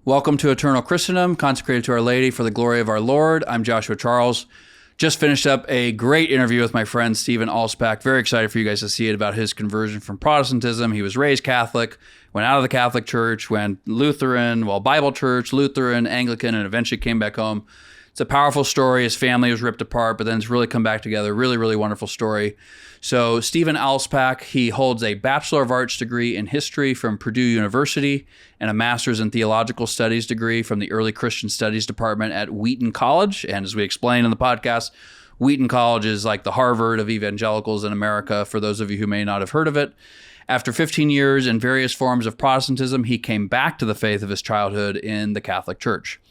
Welcome to Eternal Christendom, consecrated to Our Lady for the glory of our Lord. I'm Joshua Charles. Just finished up a great interview with my friend Stephen Alspach. Very excited for you guys to see it about his conversion from Protestantism. He was raised Catholic, went out of the Catholic Church, went Lutheran, Bible Church, Lutheran, Anglican, and eventually came back home. It's a powerful story. His family was ripped apart, but then it's really come back together. Really, really wonderful story. So Stephen Alspach, he holds a Bachelor of Arts degree in history from Purdue University and a Master's in Theological Studies degree from the Early Christian Studies Department at Wheaton College. And as we explained in the podcast, Wheaton College is like the Harvard of evangelicals in America, for those of you who may not have heard of it. After 15 years in various forms of Protestantism, he came back to the faith of his childhood in the Catholic Church.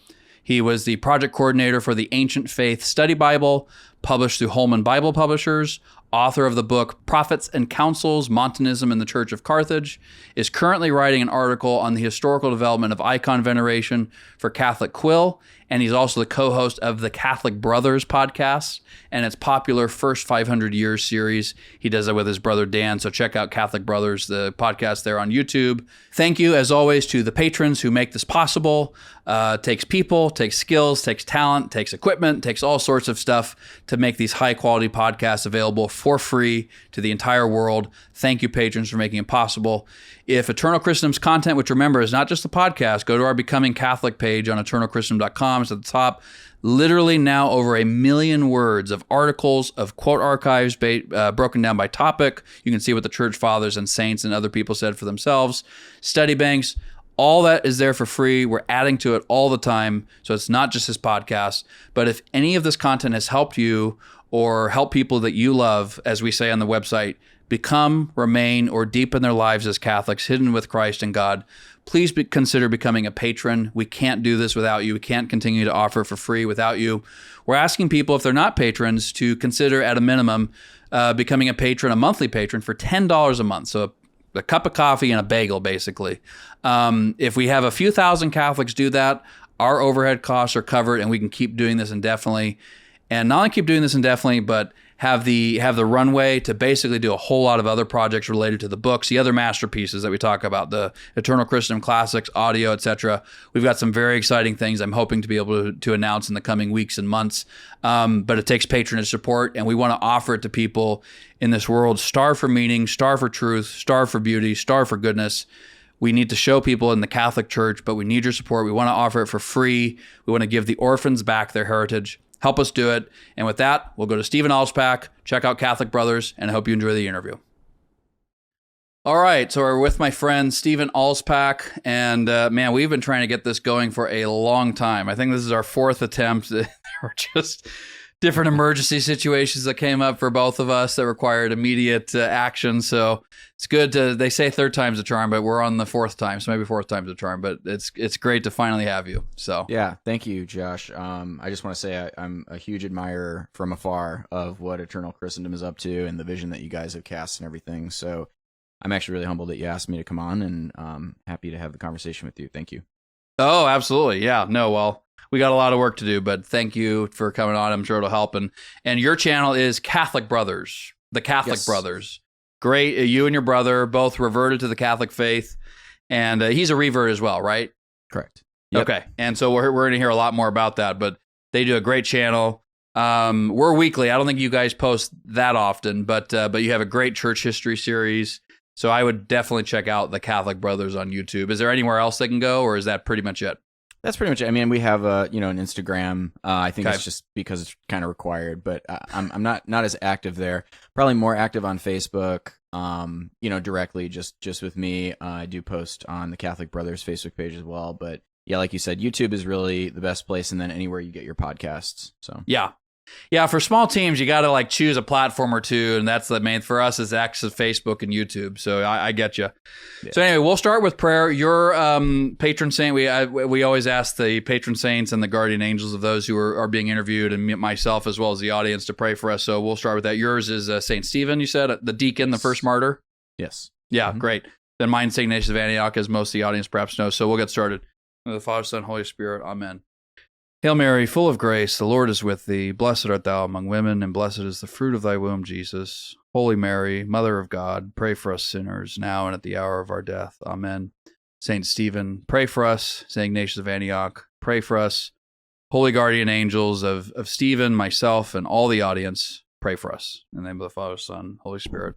He was the project coordinator for the Ancient Faith Study Bible, published through Holman Bible Publishers, author of the book Prophets and Councils, Montanism in the Church of Carthage, is currently writing an article on the historical development of icon veneration for Catholic Quill, and he's also the co-host of the Catholic Brothers podcast and its popular First 500 Years series. He does it with his brother Dan, so check out Catholic Brothers, the podcast there on YouTube. Thank you, as always, to the patrons who make this possible. Takes people, takes skills, takes talent, takes equipment, takes all sorts of stuff to make these high-quality podcasts available for free to the entire world. Thank you, patrons, for making it possible. If Eternal Christendom's content, which remember is not just the podcast, go to our Becoming Catholic page on eternalchristendom.com. It's at the top. Literally now over 1 million words of articles, of quote archives broken down by topic. You can see what the church fathers and saints and other people said for themselves. Study banks. All that is there for free. We're adding to it all the time. So it's not just this podcast. But if any of this content has helped you or help people that you love, as we say on the website, become, remain, or deepen their lives as Catholics, hidden with Christ and God, please consider becoming a patron. We can't do this without you. We can't continue to offer for free without you. We're asking people, if they're not patrons, to consider at a minimum becoming a patron, a monthly patron, for $10 a month. So a cup of coffee and a bagel, basically. If we have a few thousand Catholics do that, our overhead costs are covered, and we can keep doing this indefinitely. And not only keep doing this indefinitely, but have the runway to basically do a whole lot of other projects related to the books, the other masterpieces that we talk about, the Eternal Christendom Classics, audio, etc. We've got some very exciting things I'm hoping to be able to announce in the coming weeks and months. But it takes patronage support, and we want to offer it to people in this world. Starve for meaning, starve for truth, starve for beauty, starve for goodness. We need to show people in the Catholic Church, but we need your support. We want to offer it for free. We want to give the orphans back their heritage. Help us do it. And with that, we'll go to Stephen Alspach, check out Catholic Brothers, and I hope you enjoy the interview. All right, so we're with my friend Stephen Alspach, and man, we've been trying to get this going for a long time. I think this is our fourth attempt. We're just different emergency situations that came up for both of us that required immediate action. So it's good to, they say third time's a charm, but we're on the fourth time. So maybe fourth time's a charm, but it's great to finally have you. So yeah, thank you, Josh. I just want to say I'm a huge admirer from afar of what Eternal Christendom is up to and the vision that you guys have cast and everything. So I'm actually really humbled that you asked me to come on, and happy to have the conversation with you. Thank you. Oh, absolutely. Yeah, no, well, we got a lot of work to do, but thank you for coming on. I'm sure it'll help. And your channel is Catholic Brothers, the Catholic Yes. Brothers. Great. You and your brother both reverted to the Catholic faith, and he's a revert as well, right? Correct. Yep. Okay. And so we're going to hear a lot more about that, but they do a great channel. We're weekly. I don't think you guys post that often, but you have a great church history series. So I would definitely check out the Catholic Brothers on YouTube. Is there anywhere else they can go, or is that pretty much it? That's pretty much it. I mean, we have an Instagram. I think Okay. it's just because it's kind of required, but I'm not as active there. Probably more active on Facebook. Directly just with me. I do post on the Catholic Brothers Facebook page as well. But yeah, like you said, YouTube is really the best place, and then anywhere you get your podcasts. So Yeah, for small teams, you got to like choose a platform or two, and that's the main for us is access Facebook and YouTube. So I get you. Yeah. So anyway, we'll start with prayer. Your patron saint, we always ask the patron saints and the guardian angels of those who are being interviewed, and myself as well as the audience, to pray for us. So we'll start with that. Yours is Saint Stephen. You said the deacon, the first martyr. Yes. Yeah, Mm-hmm. Great. Then mine, Saint Ignatius of Antioch, as most of the audience perhaps knows. So we'll get started. In the Father, Son, Holy Spirit. Amen. Hail Mary, full of grace, the Lord is with thee. Blessed art thou among women, and blessed is the fruit of thy womb, Jesus. Holy Mary, Mother of God, pray for us sinners, now and at the hour of our death. Amen. Saint Stephen, pray for us. Saint Ignatius of Antioch, pray for us. Holy guardian angels of Stephen, myself, and all the audience, pray for us. In the name of the Father, Son, Holy Spirit.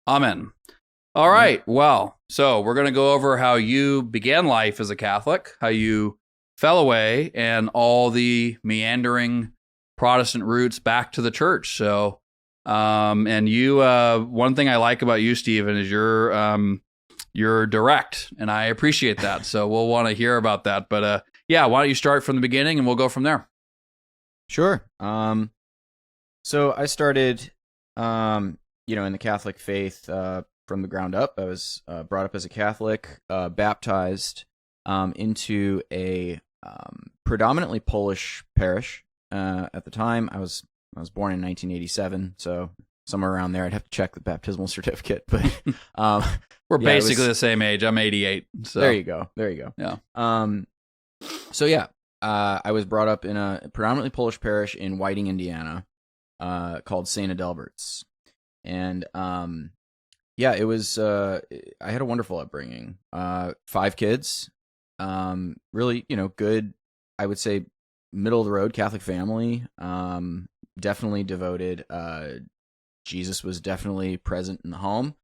Amen. All right. Well, so we're going to go over how you began life as a Catholic, how you fell away, and all the meandering Protestant roots back to the church. So, and you, one thing I like about you, Stephen, is you're direct, and I appreciate that. So we'll want to hear about that. But yeah, why don't you start from the beginning, and we'll go from there. Sure. So I started, in the Catholic faith from the ground up. I was brought up as a Catholic, baptized into a predominantly Polish parish. At the time, I was born in 1987, so somewhere around there. I'd have to check the baptismal certificate, but we're basically the same age. I'm 88. So there you go. Yeah. So yeah, I was brought up in a predominantly Polish parish in Whiting, Indiana, called St. Adalbert's, and it was. I had a wonderful upbringing. 5 kids, really, good. I would say middle of the road Catholic family. Definitely devoted. Jesus was definitely present in the home.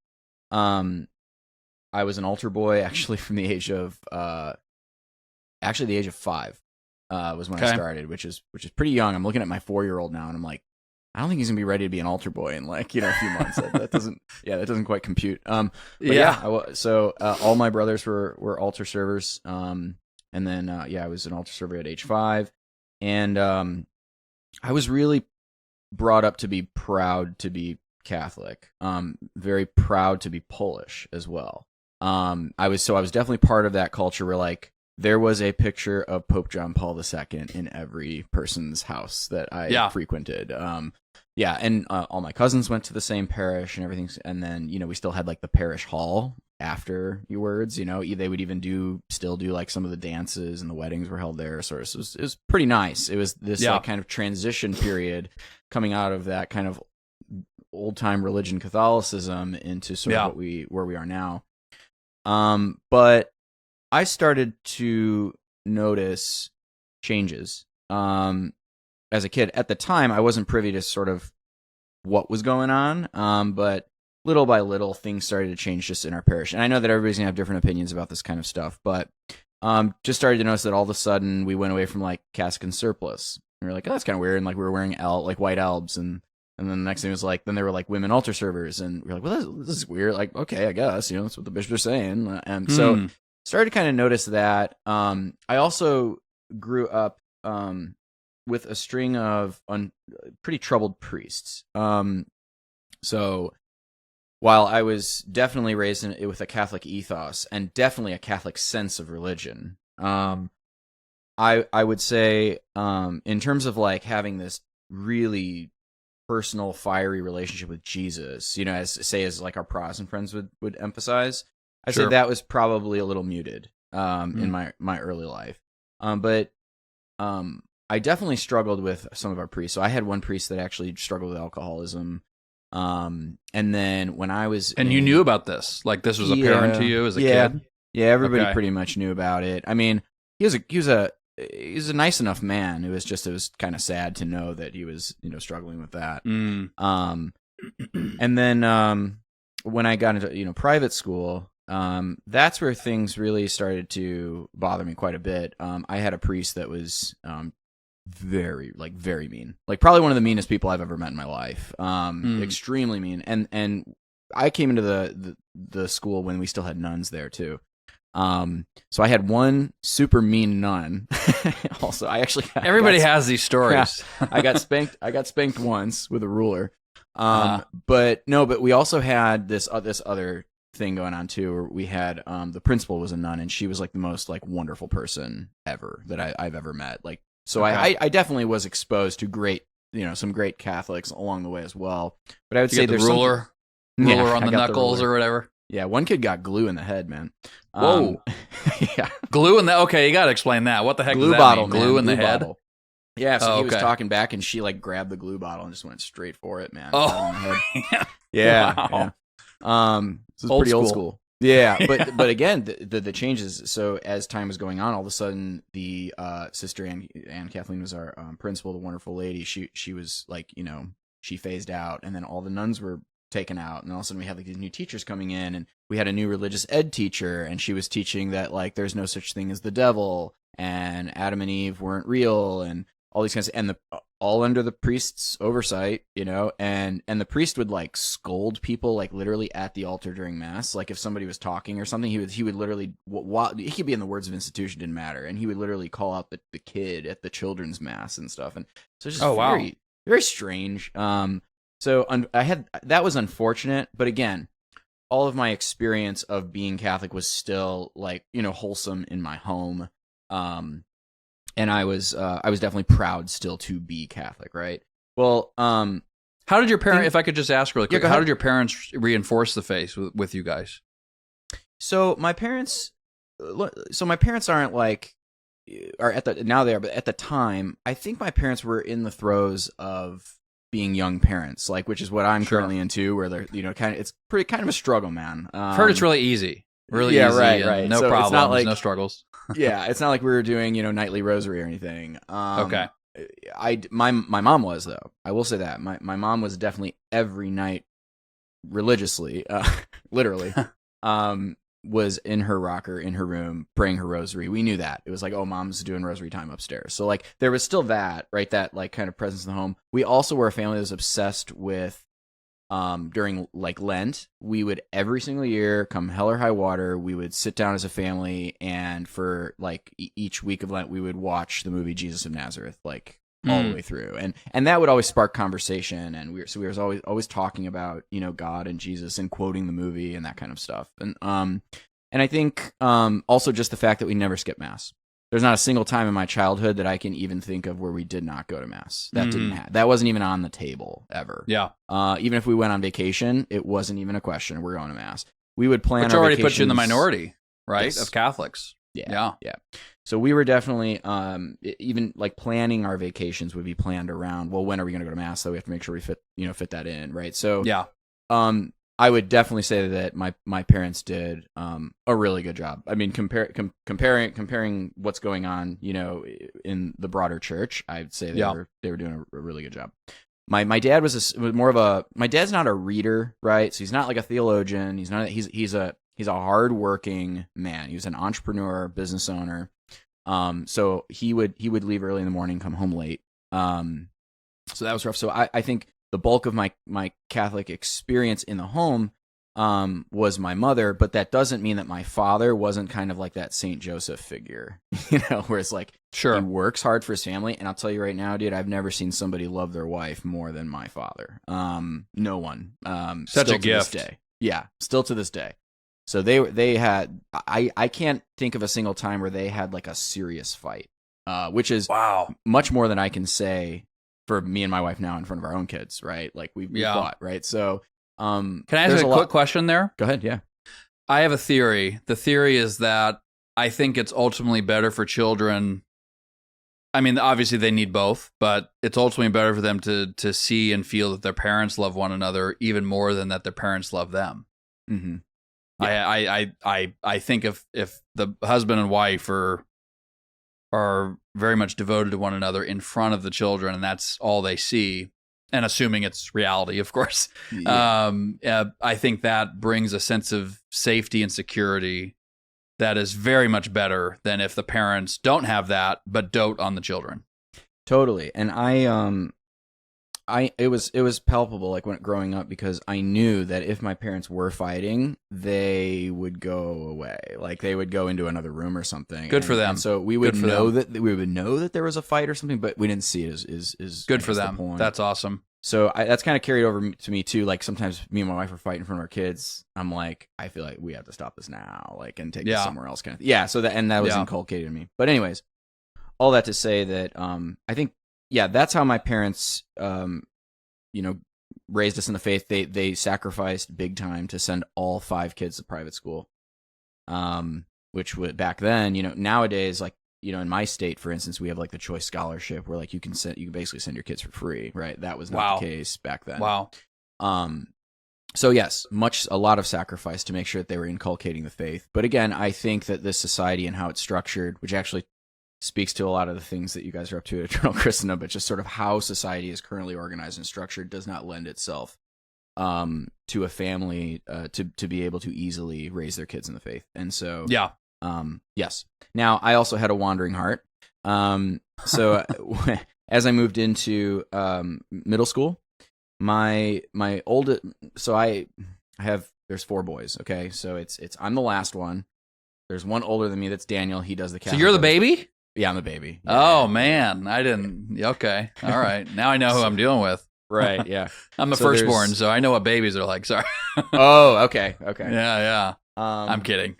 I was an altar boy actually from the age of the age of 5 was when I started, which is pretty young. I'm looking at my 4-year-old now, and I'm like, I don't think he's gonna be ready to be an altar boy in a few months. that doesn't quite compute. So all my brothers were altar servers. And then I was an altar server at age 5, and I was really brought up to be proud to be Catholic. Very proud to be Polish as well. I was definitely part of that culture where there was a picture of Pope John Paul II in every person's house that I frequented. And all my cousins went to the same parish and everything. And then, we still had the parish hall afterwards. They would even still do some of the dances, and the weddings were held there. So it was pretty nice. It was this kind of transition period coming out of that kind of old time religion Catholicism into sort of where we are now. But I started to notice changes as a kid. At the time, I wasn't privy to sort of what was going on, but little by little, things started to change just in our parish. And I know that everybody's going to have different opinions about this kind of stuff, but just started to notice that all of a sudden we went away from cassock and surplice. And we were like, oh, that's kind of weird. And we were wearing white albs, and then the next thing was then there were women altar servers, and we were like, well, this is weird. Okay, I guess, that's what the bishops are saying. And so started to kind of notice that. I also grew up with a string of pretty troubled priests. So while I was definitely raised with a Catholic ethos and definitely a Catholic sense of religion, I would say in terms of having this really personal, fiery relationship with Jesus, as our Protestant friends would emphasize, I'd say that was probably a little muted in my early life. But I definitely struggled with some of our priests. So I had one priest that actually struggled with alcoholism. And then when I was you knew about this, this was apparent to you as a kid? Yeah, everybody pretty much knew about it. I mean, he was a nice enough man. It was kind of sad to know that he was, struggling with that. And then when I got into, private school, that's where things really started to bother me quite a bit. I had a priest that was very mean, probably one of the meanest people I've ever met in my life. Extremely mean. And I came into the school when we still had nuns there too. So I had one super mean nun. Also, everybody has these stories. Yeah, I got spanked once with a ruler. But we also had this other thing going on too, where we had the principal was a nun, and she was the most wonderful person ever that I've ever met. So I definitely was exposed to some great Catholics along the way as well. But I would say there's ruler on the knuckles or whatever. Yeah, one kid got glue in the head, man. Whoa. Yeah. Glue in the... Okay, you got to explain that. What the heck glue does that bottle, mean? Glue in the head? Bottle. Yeah, so he was talking back, and she grabbed the glue bottle and just went straight for it, man. Oh. Yeah. Wow. Yeah. So it's pretty old school. Yeah, but again, the changes. So as time was going on, all of a sudden, the sister Anne Kathleen was our principal, the wonderful lady. She was like, she phased out, and then all the nuns were taken out, and all of a sudden we had like these new teachers coming in, and we had a new religious ed teacher, and she was teaching that like there's no such thing as the devil, and Adam and Eve weren't real, and all these kinds of, and all under the priest's oversight, and the priest would like scold people like literally at the altar during mass. Like if somebody was talking or something, he would literally, he could be in the words of institution, didn't matter, and he would literally call out the kid at the children's mass and stuff. And so it's just very, very strange. So that was unfortunate, but again, all of my experience of being Catholic was still like, wholesome in my home. And I was definitely proud still to be Catholic, right? Well, how did your parents, if I could just ask really quick, how did your parents reinforce the faith with you guys? So my parents aren't like, now they are, but at the time, I think my parents were in the throes of being young parents, like, which is what I'm currently into, where they're, it's kind of a struggle, man. I've heard it's really easy. Really yeah, easy. Right. No so problems, it's not like, no struggles. Yeah, it's not like we were doing, nightly rosary or anything. Okay. My mom was, though. I will say that. My mom was definitely every night religiously, literally, was in her rocker in her room praying her rosary. We knew that. It was like, oh, mom's doing rosary time upstairs. So like there was still that, right? That like kind of presence in the home. We also were a family that was obsessed with during like Lent, we would every single year, come hell or high water, we would sit down as a family, and for like each week of Lent, we would watch the movie Jesus of Nazareth, like all the way through, and that would always spark conversation, and we were always talking about God and Jesus and quoting the movie and that kind of stuff, and I think also just the fact that we never skipped mass. There's not a single time in my childhood that I can even think of where we did not go to mass. That wasn't even on the table ever. Yeah. Even if we went on vacation, it wasn't even a question. We're going to mass. We would plan. Which our already vacations. puts you in the minority, right? Yes. Of Catholics. Yeah. So we were definitely even like planning our vacations would be planned around, well, when are we going to go to mass? So we have to make sure we fit that in, right? So yeah. I would definitely say that my parents did a really good job. I mean, comparing what's going on, in the broader church, I'd say they were doing a really good job. My dad was my dad's not a reader, right? So he's not like a theologian. He's a hardworking man. He was an entrepreneur, business owner. So he would leave early in the morning, come home late. So that was rough. So I think the bulk of my Catholic experience in the home was my mother, but that doesn't mean that my father wasn't kind of like that Saint Joseph figure, where it's like, sure, he works hard for his family. And I'll tell you right now, dude, I've never seen somebody love their wife more than my father. No one. Such a gift. To this day. Yeah, still to this day. So they had, I can't think of a single time where they had like a serious fight, which is much more than I can say for me and my wife now in front of our own kids, right? Like we fought, right? So, can I ask a quick question there? Go ahead. Yeah. I have a theory. The theory is that I think it's ultimately better for children. I mean, obviously they need both, but it's ultimately better for them to see and feel that their parents love one another even more than that their parents love them. Mm-hmm. Yeah. I think if the husband and wife are very much devoted to one another in front of the children, and that's all they see, and assuming it's reality, of course, I think that brings a sense of safety and security that is very much better than if the parents don't have that but dote on the children. Totally. And it was palpable, like when growing up, because I knew that if my parents were fighting, they would go away, like they would go into another room or something. Good for them. And so we would know that there was a fight or something, but we didn't see it as good for them. That's awesome. So that's kind of carried over to me too. Like sometimes me and my wife are fighting in front of our kids. I'm like, I feel like we have to stop this now, like, and take this somewhere else, kind of. Yeah. So that was inculcated in me. But anyways, all that to say that I think. Yeah, that's how my parents, raised us in the faith. They sacrificed big time to send all 5 kids to private school, which would back then, nowadays, like, in my state, for instance, we have like the choice scholarship where like you can basically send your kids for free, right? That was not the case back then. Wow. So yes, a lot of sacrifice to make sure that they were inculcating the faith. But again, I think that this society and how it's structured, which actually speaks to a lot of the things that you guys are up to at Eternal Christendom, but just sort of how society is currently organized and structured does not lend itself to a family to be able to easily raise their kids in the faith. And so, yes. Now, I also had a wandering heart. So as I moved into middle school, my oldest, so I have, there's 4 boys. Okay. So I'm the last one. There's one older than me. That's Daniel. He does the Catholic. So you're the baby? Yeah, I'm the baby. Oh man. I didn't. Okay. All right. Now I know who I'm dealing with. Right. Yeah. I'm the firstborn, so I know what babies are like. Sorry. Oh, okay. Yeah. I'm kidding.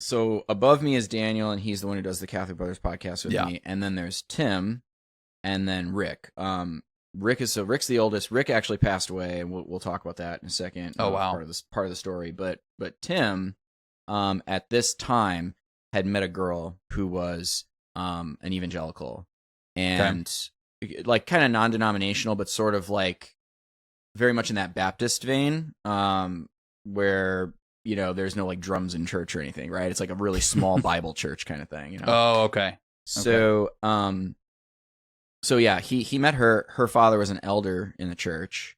So above me is Daniel, and he's the one who does the Catholic Brothers podcast with me. And then there's Tim, and then Rick. Rick's the oldest. Rick actually passed away, and we'll talk about that in a second. Oh wow, part of the story. But Tim, at this time, had met a girl who was an evangelical, and like kind of non-denominational, but sort of like very much in that Baptist vein, where there's no like drums in church or anything, right? It's like a really small Bible church kind of thing. Oh, okay. So, So yeah, he met her. Her father was an elder in the church,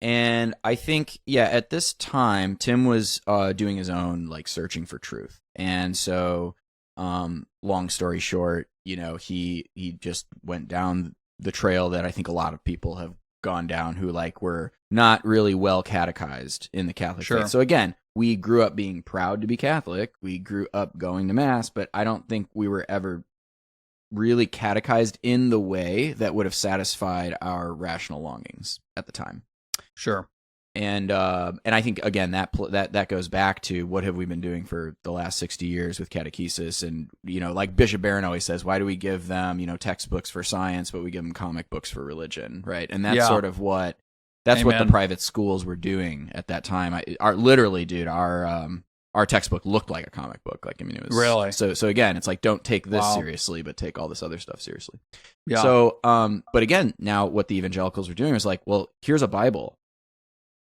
and I think at this time Tim was doing his own like searching for truth, and so long story short, he just went down the trail that I think a lot of people have gone down who like were not really well catechized in the Catholic faith. So again, we grew up being proud to be Catholic. We grew up going to Mass, but I don't think we were ever really catechized in the way that would have satisfied our rational longings at the time. Sure. And I think again that goes back to what have we been doing for the last 60 years with catechesis, and like Bishop Barron always says, why do we give them textbooks for science but we give them comic books for religion, right? And that's sort of what the private schools were doing at that time. Our textbook looked like a comic book. Like, I mean, it was really. So again, it's like, don't take this seriously, but take all this other stuff seriously. Yeah. So, but again, now what the evangelicals were doing was like, well, here's a Bible,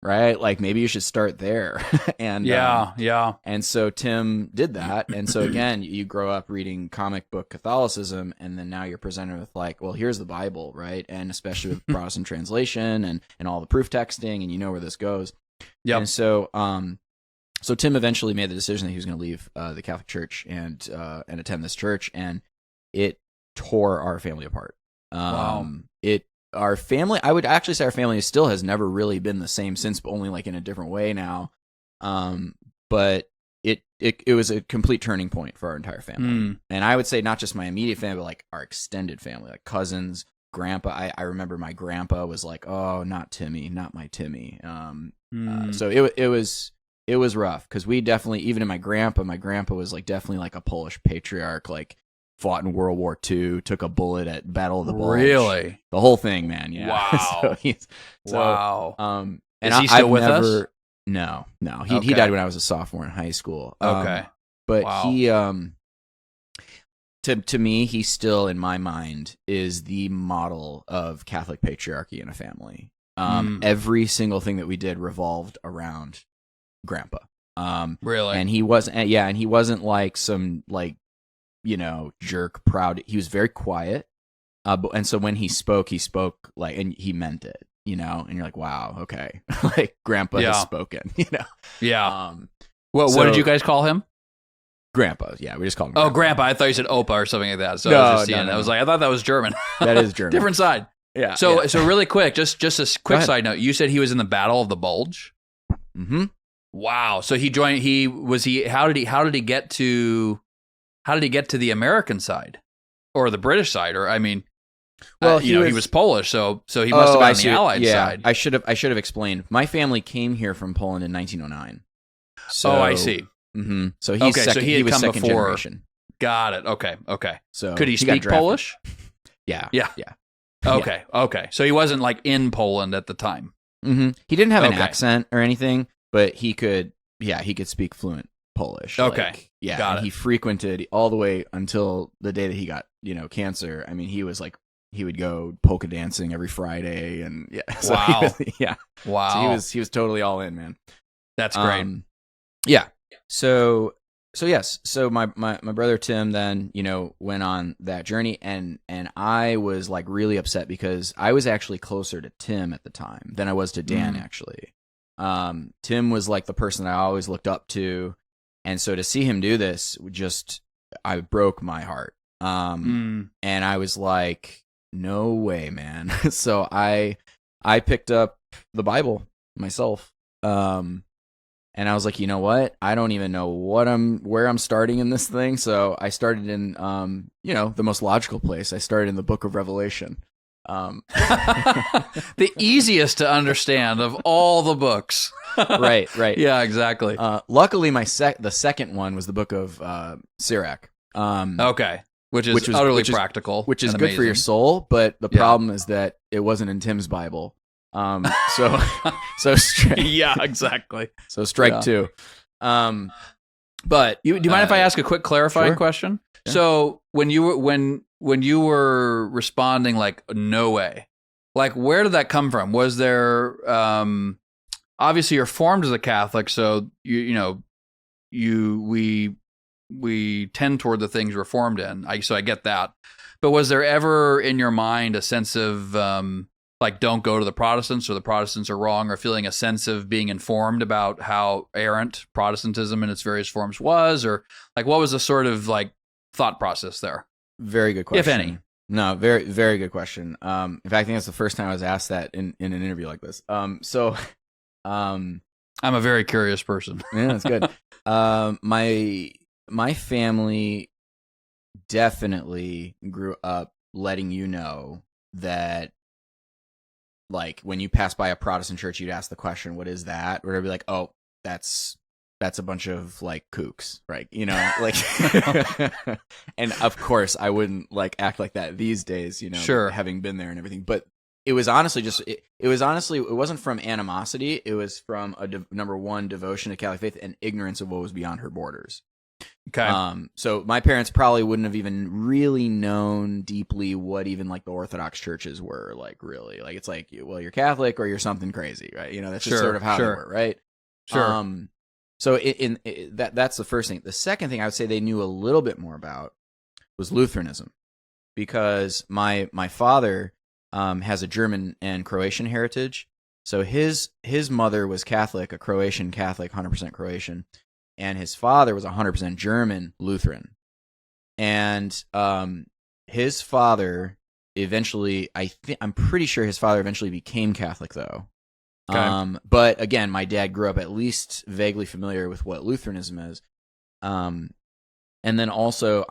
right? Like maybe you should start there. And and so Tim did that. And so again, you grow up reading comic book Catholicism, and then now you're presented with like, well, here's the Bible, right? And especially with Protestant translation and all the proof texting, and where this goes. Yeah. And so, so Tim eventually made the decision that he was going to leave the Catholic Church and attend this church, and it tore our family apart. Our family, I would actually say our family still has never really been the same since, but only like in a different way now. But it was a complete turning point for our entire family. And I would say not just my immediate family, but like our extended family, like cousins, grandpa. I remember my grandpa was like, oh, not Timmy, not my Timmy. So it was rough because we definitely, even in my grandpa was like definitely like a Polish patriarch, like fought in World War II, took a bullet at Battle of the Bulge. Really? The whole thing, man. Yeah. Wow. Wow. And is he still with us? No. He died when I was a sophomore in high school. Okay. But he, to me, he still, in my mind, is the model of Catholic patriarchy in a family. Every single thing that we did revolved around Grandpa. Really? And he wasn't like some like jerk proud. He was very quiet, and so when he spoke like, and he meant it, and you're like, wow, okay. Like Grandpa has spoken. What did you guys call him? Grandpa. Yeah, we just called him Grandpa. I thought you said Opa or something like that. So I was just seeing. I was like, I thought that was German. That is German. Different side. Yeah. So really quick, just a quick side note. You said he was in the Battle of the Bulge. Mm-hmm. Wow. So he joined. How did he get to the American side or the British side? Or I mean, well, he was Polish, so he must have been on the Allied side. I should have explained. My family came here from Poland in 1909. So, I see. Mm-hmm. So he was second generation. Got it. Okay. So could he speak Polish? Yeah. Okay. So he wasn't like in Poland at the time. Mm-hmm. He didn't have an accent or anything, but he could speak fluent Polish. Okay. Got it. He frequented all the way until the day that he got, cancer. I mean, he was like he would go polka dancing every Friday, and yeah. So Wow. yeah. Wow. So he was totally all in, man. That's great. Yeah. So yes. So my brother Tim then, went on that journey, and I was like really upset because I was actually closer to Tim at the time than I was to Dan, actually. Tim was like the person I always looked up to, and so to see him do this, I broke my heart. And I was like, no way, man. So I picked up the Bible myself. And I was like, you know what? I don't even know where I'm starting in this thing. So I started in, the most logical place. I started in the Book of Revelation. The easiest to understand of all the books. Right. Yeah, exactly. Luckily, the second one was the Book of Sirach. Okay. Which is utterly practical. Which is and good amazing. for your soul, but the problem is that it wasn't in Tim's Bible. So yeah, exactly. So strike two. But do you mind if I ask a quick clarifying sure. question? Yeah. So when you were responding like no way, like where did that come from? Was there obviously you're formed as a Catholic, so we tend toward the things we're formed in. So I get that. But was there ever in your mind a sense of like don't go to the Protestants, or the Protestants are wrong, or feeling a sense of being informed about how errant Protestantism in its various forms was, or like what was the sort of like thought process there? Very good question. If any. No, very, very good question. In fact, I think that's the first time I was asked that in an interview like this. I'm a very curious person. Yeah, that's good. My family definitely grew up letting you know that, like, when you pass by a Protestant church, you'd ask the question, "What is that?" Or they'd be like, "Oh, that's a bunch of like kooks," right? Like. And of course, I wouldn't like act like that these days, sure, having been there and everything. But it was honestly it wasn't from animosity. It was from number one, devotion to Catholic faith and ignorance of what was beyond her borders. Okay. So my parents probably wouldn't have even really known deeply what even like the Orthodox churches were like, really. Like, it's like, well, you're Catholic or you're something crazy, right? That's just sort of how they were, right? Sure. So that's the first thing. The second thing I would say they knew a little bit more about was Lutheranism, because my father has a German and Croatian heritage. So his mother was Catholic, a Croatian Catholic, 100% Croatian. And his father was 100% German Lutheran. And his father eventually, I'm pretty sure his father eventually became Catholic, though. Okay. But again, my dad grew up at least vaguely familiar with what Lutheranism is. And then also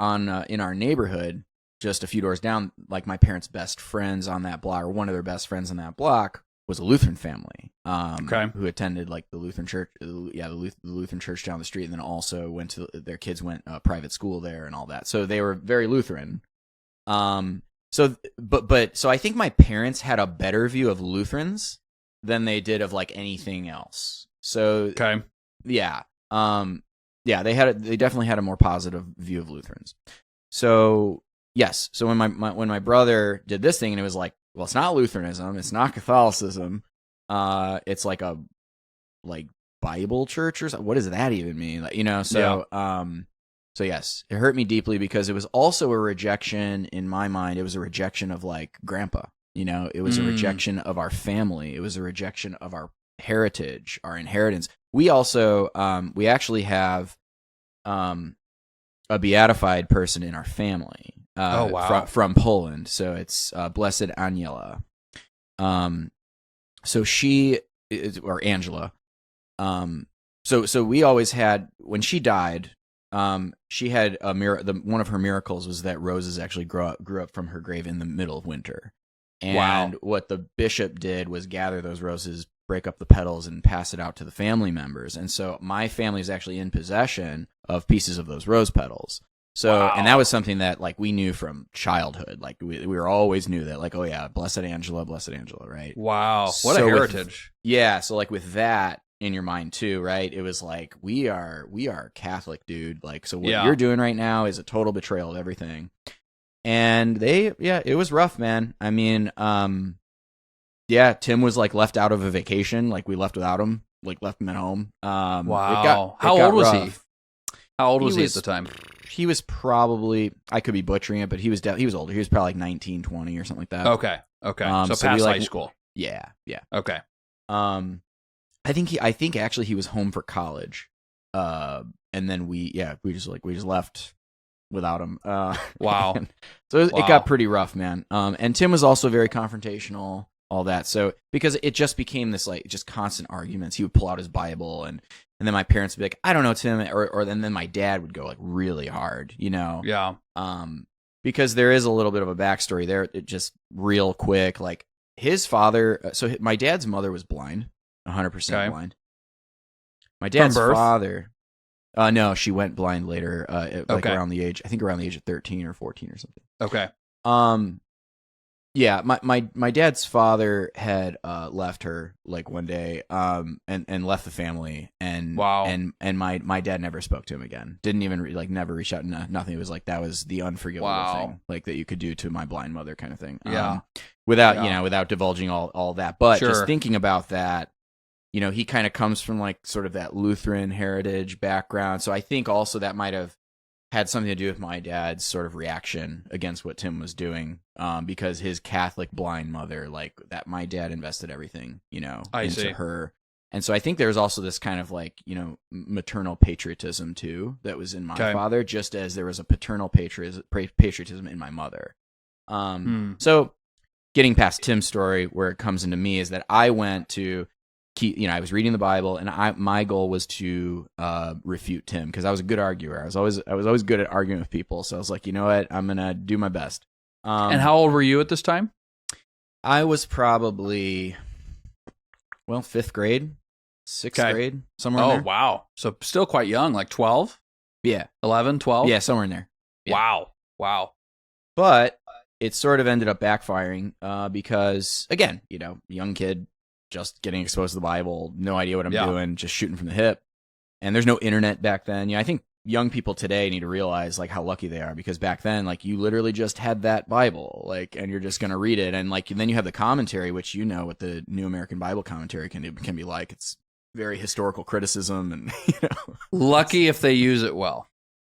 in our neighborhood, just a few doors down, like my parents' best friends on that block, or one of their best friends on that block, was a Lutheran family who attended like the Lutheran church, the Lutheran church down the street, and then also their kids went private school there and all that. So they were very Lutheran. So I think my parents had a better view of Lutherans than they did of like anything else. So they definitely had a more positive view of Lutherans. So yes, so when my brother did this thing, and it was like, well, it's not Lutheranism, it's not Catholicism, it's like a Bible church or something. What does that even mean? So yes, it hurt me deeply because it was also a rejection in my mind. It was a rejection of like grandpa. It was a rejection of our family. It was a rejection of our heritage, our inheritance. We also we actually have a beatified person in our family. From Poland. So it's Blessed Aniela. So she is, or Angela. So we always had, when she died, she had one of her miracles was that roses actually grew up from her grave in the middle of winter. And what the bishop did was gather those roses, break up the petals, and pass it out to the family members. And so my family is actually in possession of pieces of those rose petals. So, and that was something that like we knew from childhood. Like we were always knew that, like, oh yeah, Blessed Angela, right? Wow. What a heritage. So like with that in your mind too, right? It was like, we are Catholic, dude. Like, so what you're doing right now is a total betrayal of everything. And it was rough, man. I mean, Tim was like left out of a vacation. Like we left without him, like left him at home. Wow. How old was he? How old was he at the time? He was probably, I could be butchering it, but he was older. He was probably like 19, 20 or something like that. Okay. So past high school. Yeah. Okay. I think actually he was home for college. And then we just left without him. Wow. So it got pretty rough, man. And Tim was also very confrontational, all that. So because it just became this like just constant arguments. He would pull out his Bible and then my parents would be like, I don't know, Tim, or then my dad would go like really hard, you know. Yeah. Because there is a little bit of a backstory there. It just real quick, like his father. So my dad's mother was blind, 100% blind. My dad's father. No, she went blind later, around the age of 13 or 14 or something. Okay. Yeah, my dad's father had left her like one day, and left the family, and wow, and my dad never spoke to him again. Didn't even never reach out, nothing. It was like that was the unforgivable thing, like that you could do to my blind mother, kind of thing. Yeah, without divulging all that, but sure. Just thinking about that. You know, he kind of comes from like sort of that Lutheran heritage background. So I think also that might have had something to do with my dad's sort of reaction against what Tim was doing, because his Catholic blind mother, like that, my dad invested everything, you know, into her. And so I think there's also this kind of like, you know, maternal patriotism too that was in my father, just as there was a paternal patriotism in my mother. So getting past Tim's story, where it comes into me is that I went to I was reading the Bible, and my goal was to refute Tim, because I was a good arguer. I was always good at arguing with people. So I was like, you know what, I'm gonna do my best. And how old were you at this time? I was probably, fifth grade, sixth grade, somewhere in there. Oh, wow. So still quite young, like 12? Yeah. 11, 12? Yeah, somewhere in there. Yeah. Wow. But it sort of ended up backfiring because, again, you know, young kid, just getting exposed to the Bible, no idea what I'm doing, just shooting from the hip. And there's no internet back then. I think young people today need to realize like how lucky they are, because back then, like you literally just had that Bible, like, and you're just going to read it. And like, and then you have the commentary, which, you know, what the New American Bible Commentary can be like. It's very historical criticism, and, you know. Lucky if they use it well.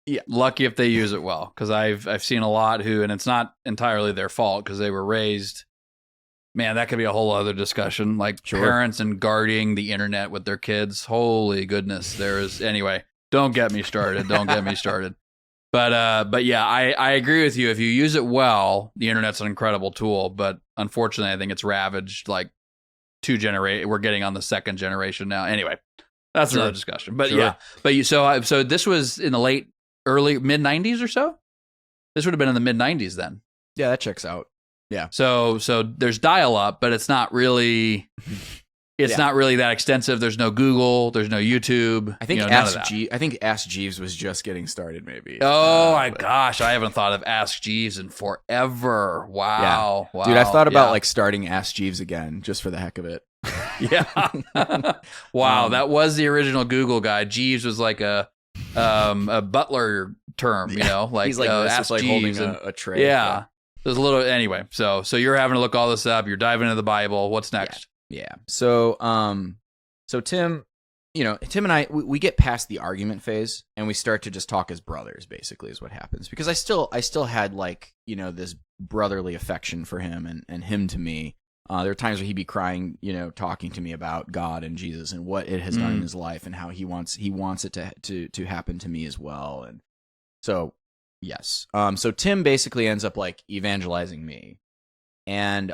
Yeah. Lucky if they use it well. Cause I've seen a lot who, and it's not entirely their fault, cause they were raised. Man, that could be a whole other discussion. Like parents and guarding the internet with their kids. Holy goodness. Anyway, don't get me started. But yeah, I agree with you. If you use it well, the internet's an incredible tool. But unfortunately, I think it's ravaged like we're getting on the second generation now. Anyway, that's another discussion. But yeah, so this was in the early mid 90s or so? This would have been in the mid 90s then. Yeah, that checks out. Yeah. So there's dial-up, but it's not really not really that extensive. There's no Google, there's no YouTube. I think Ask Jeeves was just getting started, maybe. Oh my gosh, I haven't thought of Ask Jeeves in forever. Wow. Yeah. Wow. Dude, I've thought about like starting Ask Jeeves again just for the heck of it. Yeah. Wow, that was the original Google guy. Jeeves was like a butler term, you know, like he's like Ask like Jeeves holding a tray. Yeah. There's a little anyway. So you're having to look all this up. You're diving into the Bible. What's next? Yeah. So Tim, you know, Tim and I, we get past the argument phase and we start to just talk as brothers. Basically, is what happens, because I still had like, you know, this brotherly affection for him and him to me. There are times where he'd be crying, you know, talking to me about God and Jesus and what it has done in his life and how he wants it to happen to me as well. And so. Yes. So Tim basically ends up like evangelizing me. And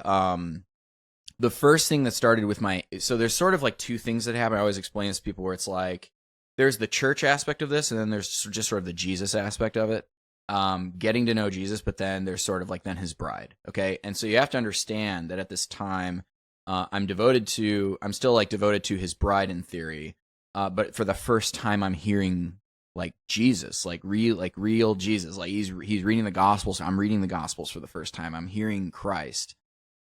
the first thing that started with so there's sort of like two things that happen. I always explain this to people, where it's like there's the church aspect of this, and then there's just sort of the Jesus aspect of it. Getting to know Jesus, but then there's sort of like then his bride. Okay. And so you have to understand that at this time, I'm still like devoted to his bride in theory. But for the first time, I'm hearing like Jesus, like real Jesus, like he's reading the Gospels. I'm reading the Gospels for the first time. I'm hearing Christ.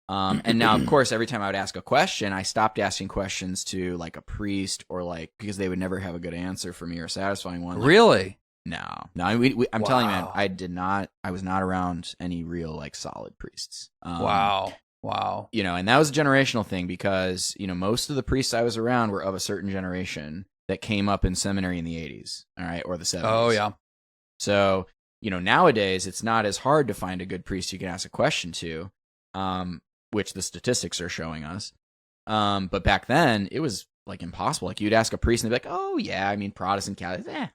And now, of course, every time I would ask a question, I stopped asking questions to like a priest or like, because they would never have a good answer for me or a satisfying one. Like, really? No. I'm telling you, man, Wow. I was not around any real like solid priests. Wow. And that was a generational thing because, most of the priests I was around were of a certain generation that came up in seminary in the 80s, all right, or the 70s. Oh, yeah. So, nowadays it's not as hard to find a good priest you can ask a question to, which the statistics are showing us. But back then it was like impossible. Like you'd ask a priest and they'd be like, oh yeah, I mean, Protestant Catholic,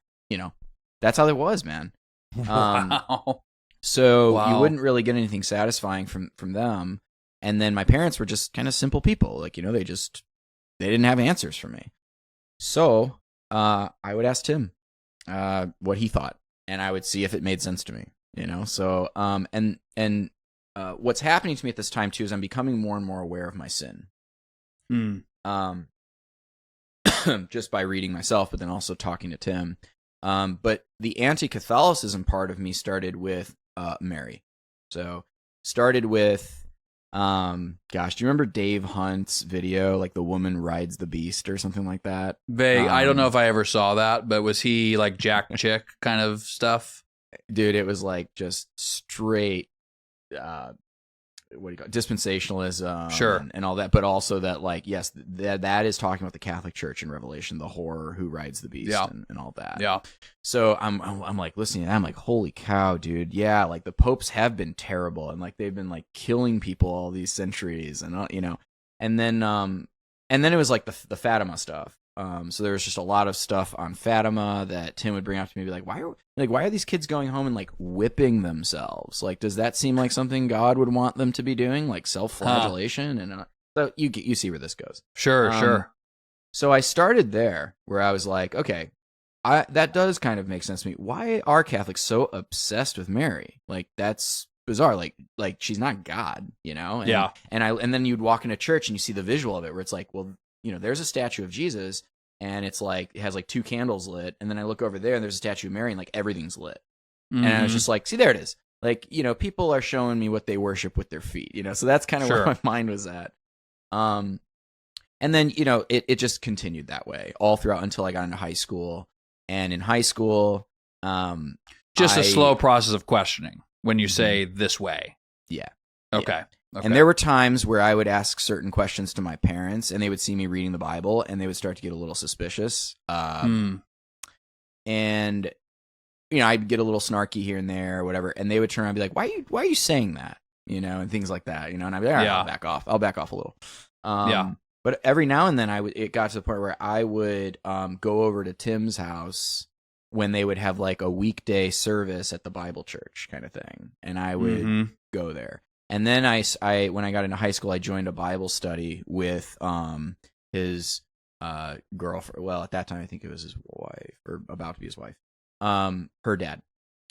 that's how it was, man. Wow. So you wouldn't really get anything satisfying from them. And then my parents were just kind of simple people. Like, they didn't have answers for me. So I would ask Tim what he thought, and I would see if it made sense to me, So, what's happening to me at this time too is I'm becoming more and more aware of my sin. Just by reading myself, but then also talking to Tim. But the anti-Catholicism part of me started with Mary. So started with, do you remember Dave Hunt's video, like the woman rides the beast or something like that? Vague. I don't know if I ever saw that, but was he like Jack Chick kind of stuff? Dude, it was like just straight, what do you call it? Dispensationalism, Sure, and all that, but also that, like, yes, that is talking about the Catholic Church in Revelation, the whore who rides the beast, and all that. Yeah. So I'm like listening, and I'm like, holy cow, dude, yeah, like the popes have been terrible, and like they've been like killing people all these centuries, and and then it was like the Fatima stuff. So there was just a lot of stuff on Fatima that Tim would bring up to me, be like, why are these kids going home and like whipping themselves? Like, does that seem like something God would want them to be doing, like self-flagellation? And so you see where this goes. Sure. So I started there, where I was like, okay, that does kind of make sense to me. Why are Catholics so obsessed with Mary? Like, that's bizarre. Like she's not God, And, yeah. And then you'd walk into church and you see the visual of it, where it's like, well, there's a statue of Jesus, and it's like it has like 2 candles lit, and then I look over there and there's a statue of Mary, and like everything's lit. And I was just like, see, there it is. Like, people are showing me what they worship with their feet, So that's kind of where my mind was at. And then, it just continued that way all throughout until I got into high school. And in high school, just a slow process of questioning when you say this way. Yeah. Okay. Yeah. Okay. And there were times where I would ask certain questions to my parents, and they would see me reading the Bible, and they would start to get a little suspicious. And, I'd get a little snarky here and there or whatever, and they would turn around and be like, why are you saying that? And things like that, and I'd be like, all right, I'll back off a little. But every now and then it got to the point where I would go over to Tim's house when they would have like a weekday service at the Bible church kind of thing, and I would go there. And then I when I got into high school, I joined a Bible study with his girlfriend. Well, at that time, I think it was his wife, or about to be his wife. Her dad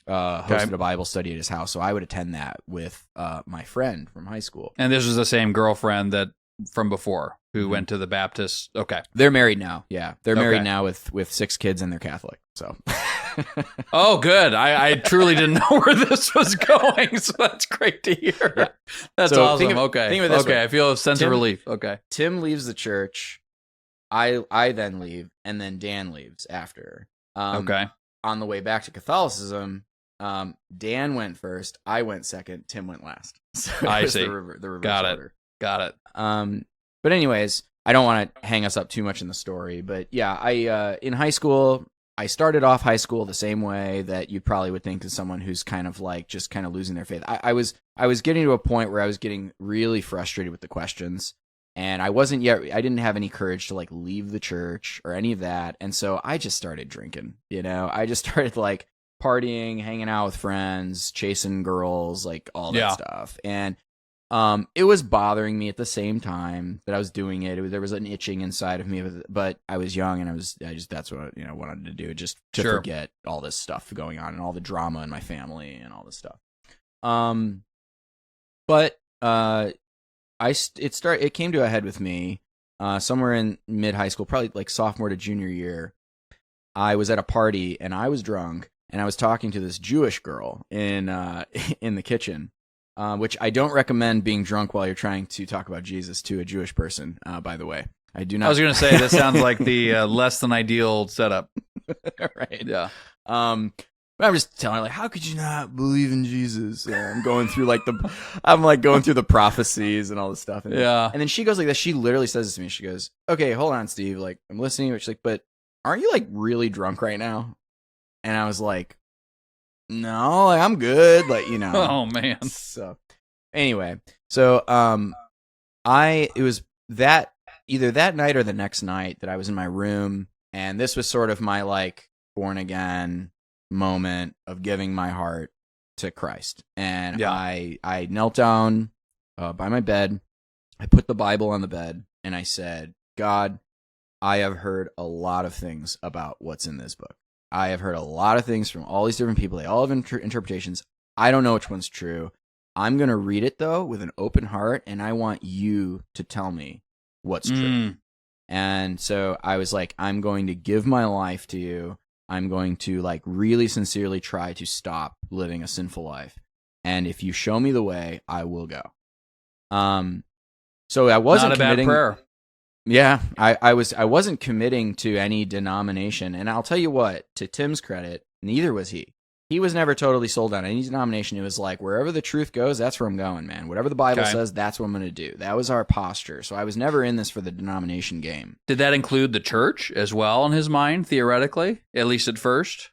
hosted a Bible study at his house, so I would attend that with my friend from high school. And this was the same girlfriend that from before who went to the Baptist. Okay, they're married now. Yeah, they're married now with 6 kids, and they're Catholic. So. Oh, good. I truly didn't know where this was going, so that's great to hear. Yeah. That's awesome. Think of it way. I feel a sense of relief. Okay. Tim leaves the church. I then leave, and then Dan leaves after. Okay. On the way back to Catholicism, Dan went first. I went second. Tim went last. So I see. The reverse order. Got it. But anyways, I don't want to hang us up too much in the story, but yeah, I in high school, I started off high school the same way that you probably would think of someone who's kind of like just kind of losing their faith. I was getting to a point where I was getting really frustrated with the questions, and I didn't have any courage to like leave the church or any of that. And so I just started drinking, I just started like partying, hanging out with friends, chasing girls, like all that stuff. And it was bothering me at the same time that I was doing it. There was an itching inside of me, but I was young, and that's what I wanted to do, just to forget all this stuff going on and all the drama in my family and all this stuff. But it came to a head with me somewhere in mid high school, probably like sophomore to junior year. I was at a party and I was drunk, and I was talking to this Jewish girl in the kitchen. Which I don't recommend being drunk while you're trying to talk about Jesus to a Jewish person, by the way. I do not. I was going to say, this sounds like the less than ideal setup. Right. Yeah. But I'm just telling her, like, how could you not believe in Jesus? I'm going through going through the prophecies and all this stuff. And, Yeah. And then she goes like this. She literally says this to me. She goes, okay, hold on, Steve. Like, I'm listening. But she's like, but aren't you like really drunk right now? And I was like, no, like, I'm good. Like, you know. Oh man. So anyway, so it was that either that night or the next night that I was in my room, and this was sort of my like born again moment of giving my heart to Christ. And Yeah. I knelt down by my bed. I put the Bible on the bed and I said, God, I have heard a lot of things about what's in this book. I have heard a lot of things from all these different people. They all have interpretations. I don't know which one's true. I'm going to read it, though, with an open heart, and I want you to tell me what's true. And so I was like, I'm going to give my life to you. I'm going to like really sincerely try to stop living a sinful life. And if you show me the way, I will go. So I wasn't committing. Not a bad prayer. Yeah, I wasn't committing to any denomination. And I'll tell you what, to Tim's credit, neither was he. He was never totally sold on any denomination. It was like, wherever the truth goes, that's where I'm going, man. Whatever the Bible says, that's what I'm going to do. That was our posture. So I was never in this for the denomination game. Did that include the church as well in his mind, theoretically, at least at first?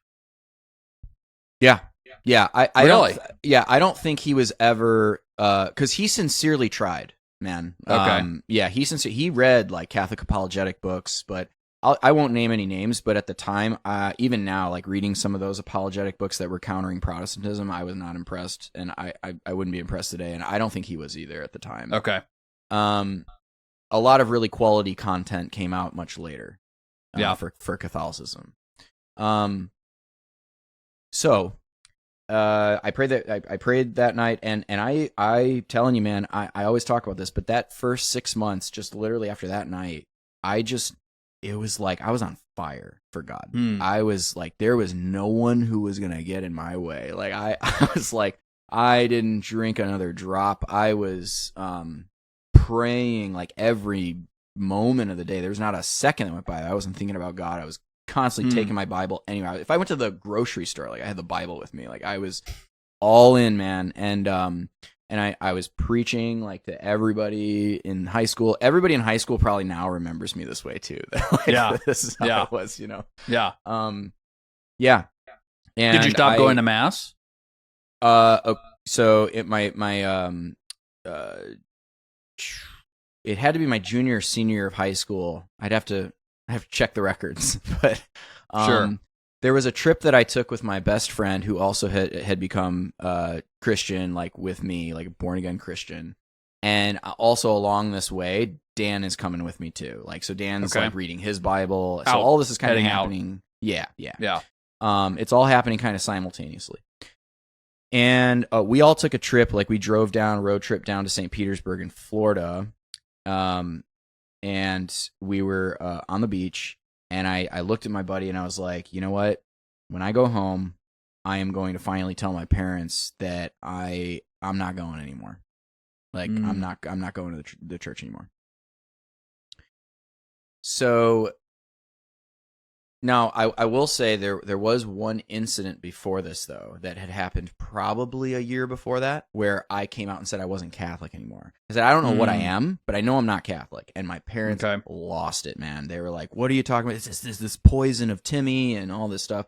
Yeah. Yeah. I Really? I don't think he was ever, because he sincerely tried, man. Okay. He read like Catholic apologetic books, but I won't name any names, but at the time, even now, like reading some of those apologetic books that were countering Protestantism, I was not impressed, and I wouldn't be impressed today, and I don't think he was either at the time. Okay. A lot of really quality content came out much later. For Catholicism. So I prayed that night, and I telling you, man, I always talk about this, but that first 6 months, just literally after that night, it was like I was on fire for God. I was like, there was no one who was going to get in my way. Like I was like, I didn't drink another drop. I was praying like every moment of the day. There was not a second that went by I wasn't thinking about God. I was constantly taking my Bible anywhere. If I went to the grocery store, like I had the Bible with me. Like I was all in, man. And I was preaching like to everybody in high school. Everybody in high school probably now remembers me this way too. Like, this is how it was, you know. Yeah. Yeah. And did you stop going to mass? So it it had to be my junior or senior year of high school. I have to check the records, but Sure. There was a trip that I took with my best friend who also had become Christian, like with me, like a born again Christian. And also along this way, Dan is coming with me too. Like, so Dan's like reading his Bible. So all this is kind of happening. Yeah. It's all happening kind of simultaneously. And we all took a trip, like we drove down, road trip down to St. Petersburg in Florida. And we were on the beach. And I looked at my buddy and I was like, you know what? When I go home, I am going to finally tell my parents that I'm not going anymore. Like I'm not going to the church anymore. So now I will say there was one incident before this though that had happened probably a year before that where I came out and said I wasn't Catholic anymore. I said I don't know what I am, but I know I'm not Catholic. And my parents lost it, man. They were like, "What are you talking about? It's this poison of Timmy and all this stuff."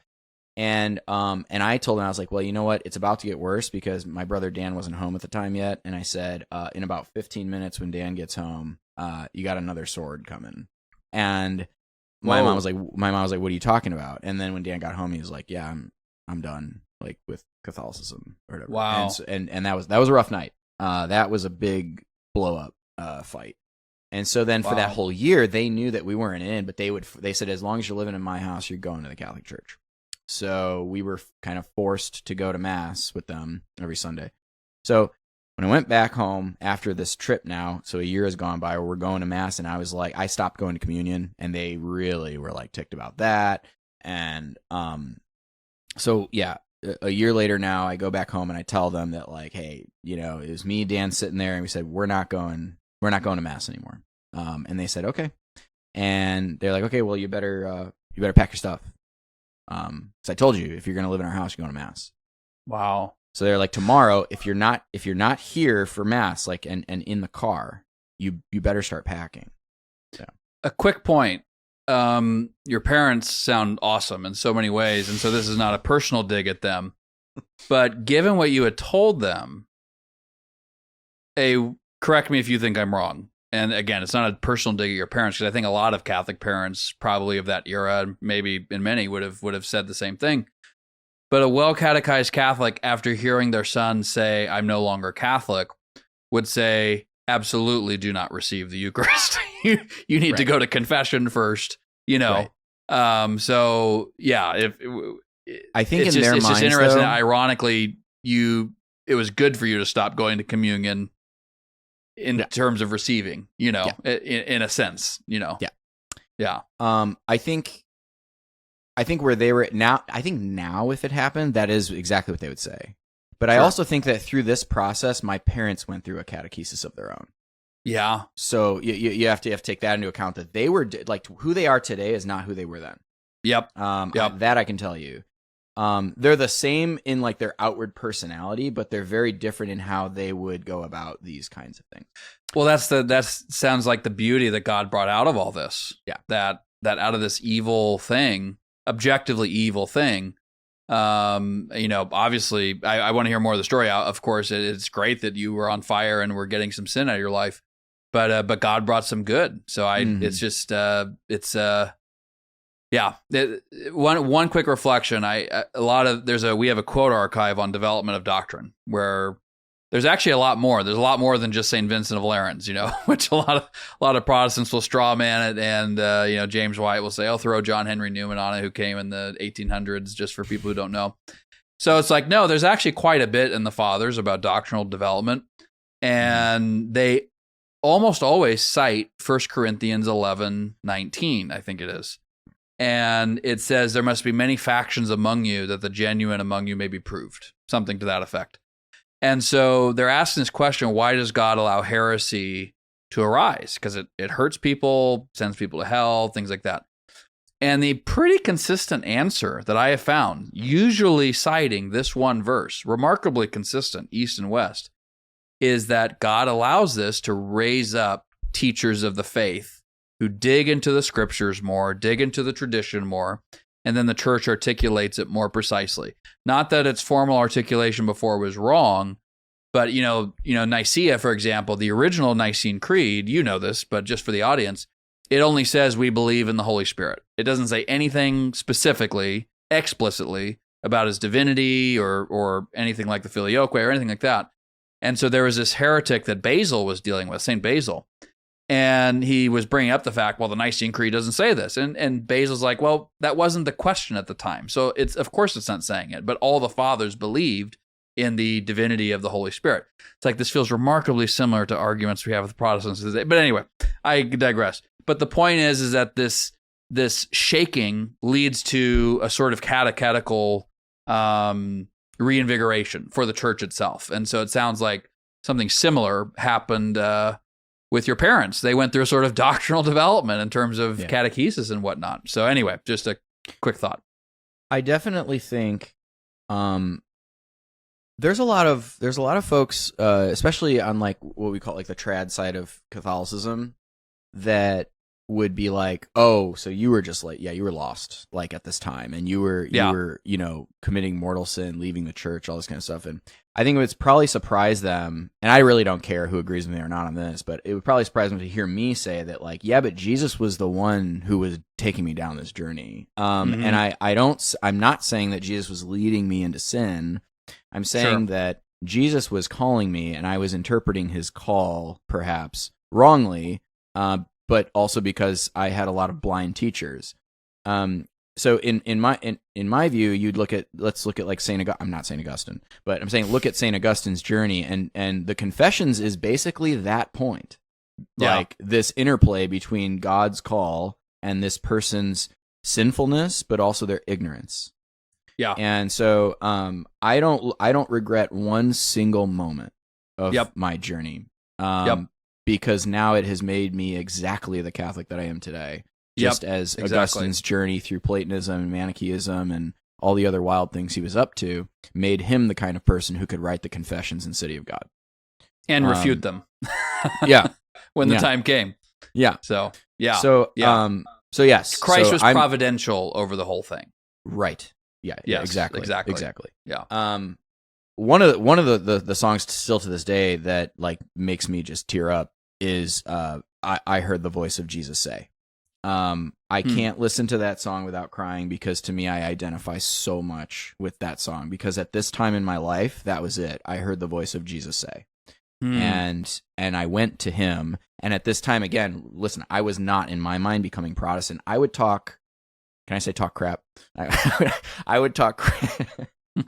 And I told them, I was like, "Well, you know what? It's about to get worse because my brother Dan wasn't home at the time yet." And I said, "In about 15 minutes when Dan gets home, you got another sword coming." And my mom was like, "What are you talking about?" And then when Dan got home, he was like, "Yeah, I'm done, like with Catholicism or whatever." Wow. And that was a rough night. That was a big blow up fight. And so then for that whole year, they knew that we weren't in, but they said, as long as you're living in my house, you're going to the Catholic Church. So we were kind of forced to go to mass with them every Sunday. So when I went back home after this trip now, so a year has gone by where we're going to mass, and I was like, I stopped going to communion, and they really were like ticked about that. And so yeah, a year later now, I go back home and I tell them that like, hey, you know, it was me and Dan sitting there, and we said we're not going to mass anymore. And they said okay, and they're like, okay, well you better pack your stuff. Because I told you, if you're going to live in our house, you're going to mass. Wow. So they're like, tomorrow, if you're not here for mass, like and in the car, you better start packing. So. A quick point. Your parents sound awesome in so many ways, and so this is not a personal dig at them. But given what you had told them, correct me if you think I'm wrong. And again, it's not a personal dig at your parents, because I think a lot of Catholic parents, probably of that era, maybe in many, would have said the same thing. But a well-catechized Catholic, after hearing their son say, "I'm no longer Catholic," would say, absolutely do not receive the Eucharist. you need to go to confession first, Right. So yeah, I think it's in their it's minds, just interesting. though, Ironically, it was good for you to stop going to communion in terms of receiving, in a sense, Yeah. I think where they were now, if it happened, that is exactly what they would say. But I also think that through this process, my parents went through a catechesis of their own. Yeah. So you have to take that into account, that they were like, who they are today is not who they were then. Yep. That I can tell you. They're the same in like their outward personality, but they're very different in how they would go about these kinds of things. Well, that sounds like the beauty that God brought out of all this. Yeah. That out of this evil thing, objectively evil thing, obviously I want to hear more of the story. Of course, it's great that you were on fire and were getting some sin out of your life, but God brought some good. So it's just, yeah. One quick reflection. We have a quote archive on development of doctrine, where there's actually a lot more. There's a lot more than just St. Vincent of Lerins, which a lot of Protestants will straw man it. And, James White will say, "I'll throw John Henry Newman on it," who came in the 1800s, just for people who don't know. So it's like, no, there's actually quite a bit in the Fathers about doctrinal development. And they almost always cite 1 Corinthians 11:19, I think it is. And it says, "There must be many factions among you, that the genuine among you may be proved." Something to that effect. And so they're asking this question, why does God allow heresy to arise? Because it hurts people, sends people to hell, things like that. And the pretty consistent answer that I have found, usually citing this one verse, remarkably consistent, east and west, is that God allows this to raise up teachers of the faith who dig into the scriptures more, dig into the tradition more, and then the church articulates it more precisely. Not that its formal articulation before was wrong, but Nicaea, for example, the original Nicene Creed, this, but just for the audience, it only says we believe in the Holy Spirit. It doesn't say anything specifically, explicitly, about his divinity or anything like the Filioque or anything like that. And so there was this heretic that Basil was dealing with, St. Basil. And he was bringing up the fact, well, the Nicene Creed doesn't say this. And Basil's like, well, that wasn't the question at the time. So of course it's not saying it, but all the fathers believed in the divinity of the Holy Spirit. It's like, this feels remarkably similar to arguments we have with Protestants today. But anyway, I digress. But the point is that this shaking leads to a sort of catechetical reinvigoration for the church itself. And so it sounds like something similar happened with your parents. They went through a sort of doctrinal development in terms of catechesis and whatnot. So anyway, just a quick thought. I definitely think there's a lot of folks, especially on like what we call like the trad side of Catholicism, that would be like, oh, so you were just like, you were lost like at this time, and you were committing mortal sin, leaving the church, all this kind of stuff. And I think it would probably surprise them, and I really don't care who agrees with me or not on this, but it would probably surprise them to hear me say that, like, yeah, but Jesus was the one who was taking me down this journey. And I'm not saying that Jesus was leading me into sin. I'm saying that Jesus was calling me, and I was interpreting his call perhaps wrongly, but also because I had a lot of blind teachers. So in my view, let's look at like I'm not Saint Augustine, but I'm saying look at Saint Augustine's journey, and the Confessions is basically that point, like this interplay between God's call and this person's sinfulness, but also their ignorance. Yeah, and so I don't regret one single moment of my journey. Because now it has made me exactly the Catholic that I am today. just as Augustine's journey through Platonism and Manichaeism and all the other wild things he was up to made him the kind of person who could write the Confessions in City of God. And refute them. Yeah. When the time came. Yeah. So, yeah. So, so yes. Christ was providential over the whole thing. Right. Yeah. Yes, exactly. Yeah. One of the songs still to this day that like makes me just tear up is I heard the voice of Jesus say. I can't listen to that song without crying because to me I identify so much with that song because at this time in my life that was it. I heard the voice of Jesus say. And I went to him, and at this time again, listen, I was not in my mind becoming Protestant. I would talk, can I say talk crap? I would talk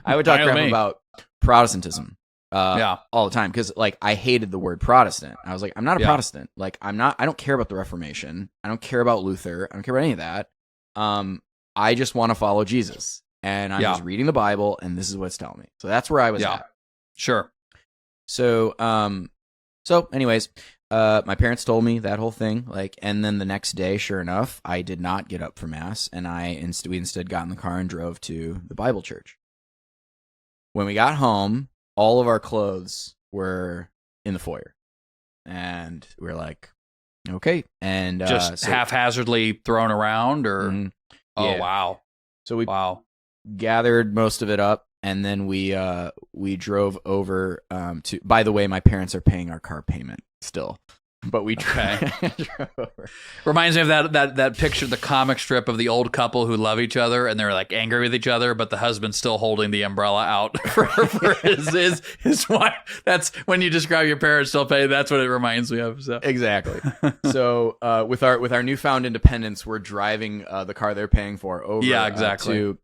I would talk crap about Protestantism all the time because like I hated the word Protestant. I was like, I'm not a Protestant. Like I don't care about the Reformation. I don't care about Luther. I don't care about any of that. I just want to follow Jesus, and I'm just reading the Bible, and this is what it's telling me. So that's where I was at. Sure. So, anyways, my parents told me that whole thing, like, and then the next day, sure enough, I did not get up for mass, and we instead got in the car and drove to the Bible church. When we got home, all of our clothes were in the foyer, and we were like, okay, and just haphazardly thrown around, or wow. So we gathered most of it up. And then we drove over to. By the way, my parents are paying our car payment still, but we drove over. Reminds me of that picture, the comic strip of the old couple who love each other and they're like angry with each other, but the husband's still holding the umbrella out for his wife. That's when you describe your parents still paying. That's what it reminds me of. So. Exactly. So with our newfound independence, we're driving the car they're paying for over. Yeah, exactly.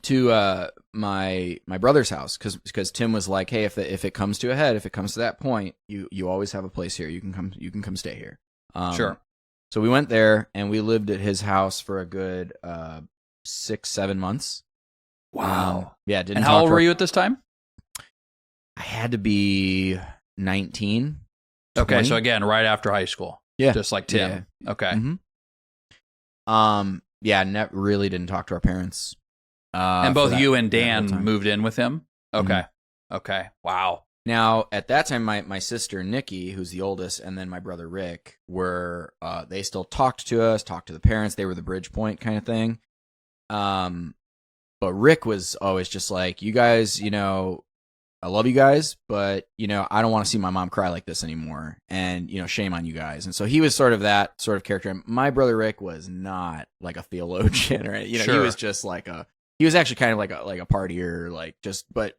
To my brother's house because Tim was like, hey, if it comes to a head, if it comes to that point, you always have a place here. You can come stay here. Sure. So we went there and we lived at his house for a good 6-7 months. Wow. Yeah. And how old were you at this time? I had to be 19. 20. Okay, so again, right after high school. Yeah. Just like Tim. Yeah. Okay. Mm-hmm. Yeah. Really didn't talk to our parents. And both you and Dan moved in with him? Okay. Mm-hmm. Okay. Wow. Now, at that time, my sister, Nikki, who's the oldest, and then my brother, Rick, were, they still talked to us, talked to the parents. They were the bridge point kind of thing. But Rick was always just like, you guys, I love you guys, but, I don't want to see my mom cry like this anymore. And, shame on you guys. And so he was sort of that sort of character. My brother, Rick, was not like a theologian, right? Sure. He was just like he was actually kind of like a partier, like but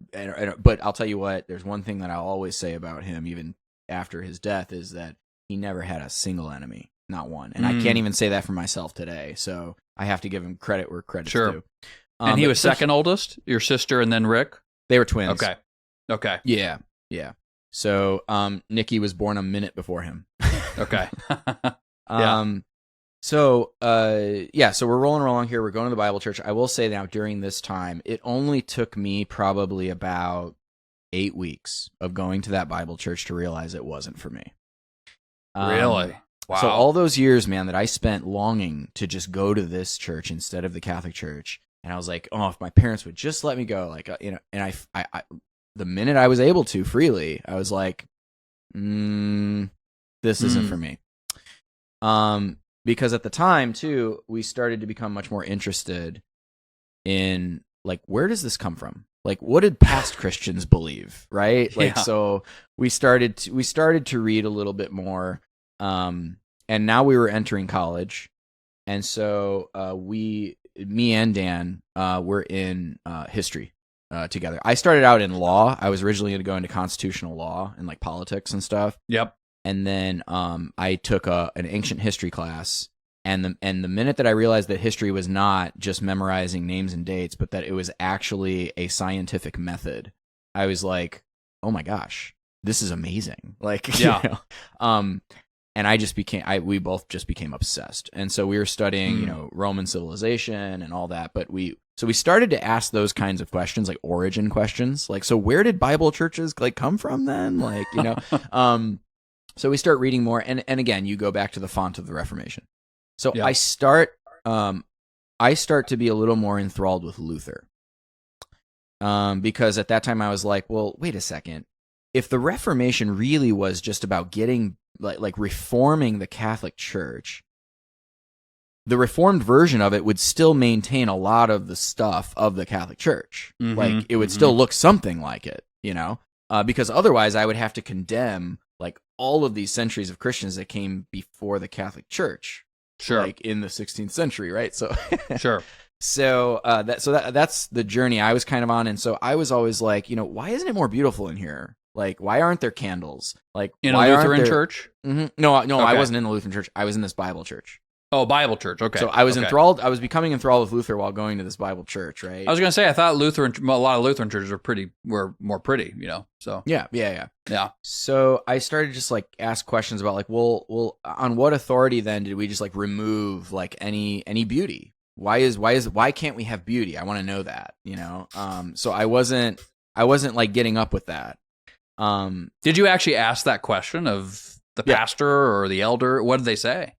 I'll tell you what, there's one thing that I'll always say about him, even after his death, is that he never had a single enemy, not one. And I can't even say that for myself today. So I have to give him credit where credit's due. And he was second oldest, your sister, and then Rick? They were twins. Okay. Yeah. So Nikki was born a minute before him. Okay. So we're rolling along here. We're going to the Bible church. I will say now, during this time, it only took me probably about 8 weeks of going to that Bible church to realize it wasn't for me. Really? Wow. So all those years, man, that I spent longing to just go to this church instead of the Catholic church, and I was like, oh, if my parents would just let me go, like, and I the minute I was able to freely, I was like, this isn't for me. Because at the time, too, we started to become much more interested in, like, where does this come from? Like, what did past Christians believe, right? Like, so we started to read a little bit more, and now we were entering college, and so me and Dan, were in history together. I started out in law. I was originally going to go into constitutional law and like politics and stuff. Yep. And then I took an ancient history class, and the minute that I realized that history was not just memorizing names and dates, but that it was actually a scientific method, I was like, oh my gosh, this is amazing. Like, and we both just became obsessed. And so we were studying, Roman civilization and all that, but we started to ask those kinds of questions, like origin questions, like, so where did Bible churches like come from then? Like, so we start reading more, and again, you go back to the font of the Reformation. So Yeah. I start to be a little more enthralled with Luther. Because at that time I was like, well, wait a second. If the Reformation really was just about getting like reforming the Catholic Church, the reformed version of it would still maintain a lot of the stuff of the Catholic Church. Like it would still look something like it, because otherwise I would have to condemn like all of these centuries of Christians that came before the Catholic Church, Sure. like in the 16th century, right? So Sure. So that's the journey I was kind of on, and so I was always like, why isn't it more beautiful in here? Like, why aren't there candles? Like, In a why aren't Lutheran there... church? No, I Okay. wasn't in the Lutheran church. I was in this Bible church. Oh, Bible church. Okay. So I was Okay. enthralled. I was becoming enthralled with Luther while going to this Bible church, right? I was going to say, I thought a lot of Lutheran churches were more pretty, So Yeah. yeah. So I started just like ask questions about like, well, on what authority then did we just like remove like any beauty? Why can't we have beauty? I want to know that, So I wasn't like getting up with that. Did you actually ask that question of the pastor or the elder? What did they say?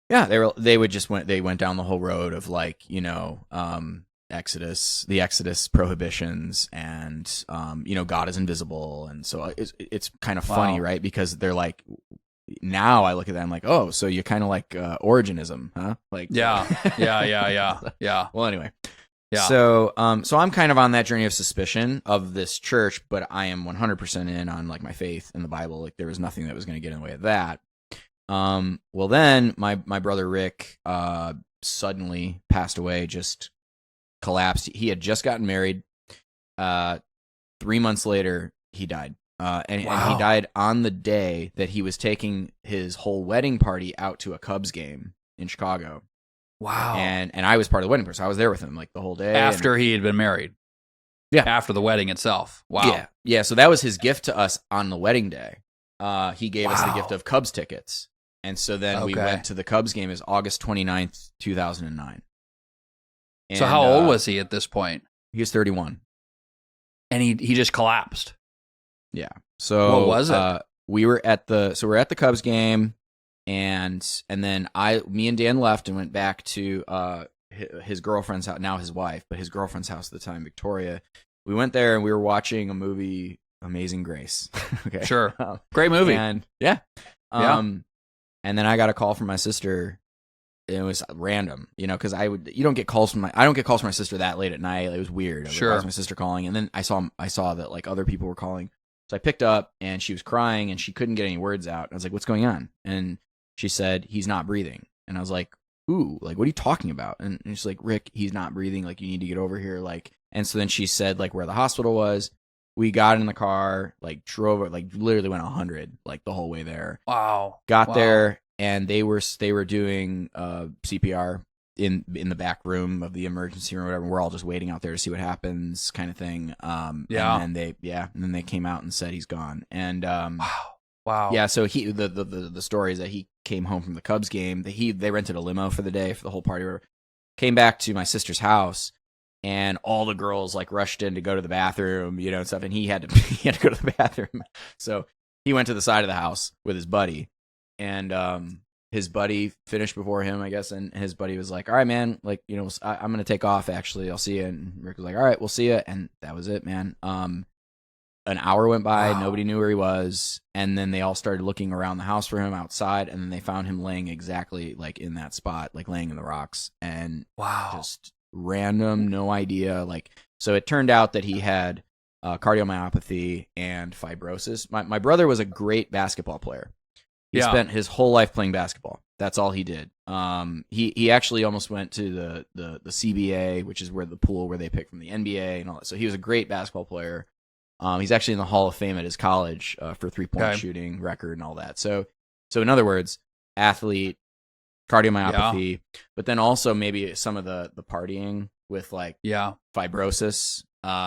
Yeah, they went down the whole road of like, the Exodus prohibitions, and God is invisible, and so it's kind of funny, right? Because they're like, now I look at that, I'm like, oh, so you're kind of like Origenism, huh? Like, Yeah. Well, anyway, Yeah. So I'm kind of on that journey of suspicion of this church, but I am 100% in on like my faith in the Bible. Like there was nothing that was going to get in the way of that. Well, then my brother Rick suddenly passed away, just collapsed. He had just gotten married. 3 months later, he died. And he died on the day that he was taking his whole wedding party out to a Cubs game in Chicago. Wow. And I was part of the wedding party, so I was there with him like the whole day. After he had been married. Yeah. After the wedding itself. Wow. Yeah. So that was his gift to us on the wedding day. He gave us the gift of Cubs tickets. And so then we went to the Cubs game. Is August 29th, 2009. And, so how old was he at this point? He was 31. And he just collapsed. Yeah. So what was it? We're at the Cubs game, and then me and Dan left and went back to his girlfriend's house, now his wife, but his girlfriend's house at the time, Victoria. We went there and we were watching a movie, Amazing Grace. Okay. Sure. Great movie. And and then I got a call from my sister. It was random, because I don't get calls from my sister that late at night. It was weird. It was my sister calling, and then I saw that like other people were calling. So I picked up, and she was crying, and she couldn't get any words out. I was like, "What's going on?" And she said, "He's not breathing." And I was like, "Ooh, like what are you talking about?" And she's like, "Rick, he's not breathing. Like you need to get over here." Like, and so then she said like where the hospital was. We got in the car, like drove, like literally went 100 like the whole way there. Wow. Got there, and they were doing CPR in the back room of the emergency room or whatever. We're all just waiting out there to see what happens, kind of thing. And then they came out and said he's gone. And wow. Yeah, so the story is that he came home from the Cubs game. They rented a limo for the day for the whole party. Came back to my sister's house, and all the girls like rushed in to go to the bathroom, and stuff. And he had to go to the bathroom, so he went to the side of the house with his buddy, and his buddy finished before him, I guess. And his buddy was like, "All right, man, like I'm gonna take off. Actually, I'll see you." And Rick was like, "All right, we'll see you." And that was it, man. An hour went by, nobody knew where he was, and then they all started looking around the house for him outside, and then they found him laying exactly like in that spot, like laying in the rocks, and just random, no idea. Like, so it turned out that he had cardiomyopathy and fibrosis. My brother was a great basketball player. He spent his whole life playing basketball. That's all he did. He actually almost went to the CBA, which is where the pool where they pick from the NBA and all that. So he was a great basketball player. He's actually in the Hall of Fame at his college for 3-point shooting record and all that. So in other words, athlete, cardiomyopathy, but then also maybe some of the partying with like fibrosis,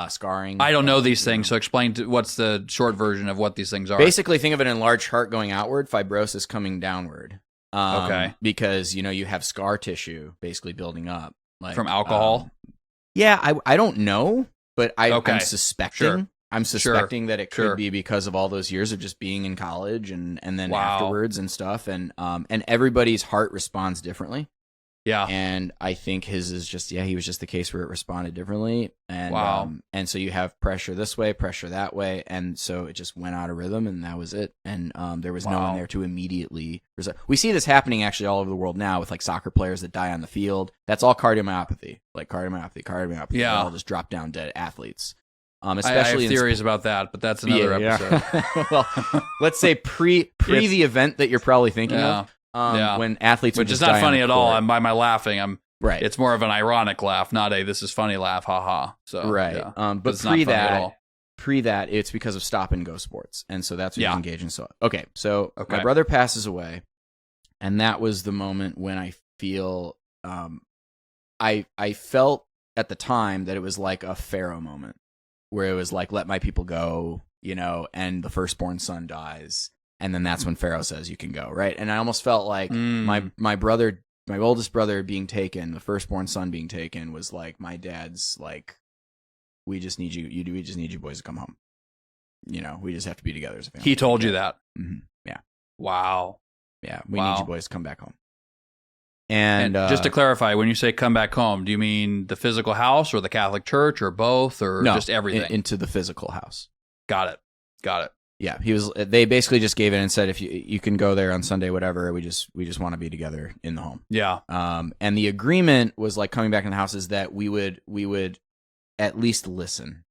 scarring. I don't know these things, so explain what's the short version of what these things are. Basically, think of an enlarged heart going outward, fibrosis coming downward. Because you have scar tissue basically building up, like from alcohol. I don't know, but I'm suspecting. Sure. I'm suspecting that it could be because of all those years of just being in college and then afterwards and stuff. And everybody's heart responds differently. Yeah. And I think his is just, he was just the case where it responded differently. And and so you have pressure this way, pressure that way. And so it just went out of rhythm, and that was it. And there was no one there to immediately resolve. We see this happening actually all over the world now with like soccer players that die on the field. That's all cardiomyopathy. Yeah. They all just drop down dead athletes. Especially I have theories about that, but that's another episode. Well, let's say pre the event that you're probably thinking of. When athletes, which is not funny at all. I'm by my laughing. I'm right. It's more of an ironic laugh, not a "this is funny" laugh. Ha. So right. Yeah. But pre that, it's because of stop and go sports, and so that's what he's engaged in. So my brother passes away, and that was the moment when I feel, I felt at the time that it was like a Pharaoh moment, where it was like, let my people go, and the firstborn son dies. And then that's when Pharaoh says you can go, right? And I almost felt like my brother, my oldest brother being taken, the firstborn son being taken, was like my dad's like, we just need you. We just need you boys to come home. We just have to be together as a family. He told you that? Mm-hmm. Yeah. Wow. Yeah, we need you boys to come back home. And just to clarify, when you say come back home, do you mean the physical house or the Catholic Church or both or just everything? Into the physical house. Got it. Yeah, they basically just gave it and said, if you can go there on Sunday, whatever, we just want to be together in the home. Yeah. And the agreement was like coming back in the house is that we would at least listen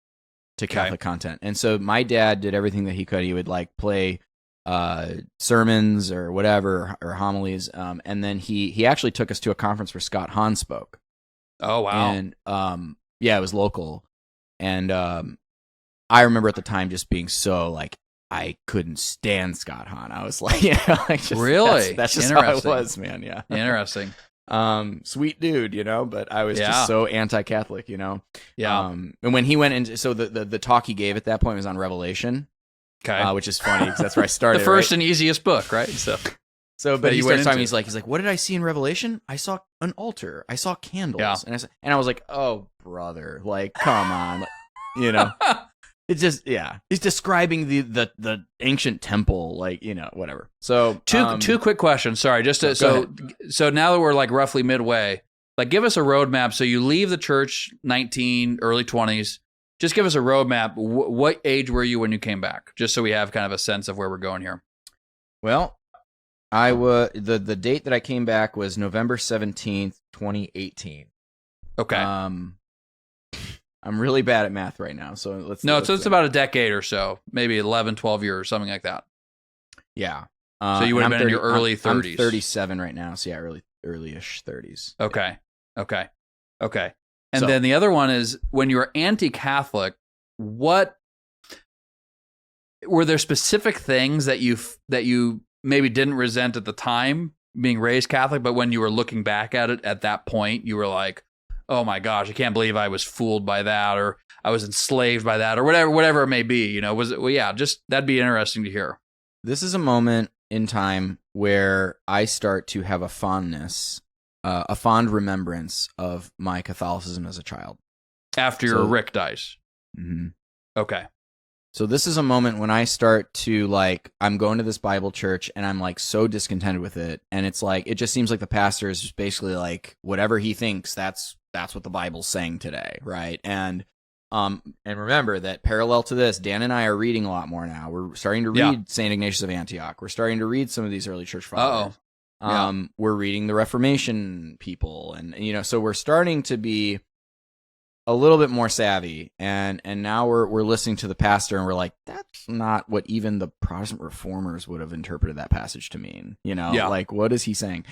to Catholic content. And so my dad did everything that he could. He would like play sermons or whatever, or homilies. And then he actually took us to a conference where Scott Hahn spoke. Oh, wow. And it was local. And I remember at the time just being so like, I couldn't stand Scott Hahn. I was like, really? That's just how it was, man. Yeah. Interesting. Sweet dude, but I was just so anti-Catholic, Yeah. And when he went into, so the talk he gave at that point was on Revelation. Okay. Which is funny because that's where I started. The first and easiest book, right? But he starts talking. He's like, what did I see in Revelation? I saw an altar. I saw candles. Yeah. And I was like, oh, brother, like, come on, It's just, he's describing the ancient temple, like, whatever. So two quick questions. Sorry, just to, so now that we're like roughly midway, like give us a roadmap. So you leave the church 19, early 20s. Just give us a roadmap. What age were you when you came back? Just so we have kind of a sense of where we're going here. Well, I was the date that I came back was November 17th, 2018. Okay. I'm really bad at math right now, so let's... No, so it's about a decade or so, maybe 11, 12 years, something like that. Yeah. So you would have been in your early 30s. I'm 37 right now, so early-ish 30s. Okay. And then the other one is, when you were anti-Catholic, were there specific things that you maybe didn't resent at the time, being raised Catholic, but when you were looking back at it at that point, you were like, oh my gosh, I can't believe I was fooled by that, or I was enslaved by that, or whatever it may be, just that'd be interesting to hear. This is a moment in time where I start to have a fondness, a fond remembrance of my Catholicism as a child. After your Rick dies. Mm-hmm. Okay. So this is a moment when I start to like, I'm going to this Bible church and I'm like so discontented with it. And it's like, it just seems like the pastor is just basically like, whatever he thinks, that's what the Bible's saying today, right? And remember that parallel to this, Dan and I are reading a lot more now. We're starting to read St. Ignatius of Antioch. We're starting to read some of these early church fathers. We're reading the Reformation people, and so we're starting to be a little bit more savvy, and now we're listening to the pastor, and we're like, that's not what even the Protestant reformers would have interpreted that passage to mean. Like, what is he saying?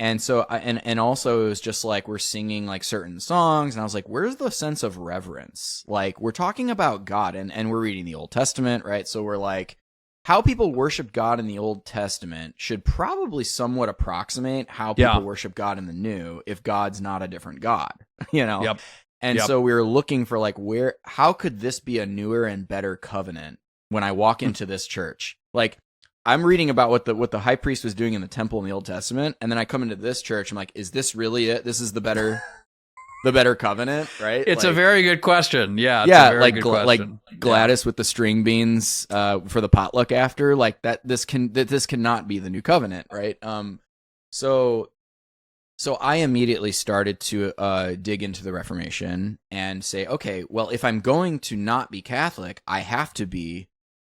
And so, and also it was just like, we're singing like certain songs, and I was like, where's the sense of reverence? Like, we're talking about God, and we're reading the Old Testament, right? So we're like, how people worship God in the Old Testament should probably somewhat approximate how people worship God in the New, if God's not a different God, Yep. And so we were looking for like, how could this be a newer and better covenant when I walk into this church? Like, I'm reading about what the high priest was doing in the temple in the Old Testament, and then I come into this church, I'm like, is this really it? This is the better the better covenant, right? It's a very good question. Yeah. It's Yeah, a very good question. Gladys with the string beans for the potluck after, like that. This cannot be the new covenant, right? So I immediately started to dig into the Reformation and say, okay, well, if I'm going to not be Catholic, I have to be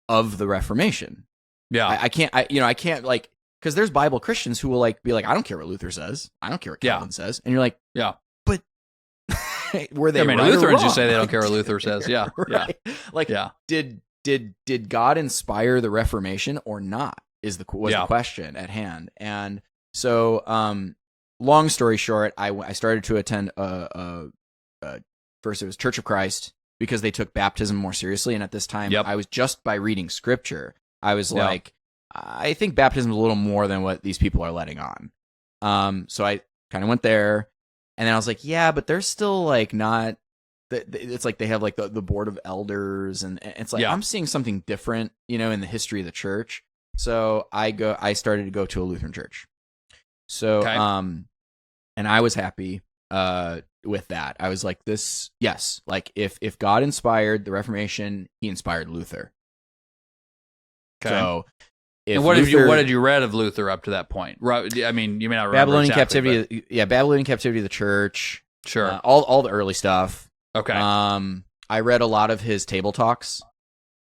of the Reformation. Yeah, I can't like, because there's Bible Christians who will like be like, I don't care what Luther says, I don't care what Calvin says, and you're like, yeah. Were they? I mean, right Lutherans or just say wrong? they don't care what Luther says. Yeah, right. Like, did God inspire the Reformation or not? Was the question at hand. And so, long story short, I started to attend first it was Church of Christ because they took baptism more seriously, and at this time, I was just by reading Scripture, I was like, I think baptism is a little more than what these people are letting on. So I kind of went there. And then I was like, yeah, but they're still like not. It's like they have like the board of elders, and it's like I'm seeing something different, in the history of the church. So I started to go to a Lutheran church. So and I was happy with that. I was like, like if God inspired the Reformation, He inspired Luther. Okay. So. And what did you read of Luther up to that point? I mean, you may not remember Babylonian exactly, captivity. Babylonian captivity of the church. Sure. All the early stuff. Okay. I read a lot of his table talks.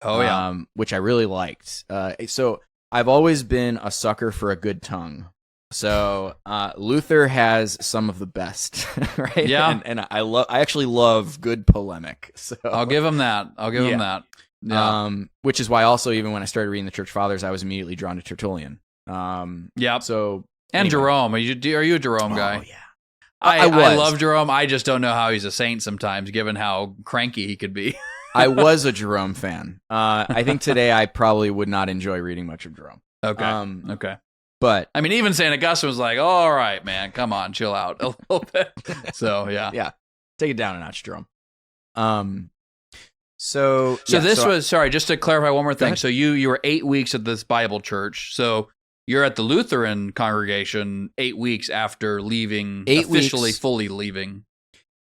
Oh yeah. Which I really liked. So I've always been a sucker for a good tongue. So Luther has some of the best, right? Yeah. And I actually love good polemic. So I'll give him that. Him that. Yeah. Which is why also even when I started reading the Church Fathers, I was immediately drawn to Tertullian. Yeah. So anyway. Jerome, are you a Jerome guy? Oh yeah. I love Jerome. I just don't know how he's a saint sometimes, given how cranky he could be. I was a Jerome fan. I think today I probably would not enjoy reading much of Jerome. Okay. Okay. But I mean, even St. Augustine was like, all right, man, come on, chill out a little bit. So yeah. Yeah. Take it down a notch, Jerome. So this was, sorry, just to clarify one more thing. ahead. So you were 8 weeks at this Bible church. So you're at the Lutheran congregation 8 weeks after leaving, officially fully leaving.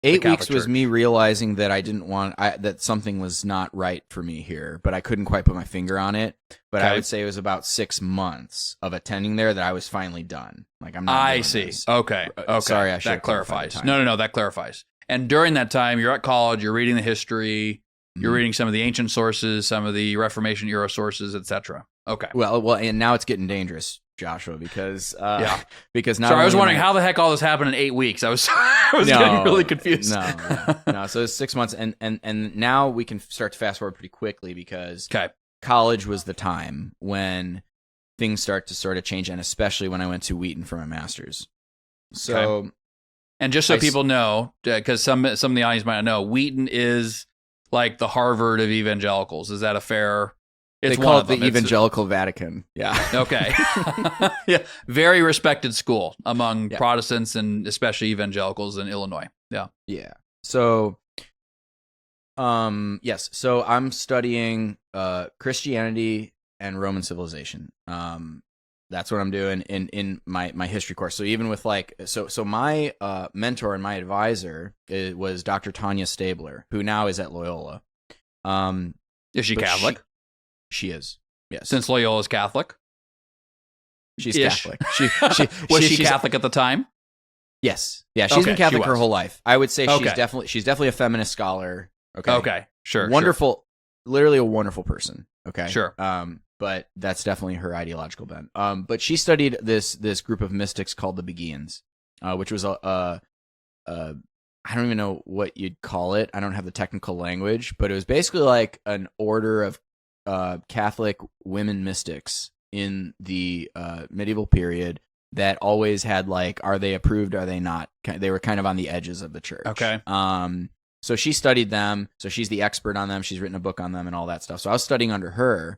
8 weeks was me realizing that I didn't want, that something was not right for me here, but I couldn't quite put my finger on it. But I would say it was about 6 months of attending there that I was finally done. Like, I'm not I doing see. this. Okay. Sorry, I should that clarifies. No, that clarifies. And during that time, you're at college, you're reading the history, you're reading some of the ancient sources, some of the Reformation era sources, etc. Okay. Well, and now it's getting dangerous, Joshua, because because now. Sorry, I was wondering how the heck all this happened in 8 weeks. I was getting really confused. No. So it's 6 months, and now we can start to fast forward pretty quickly because college was the time when things start to sort of change, and especially when I went to Wheaton for my master's. So, and just so people know, because some of the audience might not know, Wheaton is like the Harvard of evangelicals. Is that a fair? They call it the Evangelical Vatican. Yeah. Okay. Yeah. Very respected school among Protestants and especially evangelicals in Illinois. Yeah. Yeah. So, yes. So I'm studying Christianity and Roman civilization. That's what I'm doing in my history course. So even with so my mentor and my advisor was Dr. Tanya Stabler, who now is at Loyola. Is she Catholic? She is. Yes. Since Loyola's Catholic? She's Catholic. Was she Catholic at the time? Yes. Yeah, she's been Catholic her whole life. I would say she's definitely a feminist scholar. Okay. Okay. Sure. Wonderful. Sure. Literally a wonderful person. Okay. Sure. But that's definitely her ideological bent. But she studied this group of mystics called the Beguines, which was I don't even know what you'd call it. I don't have the technical language, but it was basically like an order of Catholic women mystics in the medieval period that always had are they approved, are they not? They were kind of on the edges of the church. Okay. So she studied them. So she's the expert on them. She's written a book on them and all that stuff. So I was studying under her,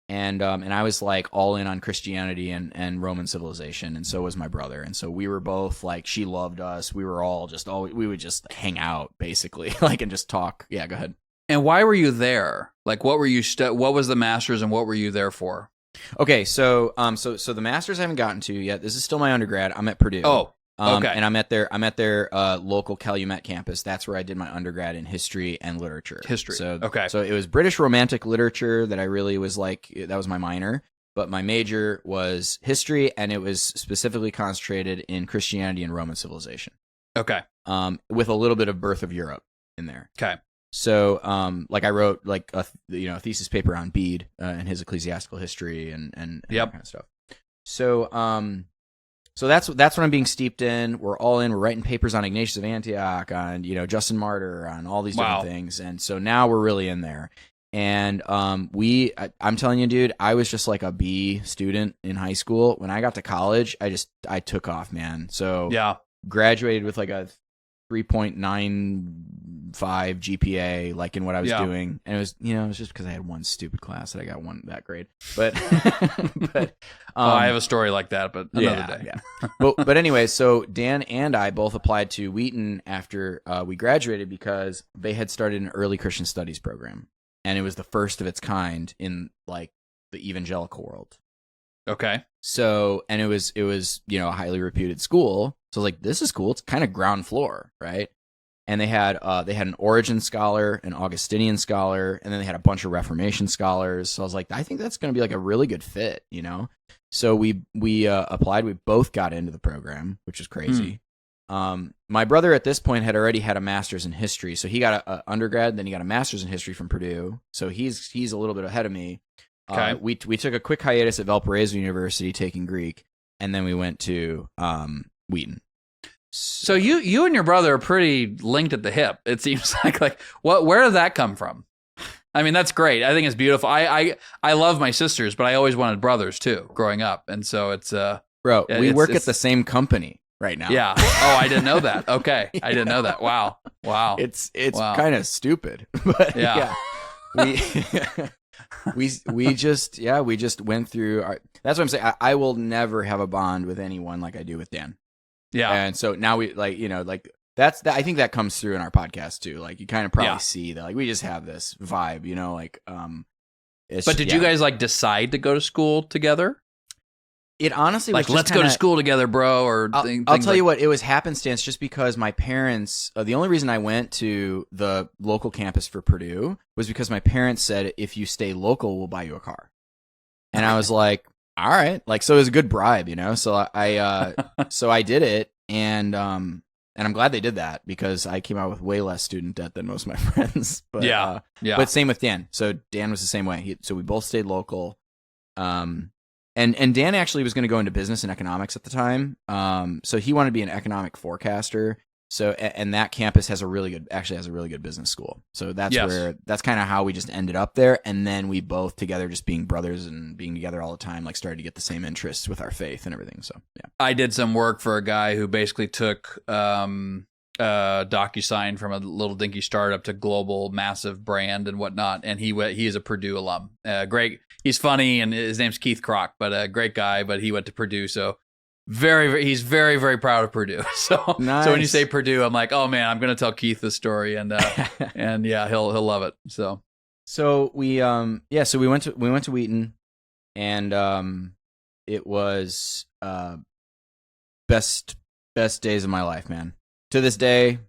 and I was all in on Christianity and Roman civilization, and so was my brother. And so we were both she loved us. We were all we would just hang out basically, and just talk. Yeah, go ahead. And why were you there? What were you what was the master's and what were you there for? Okay, so the master's I haven't gotten to yet. This is still my undergrad. I'm at Purdue. Oh, Okay. And I'm at their local Calumet campus. That's where I did my undergrad in history and literature. So it was British Romantic literature that I really was like, that was my minor. But my major was history, and it was specifically concentrated in Christianity and Roman civilization. Okay. With a little bit of birth of Europe in there. Okay. So, I wrote like a thesis paper on Bede and his ecclesiastical history and that kind of stuff. So, so that's what I'm being steeped in. We're all in. We're writing papers on Ignatius of Antioch, on Justin Martyr, on all these different things, and so now we're really in there. And I'm telling you, dude, I was just like a B student in high school. When I got to college, I took off, man. So graduated with like a 3.95 GPA, like in what I was doing, and it was just because I had one stupid class that I got that grade. But I have a story like that, but another day. Yeah. but anyway, so Dan and I both applied to Wheaton after we graduated because they had started an early Christian studies program. And it was the first of its kind in like the evangelical world. Okay. So, and it was a highly reputed school. So I was like, this is cool. It's kind of ground floor, right? And they had an Origen scholar, an Augustinian scholar, and then they had a bunch of Reformation scholars. So I was like, I think that's going to be like a really good fit, So we applied. We both got into the program, which is crazy. My brother at this point had already had a master's in history, so he got an undergrad, then he got a master's in history from Purdue. So he's a little bit ahead of me. Okay. We took a quick hiatus at Valparaiso University taking Greek, and then we went to Wheaton. So you and your brother are pretty linked at the hip. It seems like where did that come from? I mean, that's great. I think it's beautiful. I love my sisters, but I always wanted brothers too growing up, and so it's bro. We work at the same company right now. Yeah. Oh, I didn't know that. Okay. I didn't know that. Wow. It's kind of stupid, but we just went through that's what I'm saying. I will never have a bond with anyone like I do with Dan. Yeah. And so now we that's I think that comes through in our podcast too. Like you kind of probably see that like we just have this vibe, But did you guys like decide to go to school together? It honestly was let's go to school together, bro. Or I'll tell you what, it was happenstance just because my parents. The only reason I went to the local campus for Purdue was because my parents said, "If you stay local, we'll buy you a car." And I was like, "All right." Like, so it was a good bribe, So I did it, and I'm glad they did that because I came out with way less student debt than most of my friends. But But same with Dan. So Dan was the same way. So we both stayed local. And Dan actually was going to go into business and economics at the time. So he wanted to be an economic forecaster. So, and that campus has a really good business school. So that's kind of how we just ended up there. And then we both together, just being brothers and being together all the time, like started to get the same interests with our faith and everything. So, yeah. I did some work for a guy who basically took, DocuSign from a little dinky startup to global massive brand and whatnot. And he is a Purdue alum. Great. He's funny, and his name's Keith Kroc, but a great guy. But he went to Purdue, so he's very, very proud of Purdue. So, nice. So when you say Purdue, I'm like, oh man, I'm going to tell Keith this story, and and yeah, he'll love it. So we went to Wheaton, and it was best days of my life, man. To this day,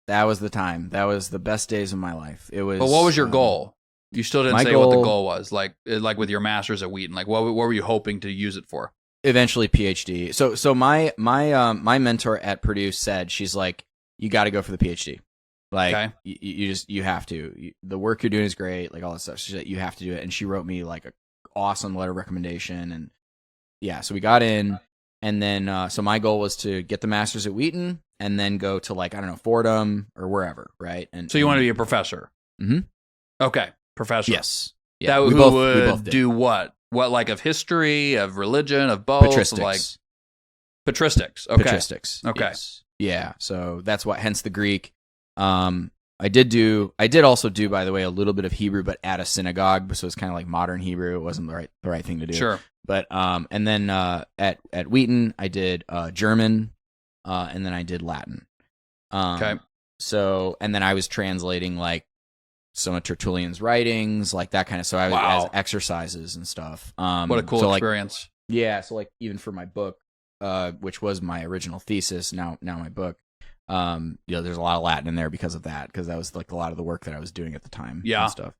that was the time. That was the best days of my life. It was. But what was your goal? You still didn't say what the goal was, like with your master's at Wheaton. Like, what were you hoping to use it for? Eventually, PhD. So my mentor at Purdue said, she's like, you got to go for the PhD. Like, okay. you have to. The work you're doing is great. Like all that stuff. She said you have to do it, and she wrote me like an awesome letter of recommendation. And yeah, so we got in, and then so my goal was to get the master's at Wheaton, and then go to like I don't know Fordham or wherever, right? And so you want to be a professor? Mm-hmm. Okay. Professor. Yes. Yeah. That we would do what? What, like of history, of religion, of both? Patristics. Like patristics. Okay. Patristics. Okay. Yes. Yeah. So that's hence the Greek. I did also do, by the way, a little bit of Hebrew, but at a synagogue. So it's kind of like modern Hebrew. It wasn't the right thing to do. Sure. But, and then, at Wheaton, I did, German, and then I did Latin. Okay. So, and then I was translating like some of Tertullian's writings, like that kind of. So I was as exercises and stuff. What a cool experience! Yeah, so like even for my book, which was my original thesis, now my book, there's a lot of Latin in there because of that, because that was like a lot of the work that I was doing at the time. Yeah. And stuff.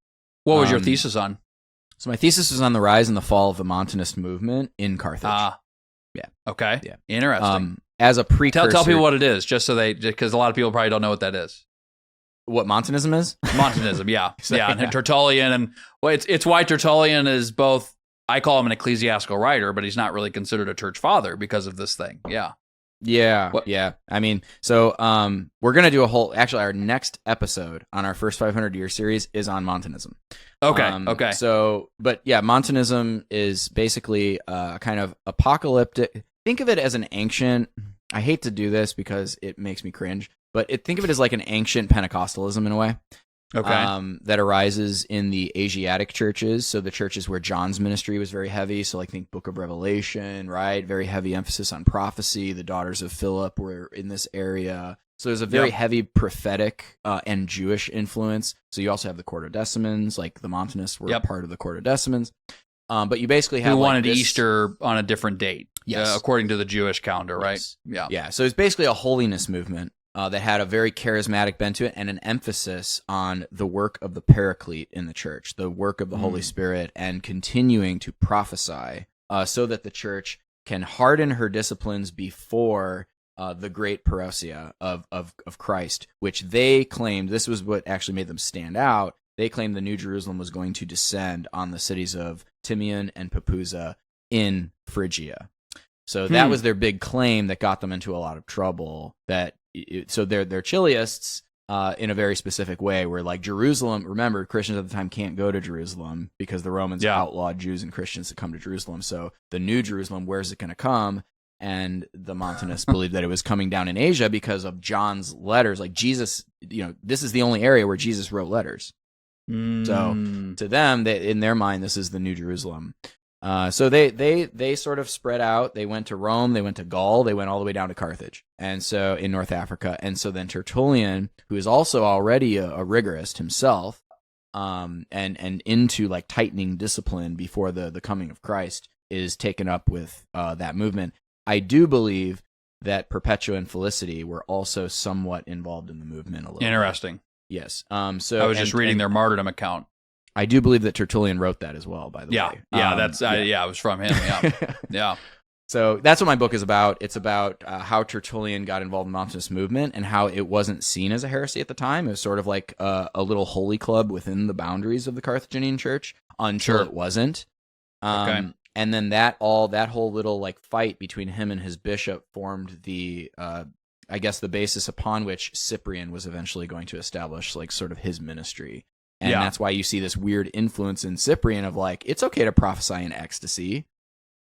What was your thesis on? So my thesis was on the rise and the fall of the Montanist movement in Carthage. Yeah. Okay. Yeah. Interesting. As a precursor, tell people what it is, just so because a lot of people probably don't know what that is. What Montanism is? Montanism, yeah. So, yeah, and Tertullian, and it's why Tertullian is both, I call him an ecclesiastical writer, but he's not really considered a church father because of this thing. Yeah. Yeah, yeah. I mean, so we're going to do our next episode on our first 500-year series is on Montanism. Okay, okay. So, but yeah, Montanism is basically kind of apocalyptic. Think of it as an ancient, I hate to do this because it makes me cringe, but think of it as like an ancient Pentecostalism in a way. Okay. That arises in the Asiatic churches. So the churches where John's ministry was very heavy. So like think Book of Revelation, right? Very heavy emphasis on prophecy. The daughters of Philip were in this area. So there's a very heavy prophetic and Jewish influence. So you also have the Quartodecimans, like the Montanists were part of the Quartodecimans. But you basically have who wanted Easter on a different date, yes, according to the Jewish calendar, right? Yes. Yeah. Yeah. So it's basically a holiness movement. That had a very charismatic bent to it and an emphasis on the work of the Paraclete in the church, the work of the Holy Spirit, and continuing to prophesy so that the church can harden her disciplines before the great parousia of Christ, which they claimed, this was what actually made them stand out, they claimed the New Jerusalem was going to descend on the cities of Timian and Papusa in Phrygia. So that was their big claim that got them into a lot of trouble. So they're Chiliists in a very specific way, where like Jerusalem, remember, Christians at the time can't go to Jerusalem because the Romans outlawed Jews and Christians to come to Jerusalem. So the New Jerusalem, where's it going to come? And the Montanists believed that it was coming down in Asia because of John's letters. Like Jesus, this is the only area where Jesus wrote letters. So to them, in their mind, this is the New Jerusalem. So they sort of spread out. They went to Rome, they went to Gaul, they went all the way down to Carthage, and so in North Africa. And so then Tertullian, who is also already a rigorist himself, and into like tightening discipline before the coming of Christ, is taken up with that movement. I do believe that Perpetua and Felicity were also somewhat involved in the movement a little. Interesting. Bit. Yes. So I was just reading their martyrdom account. I do believe that Tertullian wrote that as well, by the way. Yeah, it was from him. Yeah, yeah. So that's what my book is about. It's about how Tertullian got involved in the Montanist movement and how it wasn't seen as a heresy at the time. It was sort of like a little holy club within the boundaries of the Carthaginian church until it wasn't. Okay. And then that whole little like fight between him and his bishop formed the I guess the basis upon which Cyprian was eventually going to establish like sort of his ministry. And that's why you see this weird influence in Cyprian of like, it's okay to prophesy in ecstasy.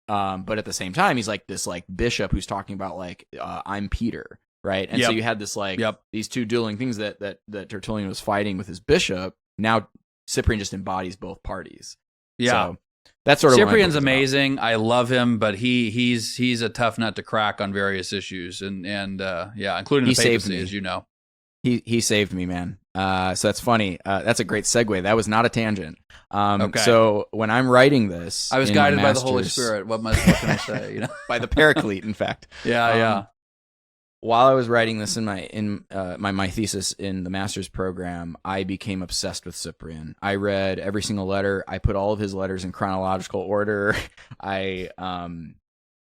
But at the same time, he's like this like bishop who's talking about like, I'm Peter, right? And so you had this like, these two dueling things that Tertullian was fighting with his bishop. Now Cyprian just embodies both parties. Yeah. So that's sort of Cyprian's amazing. I love him, but he's a tough nut to crack on various issues. And including the papacy, as you know. He saved me, man. So that's funny. That's a great segue. That was not a tangent. Okay. So when I'm writing this, I was guided by the Holy Spirit. What can I say? By the Paraclete, in fact. Yeah. While I was writing this in my thesis in the master's program, I became obsessed with Cyprian. I read every single letter. I put all of his letters in chronological order. I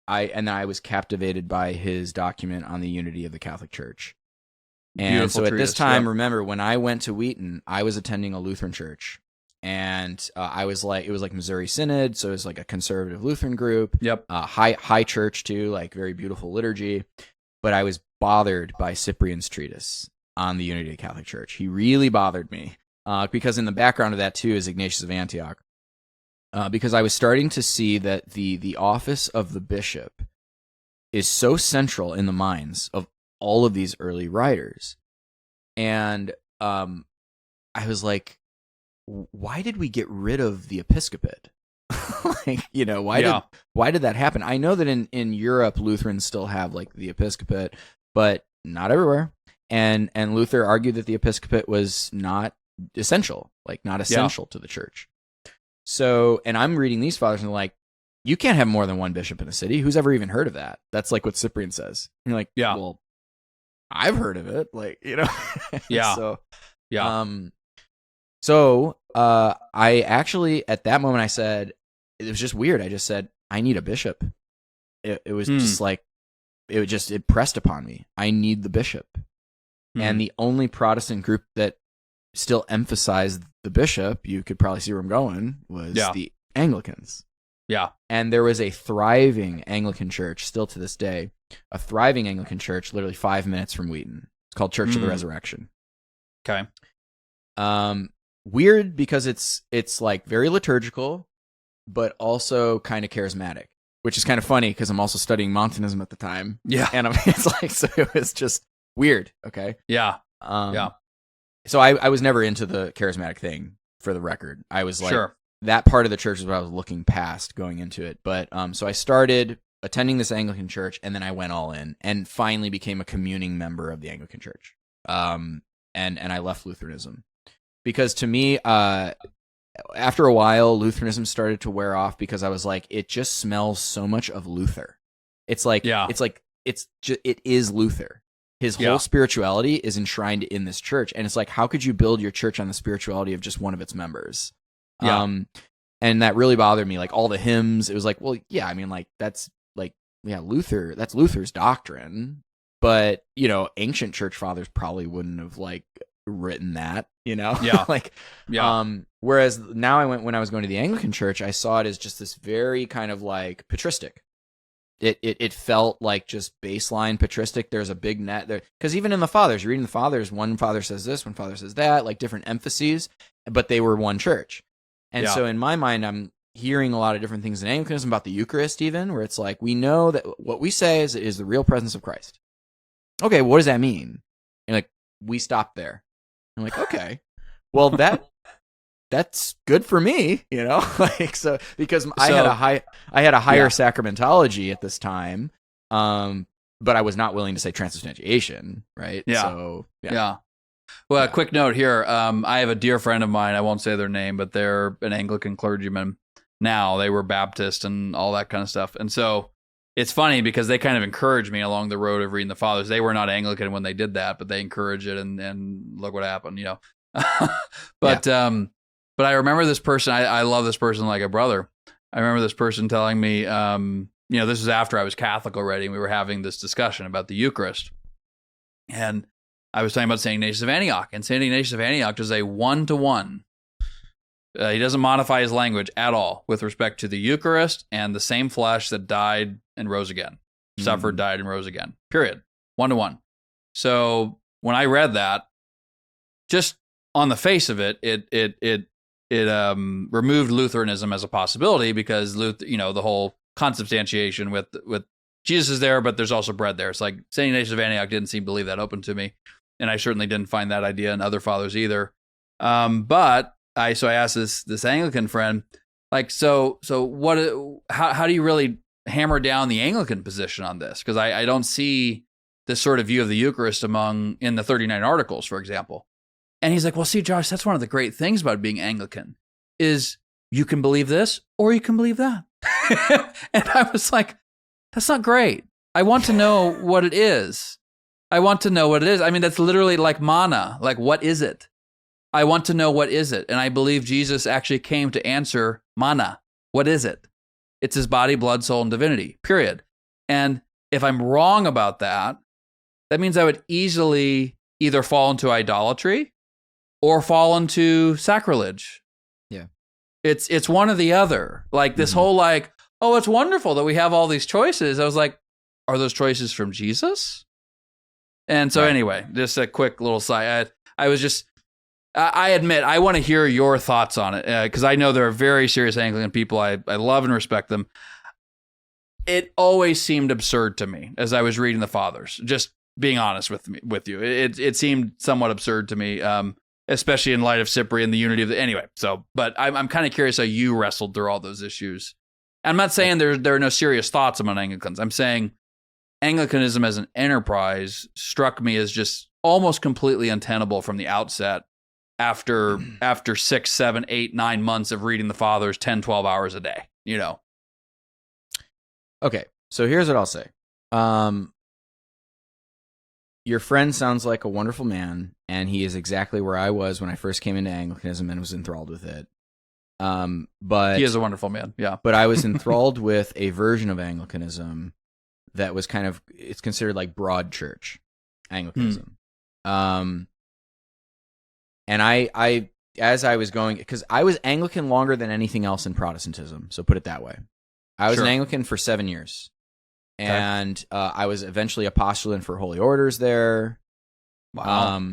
was captivated by his document on the unity of the Catholic Church. And Beautiful so at treatise, this time, remember, when I went to Wheaton, I was attending a Lutheran church. And it was like Missouri Synod, so it was like a conservative Lutheran group. Yep. High church too, like very beautiful liturgy. But I was bothered by Cyprian's treatise on the unity of the Catholic Church. He really bothered me because in the background of that too is Ignatius of Antioch. Because I was starting to see that the office of the bishop is so central in the minds of all of these early writers. And I was like, why did we get rid of the episcopate? Why did that happen? I know that in Europe, Lutherans still have like the episcopate, but not everywhere. And Luther argued that the episcopate was not essential to the church. So, and I'm reading these fathers and like, you can't have more than one bishop in a city. Who's ever even heard of that? That's like what Cyprian says. And you're like, Yeah. well, I've heard of it. Like, you know? Yeah. So, Yeah. I actually, at that moment, I said, it was just weird. I just said, I need a bishop. It was just like, it pressed upon me. I need the bishop. And the only Protestant group that still emphasized the bishop, you could probably see where I'm going, was the Anglicans. Yeah. And there was a thriving Anglican church, still to this day, a thriving Anglican church literally 5 minutes from Wheaton. It's called Church of the Resurrection. Okay. Weird because it's like very liturgical, but also kind of charismatic, which is kind of funny because I'm also studying Montanism at the time. Yeah. And it's like, so it was just weird. Okay. Yeah. So I was never into the charismatic thing, for the record. I was like, Sure. that part of the church is what I was looking past going into it. But so I started attending this Anglican church, and then I went all in and finally became a communing member of the Anglican church. And I left Lutheranism because, to me, after a while, Lutheranism started to wear off because I was like, it just smells so much of Luther. It's like, it is Luther. His whole spirituality is enshrined in this church. And it's like, how could you build your church on the spirituality of just one of its members? Yeah. And that really bothered me. Like, all the hymns, it was like, well, yeah, I mean, like, that's like, yeah, Luther, that's Luther's doctrine. But, you know, ancient church fathers probably wouldn't have like written that, you know? Yeah. Like, whereas now when I was going to the Anglican church, I saw it as just this very kind of like patristic. It felt like just baseline patristic. There's a big net there. Because even in the fathers, you're reading the fathers, one father says this, one father says that, like different emphases, but they were one church. And so in my mind, I'm hearing a lot of different things in Anglicanism about the Eucharist even, where it's like, we know that what we say is the real presence of Christ. Okay, what does that mean? And like, we stop there. I'm like, okay, well, that's good for me, you know, like, so, because I had a higher sacramentology at this time, but I was not willing to say transubstantiation, right? Yeah. So, Well, a quick note here. I have a dear friend of mine. I won't say their name, but they're an Anglican clergyman now. They were Baptist and all that kind of stuff. And so it's funny because they kind of encouraged me along the road of reading the fathers. They were not Anglican when they did that, but they encouraged it, and look what happened, you know. But I remember this person. I love this person like a brother. I remember this person telling me, you know, this was after I was Catholic already, and we were having this discussion about the Eucharist. And I was talking about St. Ignatius of Antioch, and St. Ignatius of Antioch is a one-to-one. He doesn't modify his language at all with respect to the Eucharist and the same flesh that died and rose again, suffered, died, and rose again. Period. One-to-one. So when I read that, just on the face of it, it removed Lutheranism as a possibility because you know, the whole consubstantiation with Jesus is there, but there's also bread there. It's like St. Ignatius of Antioch didn't seem to leave that open to me, and I certainly didn't find that idea in other fathers either. But I asked this Anglican friend, like, so what? How do you really hammer down the Anglican position on this? Because I don't see this sort of view of the Eucharist in the 39 Articles, for example. And he's like, well, see, Josh, that's one of the great things about being Anglican is you can believe this or you can believe that. And I was like, that's not great. I want to know what it is. I want to know what it is. I mean, that's literally like manna. Like, what is it? I want to know what is it. And I believe Jesus actually came to answer manna. What is it? It's his body, blood, soul, and divinity, period. And if I'm wrong about that, that means I would easily either fall into idolatry or fall into sacrilege. Yeah. It's one or the other. Like this whole like, oh, it's wonderful that we have all these choices. I was like, are those choices from Jesus? And so anyway, just a quick little side. I admit, I want to hear your thoughts on it because I know there are very serious Anglican people. I love and respect them. It always seemed absurd to me as I was reading the fathers, just being honest with you. It seemed somewhat absurd to me, especially in light of Cyprian, the unity of the... Anyway, but I'm kind of curious how you wrestled through all those issues. I'm not saying there are no serious thoughts among Anglicans. I'm saying Anglicanism as an enterprise struck me as just almost completely untenable from the outset after 6, 7, 8, 9 months of reading the fathers 10, 12 hours a day, you know? Okay, so here's what I'll say. Your friend sounds like a wonderful man, and he is exactly where I was when I first came into Anglicanism and was enthralled with it. But He is a wonderful man. Yeah. But I was enthralled with a version of Anglicanism that was kind of, it's considered like broad church Anglicanism. And I as I was going, because I was Anglican longer than anything else in Protestantism, so put it that way. I was an Anglican for 7 years. Okay. And I was eventually a postulant for holy orders there. Wow.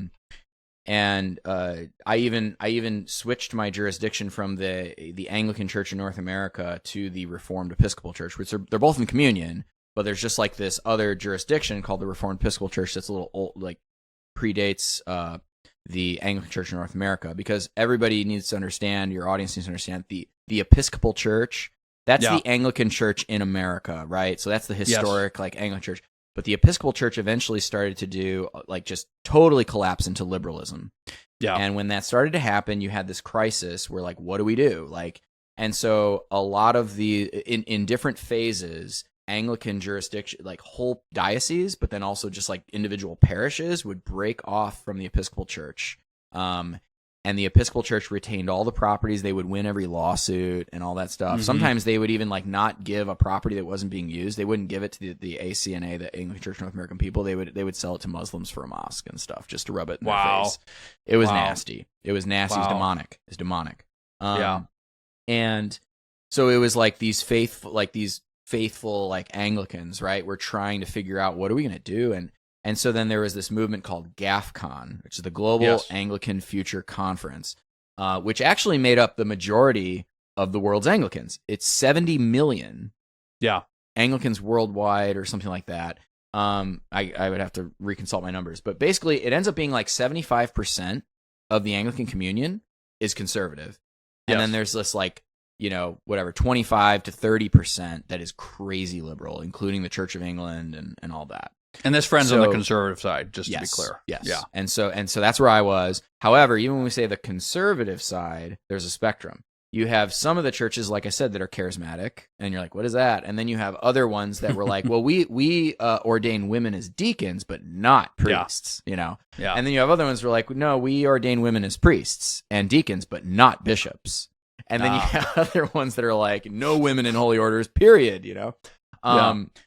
And I even switched my jurisdiction from the Anglican Church in North America to the Reformed Episcopal Church, which they're both in communion, but there's just like this other jurisdiction called the Reformed Episcopal Church that's a little old, like predates the Anglican Church in North America, because everybody needs to understand, your audience needs to understand, the Episcopal Church, that's the Anglican Church in America, right? So that's the historic like Anglican Church. But the Episcopal Church eventually started to do, like, just totally collapse into liberalism. Yeah. And when that started to happen, you had this crisis where, like, what do we do? Like, and so a lot of in different phases, Anglican jurisdiction, like whole dioceses, but then also just like individual parishes would break off from the Episcopal Church. And the Episcopal Church retained all the properties. They would win every lawsuit and all that stuff. Mm-hmm. Sometimes they would even like not give a property that wasn't being used. They wouldn't give it to the ACNA, the Anglican Church of North American people. They would sell it to Muslims for a mosque and stuff, just to rub it in their face. It was nasty. It was nasty. It's demonic. It's demonic. And so it was like these faithful like Anglicans, right? We're trying to figure out, what are we going to do? And so then there was this movement called GAFCON, which is the Global Anglican Future Conference, which actually made up the majority of the world's Anglicans. It's 70 million Anglicans worldwide or something like that. I would have to reconsult my numbers. But basically, it ends up being like 75% of the Anglican communion is conservative. And then there's this like, 25 to 30% that is crazy liberal, including the Church of England and all that. And this friend's on the conservative side, just to be clear. Yes. Yeah. And so that's where I was. However, even when we say the conservative side, there's a spectrum. You have some of the churches, like I said, that are charismatic, and you're like, what is that? And then you have other ones that were like, well, we ordain women as deacons, but not priests, Yeah. And then you have other ones who are like, no, we ordain women as priests and deacons, but not bishops. And then you have other ones that are like, no women in holy orders, period,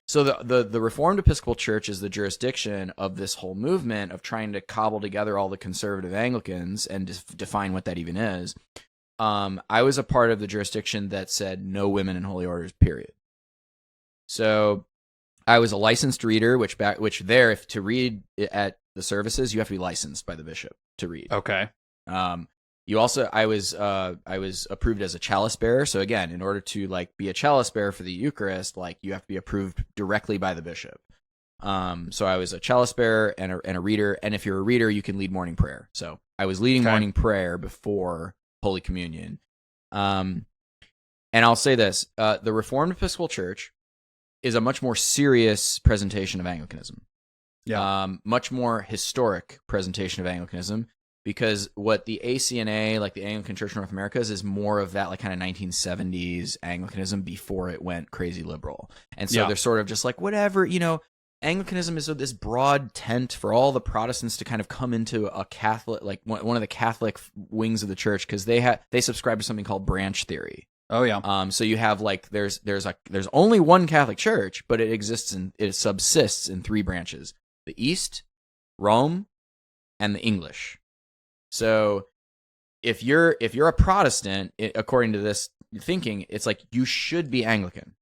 So the Reformed Episcopal Church is the jurisdiction of this whole movement of trying to cobble together all the conservative Anglicans and define what that even is. I was a part of the jurisdiction that said no women in holy orders, period. So I was a licensed reader, which to read at the services, you have to be licensed by the bishop to read. Okay. I was approved as a chalice bearer. So again, in order to like be a chalice bearer for the Eucharist, like you have to be approved directly by the bishop. So I was a chalice bearer and a reader. And if you're a reader, you can lead morning prayer. So I was leading morning prayer before Holy Communion. And I'll say this, the Reformed Episcopal Church is a much more serious presentation of Anglicanism. Yeah. Much more historic presentation of Anglicanism. Because what the ACNA, like the Anglican Church of North America, is more of that like kind of 1970s Anglicanism before it went crazy liberal. And so they're sort of just like, whatever, Anglicanism is this broad tent for all the Protestants to kind of come into a Catholic, like one of the Catholic wings of the church, because they subscribe to something called branch theory. Oh yeah. So you have like there's only one Catholic Church, but it subsists in three branches: the East, Rome, and the English. So if you're a Protestant, according to this thinking, it's like you should be Anglican.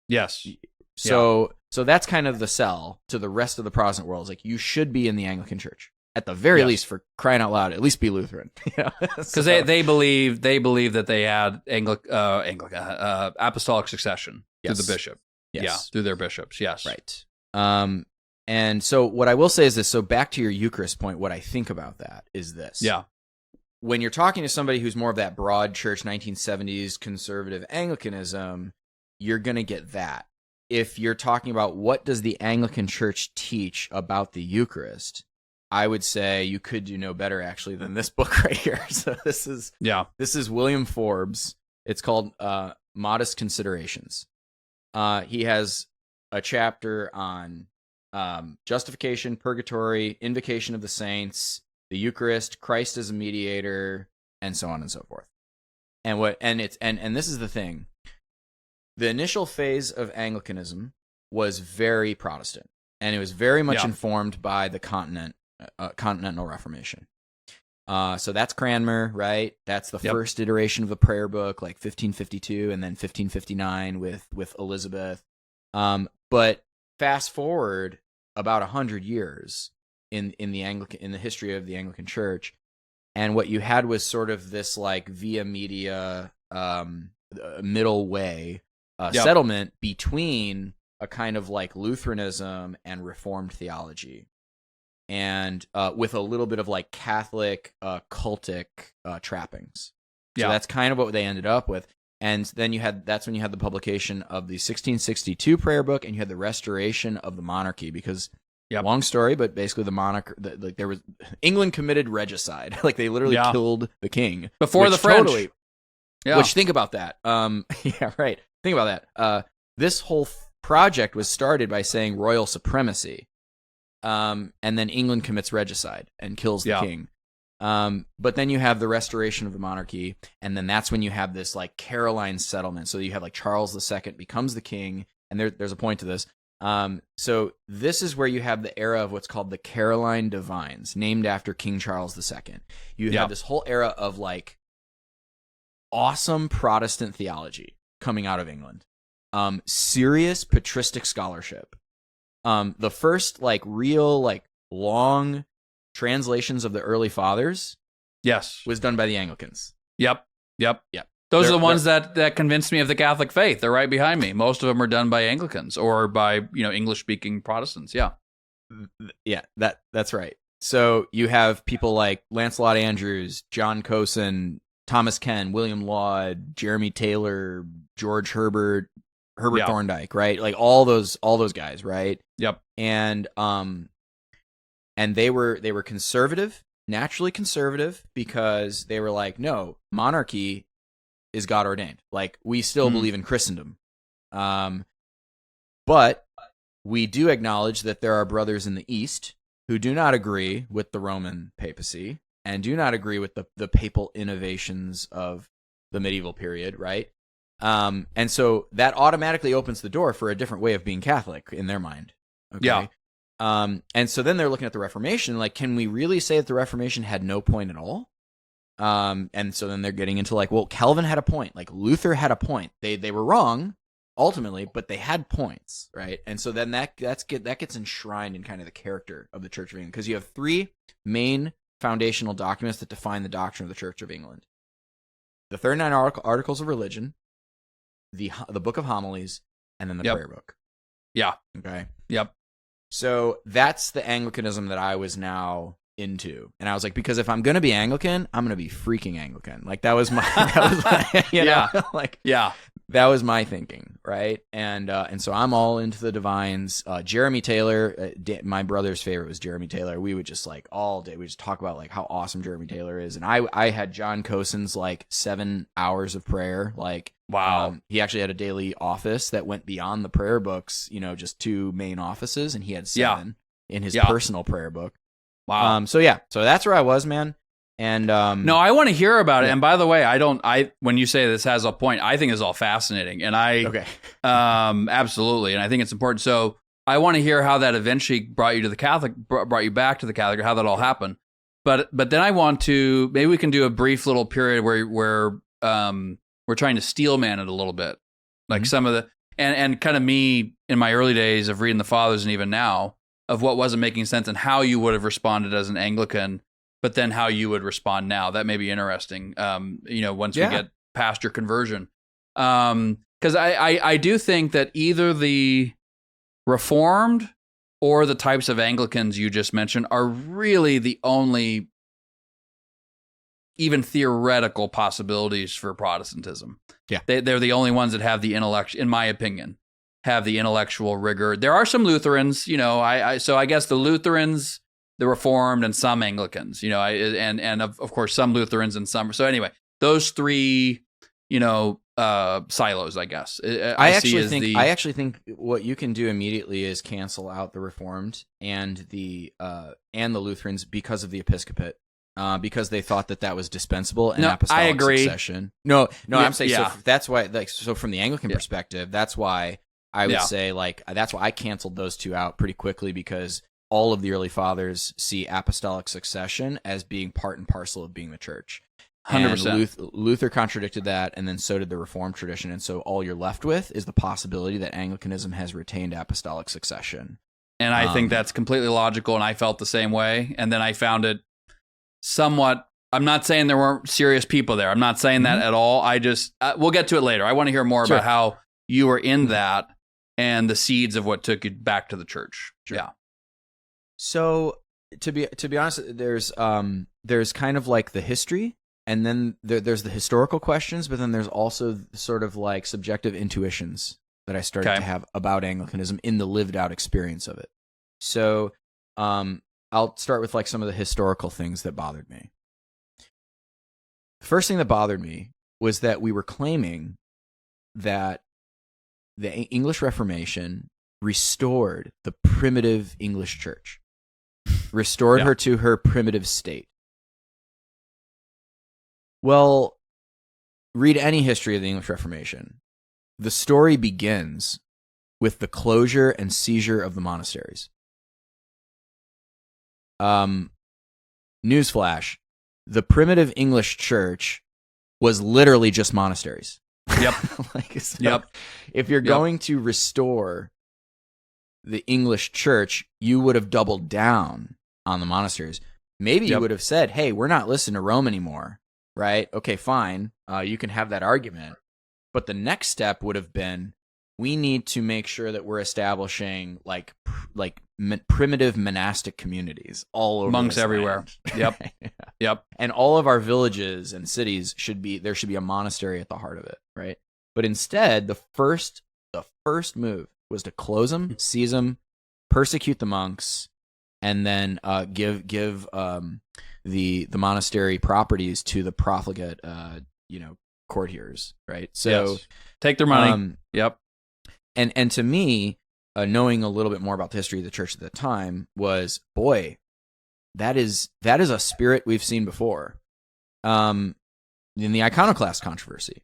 Yes. So that's kind of the sell to the rest of the Protestant world. It's like you should be in the Anglican Church. At the very least, for crying out loud, at least be Lutheran. Because they believe that they had apostolic succession through the bishop. Yes. Yeah, through their bishops. Yes. Right. And so what I will say is this. So back to your Eucharist point, what I think about that is this. Yeah. When you're talking to somebody who's more of that broad church, 1970s conservative Anglicanism, you're going to get that. If you're talking about what does the Anglican Church teach about the Eucharist, I would say you could do no better actually than this book right here. So this is William Forbes. It's called Modest Considerations. he has a chapter on justification, purgatory, invocation of the saints, the Eucharist, Christ as a mediator, and so on and so forth. And this is the thing. The initial phase of Anglicanism was very Protestant, and it was very much informed by the Continental Reformation. So that's Cranmer, right? That's the first iteration of the prayer book, like 1552, and then 1559 with Elizabeth. But fast forward about 100 years in the history of the Anglican Church, and what you had was sort of this like via media middle way settlement between a kind of like Lutheranism and Reformed theology, and with a little bit of like Catholic cultic trappings. So that's kind of what they ended up with. And then that's when you had the publication of the 1662 prayer book, and you had the restoration of the monarchy, because long story, but basically there was England committed regicide. Like they literally killed the king before the French. Totally, which think about that. Yeah, right. Think about that. This whole project was started by saying royal supremacy. And then England commits regicide and kills the king. But then you have the restoration of the monarchy, and then that's when you have this like Caroline settlement. So you have like Charles II becomes the king, and there's a point to this. So this is where you have the era of what's called the Caroline Divines, named after King Charles II. You have this whole era of like awesome Protestant theology coming out of England, serious patristic scholarship. The first like real like long translations of the early fathers was done by the Anglicans. Yep. Those are the ones that convinced me of the Catholic faith. They're right behind me. Most of them are done by Anglicans or by, English speaking Protestants. That's right. So you have people like Lancelot Andrews, John Cosin, Thomas Ken, William Laud, Jeremy Taylor, George Herbert Thorndike, right? Like all those guys, right? Yep. And they were conservative, naturally conservative, because they were like, no, monarchy is God ordained. Like we still believe in Christendom. But we do acknowledge that there are brothers in the East who do not agree with the Roman papacy and do not agree with the papal innovations of the medieval period, right? And so that automatically opens the door for a different way of being Catholic in their mind. Okay? Yeah. And so then they're looking at the Reformation, like, can we really say that the Reformation had no point at all? And so then they're getting into like, well, Calvin had a point, like Luther had a point. They were wrong ultimately, but they had points, right? And so then that gets enshrined in kind of the character of the Church of England, because you have three main foundational documents that define the doctrine of the Church of England: the 39 Articles of Religion, the Book of Homilies, and then the prayer book. Yeah. Okay. Yep. So that's the Anglicanism that I was now into, and I was like, because if I'm gonna be Anglican, I'm gonna be freaking Anglican. Like that was my that was my thinking, right? And so I'm all into the divines. Jeremy Taylor, my brother's favorite was Jeremy Taylor. We would just like all day, we just talk about like how awesome Jeremy Taylor is. And I had John Cosin's like 7 hours of prayer. Like, wow. He actually had a daily office that went beyond the prayer books, just 2 main offices, and he had 7 in his personal prayer book. Wow. So that's where I was, man. And no, I want to hear about it. And by the way, when you say this has a point, I think it's all fascinating, and absolutely, and I think it's important. So I want to hear how that eventually brought you back to the Catholic, or how that all happened. But then I want to, maybe we can do a brief little period where we're trying to steelman it a little bit, like some of the and kind of me in my early days of reading the Fathers, and even now, of what wasn't making sense and how you would have responded as an Anglican, but then how you would respond now. That may be interesting, once we get past your conversion. Because I do think that either the Reformed or the types of Anglicans you just mentioned are really the only even theoretical possibilities for Protestantism. Yeah. They're the only ones that have the intellect, in my opinion, have the intellectual rigor. There are some Lutherans, so I guess the Lutherans, the Reformed, and some Anglicans, and of course some Lutherans and some. So anyway, those three silos, I guess. I actually think what you can do immediately is cancel out the Reformed and the Lutherans because of the episcopate, because they thought that was dispensable and apostolic I agree. succession. No, I'm saying yeah. so that's why. So from the Anglican perspective, that's why I would say that's why I canceled those two out pretty quickly, because all of the early fathers see apostolic succession as being part and parcel of being the church. 100%. Luther contradicted that, and then so did the Reformed tradition. And so all you're left with is the possibility that Anglicanism has retained apostolic succession. And I think that's completely logical, and I felt the same way. And then I found it somewhat... I'm not saying there weren't serious people there. I'm not saying that at all. I just... we'll get to it later. I want to hear more about how you were in that and the seeds of what took you back to the church. Sure. Yeah. So to be honest, there's kind of like the history, and then there's the historical questions, but then there's also sort of like subjective intuitions that I started to have about Anglicanism in the lived out experience of it. So I'll start with like some of the historical things that bothered me. The first thing that bothered me was that we were claiming that the English Reformation restored the primitive English church, restored her to her primitive state. Well, read any history of the English Reformation. The story begins with the closure and seizure of the monasteries. Newsflash, the primitive English church was literally just monasteries. Yep. If you're going to restore the English church, you would have doubled down on the monasteries. Maybe you would have said, hey, we're not listening to Rome anymore, right? Okay, fine. You can have that argument. But the next step would have been, we need to make sure that we're establishing like primitive monastic communities all over monks everywhere. Yep. Yep. And all of our villages and cities there should be a monastery at the heart of it, right? But instead, the first move was to close them, seize them, persecute the monks, and then give the monastery properties to the profligate courtiers, right? So take their money. Yep. And to me, knowing a little bit more about the history of the church at the time was, boy, that is a spirit we've seen before. In the iconoclast controversy.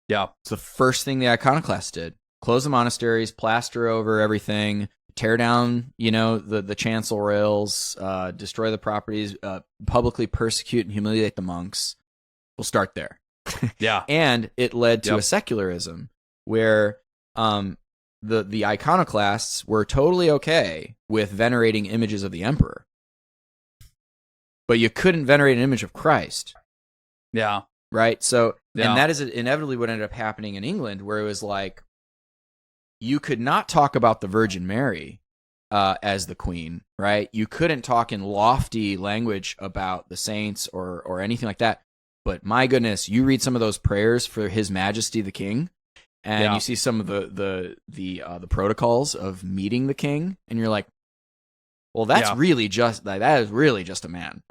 Yeah. It's the first thing the iconoclasts did. Close the monasteries, plaster over everything, tear down, the chancel rails, destroy the properties, publicly persecute and humiliate the monks. We'll start there. Yeah. And it led to a secularism where the iconoclasts were totally okay with venerating images of the emperor, but you couldn't venerate an image of Christ. Yeah. Right? So, and that is inevitably what ended up happening in England, where it was like, you could not talk about the Virgin Mary as the queen, right? You couldn't talk in lofty language about the saints or anything like that. But my goodness, you read some of those prayers for His Majesty the King, and you see some of the protocols of meeting the king, and you're like, well, that's really just that is really just a man.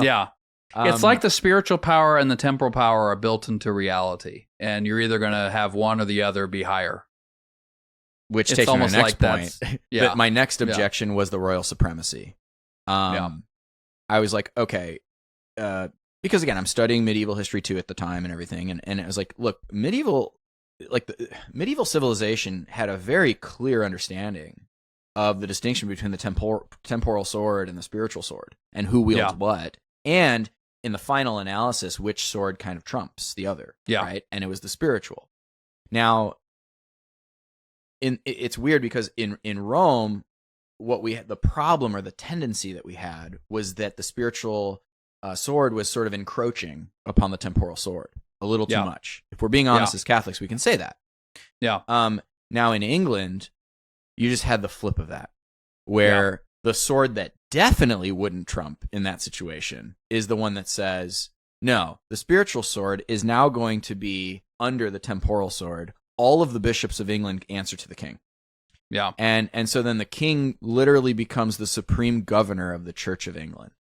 Yeah. It's like the spiritual power and the temporal power are built into reality, and you're either going to have one or the other be higher. Which takes me to the next point. But my next objection was the royal supremacy. I was like, okay, because again, I'm studying medieval history too at the time and everything, and it was like, look, medieval civilization had a very clear understanding of the distinction between the temporal sword and the spiritual sword, and who wields what, and in the final analysis, which sword kind of trumps the other, right? And it was the spiritual. Now, it's weird because in Rome, the problem or the tendency that we had was that the spiritual sword was sort of encroaching upon the temporal sword a little too much. If we're being honest as Catholics, we can say that. Yeah. Now in England, you just had the flip of that, where the sword that definitely wouldn't trump in that situation is the one that says, no, the spiritual sword is now going to be under the temporal sword. All of the bishops of England answer to the king. Yeah. And so then the king literally becomes the supreme governor of the Church of England.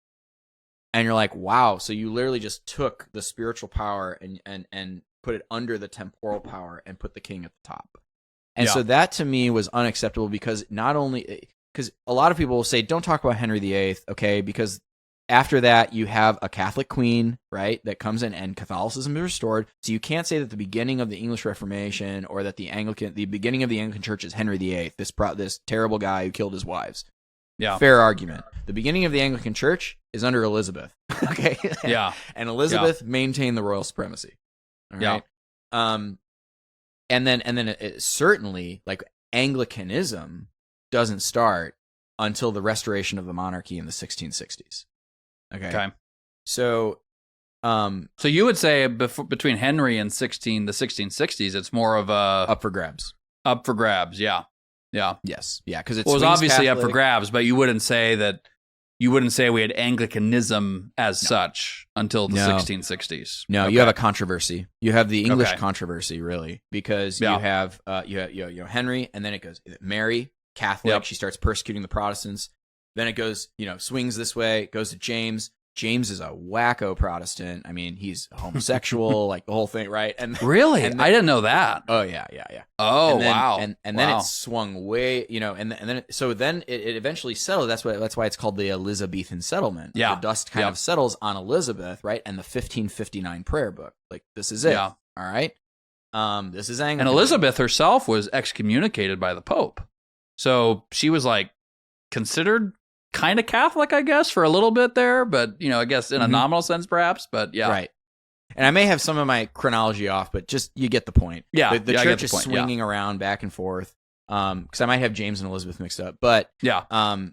And you're like, wow, so you literally just took the spiritual power and put it under the temporal power and put the king at the top. And Yeah. so that to me was unacceptable because because a lot of people will say, don't talk about Henry VIII, okay, because after that, you have a Catholic queen, right, that comes in and Catholicism is restored. So you can't say that the beginning of the English Reformation or that the beginning of the Anglican Church is Henry VIII, this terrible guy who killed his wives. Yeah. Fair argument. The beginning of the Anglican Church is under Elizabeth, okay? Yeah. And Elizabeth maintained the royal supremacy. All right? Yeah. And then it certainly, like, Anglicanism doesn't start until the restoration of the monarchy in the 1660s. Okay. So you would say between Henry and the 1660s, it's more of a up for grabs. Up for grabs, yeah. Yeah. Yes. Yeah, because it was obviously Catholic. up for grabs, but you wouldn't say we had Anglicanism as such until the 1660s. No, Okay. you have a controversy. You have the English controversy, really, because you have Henry, and then it goes Mary, Catholic. Yep. She starts persecuting the Protestants. Then it goes, swings this way. It goes to James. James is a wacko Protestant. I mean, he's homosexual, like the whole thing, right? And really, and I didn't know that. Oh yeah. Oh and then, wow. And then it swung way, and then it eventually settled. That's why it's called the Elizabethan settlement. Yeah. The dust kind of settles on Elizabeth, right? And the 1559 prayer book. Like, this is it. Yeah. All right. This is Anglican. And Elizabeth herself was excommunicated by the Pope, so she was like considered kind of Catholic, I guess, for a little bit there, but I guess in a nominal sense, perhaps. But yeah, right. And I may have some of my chronology off, but just you get the point. Yeah, the church is swinging around back and forth. Because I might have James and Elizabeth mixed up, but yeah. Eventually,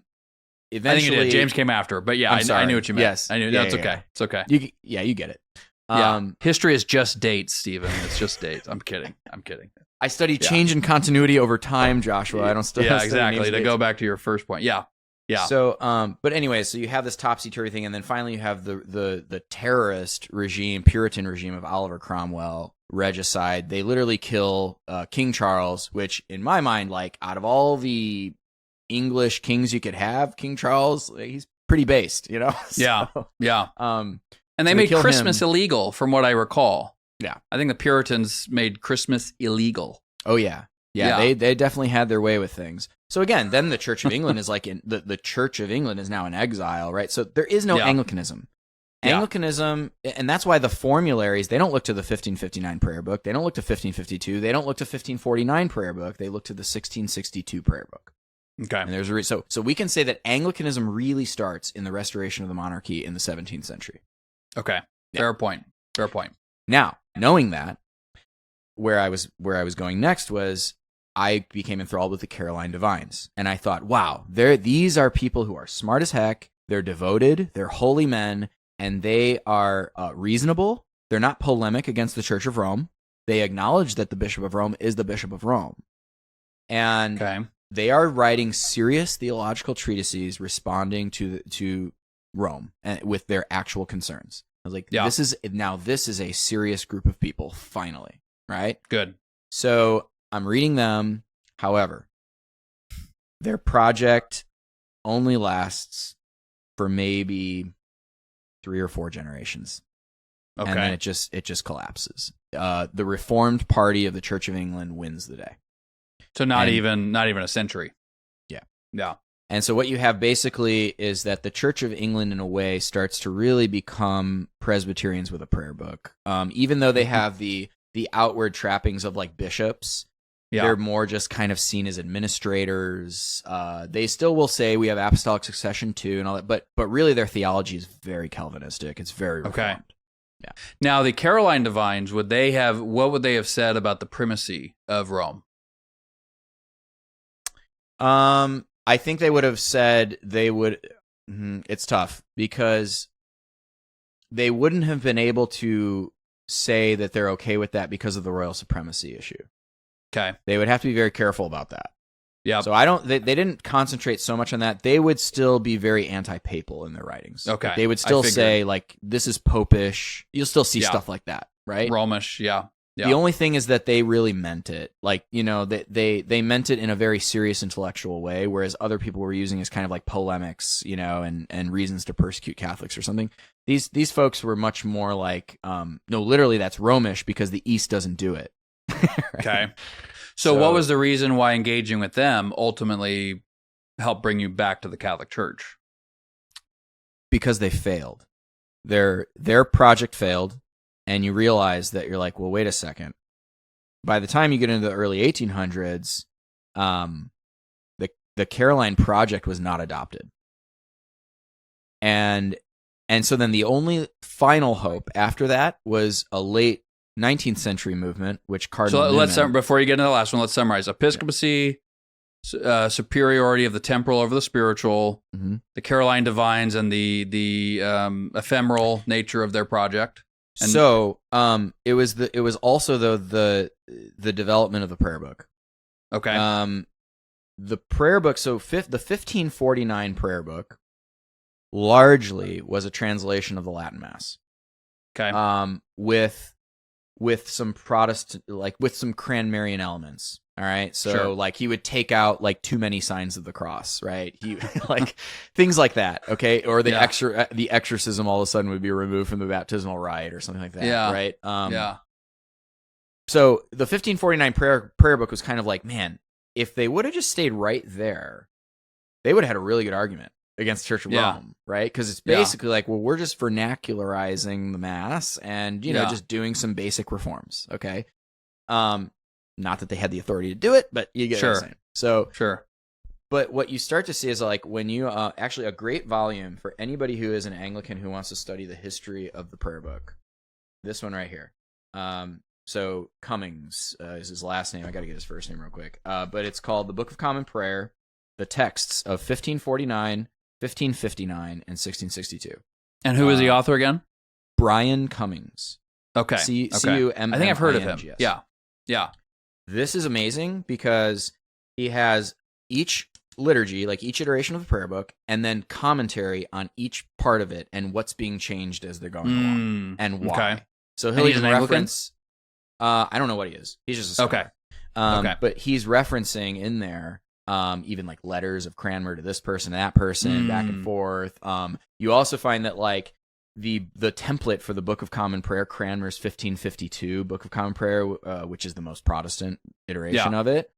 I think you did. James came after, but yeah, I knew what you meant. Yes, I knew. That's okay. It's okay. You get it. History is just dates, Stephen. It's just dates. I'm kidding. I study change and continuity over time, Joshua. I don't study. Yeah, exactly. To go back to your first point. Yeah. Yeah. So, but anyway, so you have this topsy-turvy thing, and then finally you have the terrorist regime, Puritan regime of Oliver Cromwell, regicide. They literally kill King Charles, which in my mind, like, out of all the English kings you could have, King Charles, he's pretty based, Yeah. So, yeah. And they so made Christmas illegal, from what I recall. Yeah. I think the Puritans made Christmas illegal. Oh yeah. Yeah. They definitely had their way with things. So again, then the Church of England is like the Church of England is now in exile, right? So there is no Anglicanism. Anglicanism, and that's why the formularies, they don't look to the 1559 prayer book. They don't look to 1552. They don't look to 1549 prayer book. They look to the 1662 prayer book. Okay. And there's so we can say that Anglicanism really starts in the restoration of the monarchy in the 17th century. Okay. Fair point. Now, knowing that, where I was going next was I became enthralled with the Caroline Divines. And I thought, wow, these are people who are smart as heck. They're devoted. They're holy men. And they are reasonable. They're not polemic against the Church of Rome. They acknowledge that the Bishop of Rome is the Bishop of Rome. And they are writing serious theological treatises responding to Rome and with their actual concerns. I was like, this is a serious group of people, finally. Right? Good. So I'm reading them. However, their project only lasts for maybe 3 or 4 generations. Okay. And then it just collapses. The Reformed Party of the Church of England wins the day. So not even a century. Yeah. Yeah. And so what you have basically is that the Church of England, in a way, starts to really become Presbyterians with a prayer book. Even though they have the outward trappings of like bishops, they're more just kind of seen as administrators. They still will say we have apostolic succession too and all that, but really their theology is very Calvinistic. It's very Reformed. Okay. Yeah. Now the Caroline Divines, what would they have said about the primacy of Rome? I think they would have said it's tough because they wouldn't have been able to say that they're okay with that because of the royal supremacy issue. Okay. They would have to be very careful about that. Yeah. So they didn't concentrate so much on that. They would still be very anti-papal in their writings. Okay. Like, they would still say like this is popish. You'll still see stuff like that, right? Romish, yeah. The only thing is that they really meant it. Like, they meant it in a very serious intellectual way, whereas other people were using it as kind of like polemics, and reasons to persecute Catholics or something. These folks were much more like, no, literally that's Romish because the East doesn't do it. Right? Okay. So what was the reason why engaging with them ultimately helped bring you back to the Catholic Church? Because they failed. Their project failed, and you realize that you're like, well, wait a second. By the time you get into the early 1800s, the Caroline project was not adopted. And so then the only final hope after that was a late 19th century movement, which Cardinal Newman... before you get into the last one, let's summarize. Episcopacy, superiority of the temporal over the spiritual, the Caroline divines, and the ephemeral nature of their project. And it was also the development of the prayer book. Okay. The prayer book, the 1549 prayer book largely was a translation of the Latin Mass. Okay. With some Protestant, like with some Cranmerian elements. All right. So Sure. like he would take out like too many signs of the cross, right? He like things like that. Okay. Or the exorcism all of a sudden would be removed from the baptismal rite or something like that. Yeah. Right. Yeah. So the 1549 prayer book was kind of like, man, if they would have just stayed right there, they would have had a really good argument against the Church of Rome, right? Because it's basically like, well, we're just vernacularizing the Mass and, just doing some basic reforms, okay? Not that they had the authority to do it, but you get what I'm saying. So, sure. But what you start to see is like when you, actually a great volume for anybody who is an Anglican who wants to study the history of the prayer book. This one right here. So Cummings is his last name. I got to get his first name real quick. But it's called The Book of Common Prayer, the texts of 1549, 1559, and 1662. And who is the author again? Brian Cummings. Okay. C-U-M-M-I-N-G-S. I think I've heard of him. Yeah. Yeah. This is amazing because he has each liturgy, like each iteration of the prayer book, and then commentary on each part of it and what's being changed as they're going along and why. Okay. So he'll even reference... I don't know what he is. He's just a scholar. Okay. But he's referencing in there even like letters of Cranmer to this person, that person, back and forth. You also find that like the template for the Book of Common Prayer, Cranmer's 1552 Book of Common Prayer, which is the most Protestant iteration of it.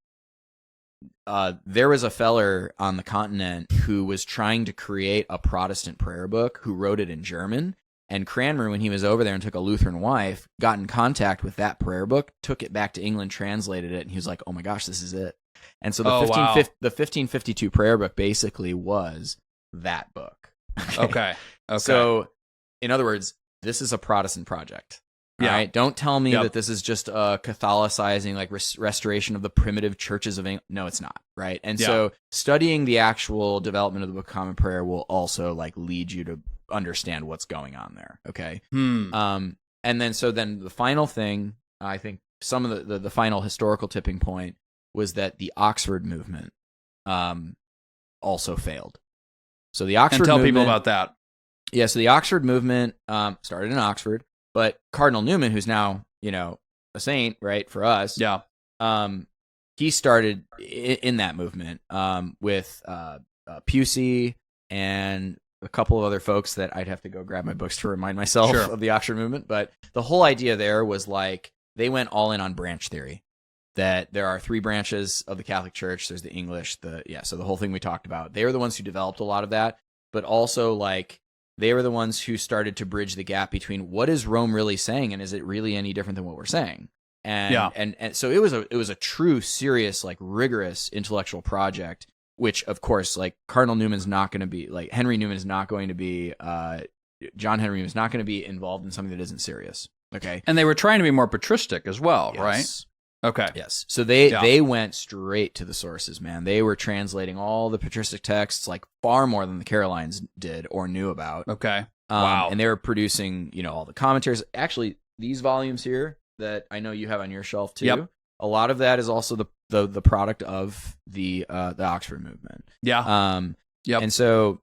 There was a feller on the continent who was trying to create a Protestant prayer book who wrote it in German. And Cranmer, when he was over there and took a Lutheran wife, got in contact with that prayer book, took it back to England, translated it, and he was like, oh my gosh, this is it. And so the 1552 prayer book basically was that book. Okay. So, in other words, this is a Protestant project. Right? Don't tell me that this is just a Catholicizing, like restoration of the primitive churches of England. No, it's not. Right? And so studying the actual development of the Book of Common Prayer will also like lead you to understand what's going on there. Okay. And then the final thing, I think some of the final historical tipping point was that the Oxford movement also failed. So the Oxford movement, people about that. Yeah, so the Oxford movement started in Oxford, but Cardinal Newman, who's now, a saint, right, for us, he started in that movement with Pusey and a couple of other folks that I'd have to go grab my books to remind myself of the Oxford movement. But the whole idea there was like they went all in on branch theory, that there are 3 branches of the Catholic Church. There's the English, so the whole thing we talked about. They were the ones who developed a lot of that, but also like they were the ones who started to bridge the gap between what is Rome really saying and is it really any different than what we're saying? And so it was a true, serious, like rigorous intellectual project. Which, of course, like Cardinal Newman's not going to be, like Henry Newman is not going to be, John Henry Newman is not going to be involved in something that isn't serious. Okay. And they were trying to be more patristic as well, right? Okay. Yes. So they went straight to the sources, man. They were translating all the patristic texts, like far more than the Carolines did or knew about. Okay. Wow. And they were producing, all the commentaries. Actually, these volumes here that I know you have on your shelf too. Yep. A lot of that is also the product of the Oxford movement. Yeah. And so,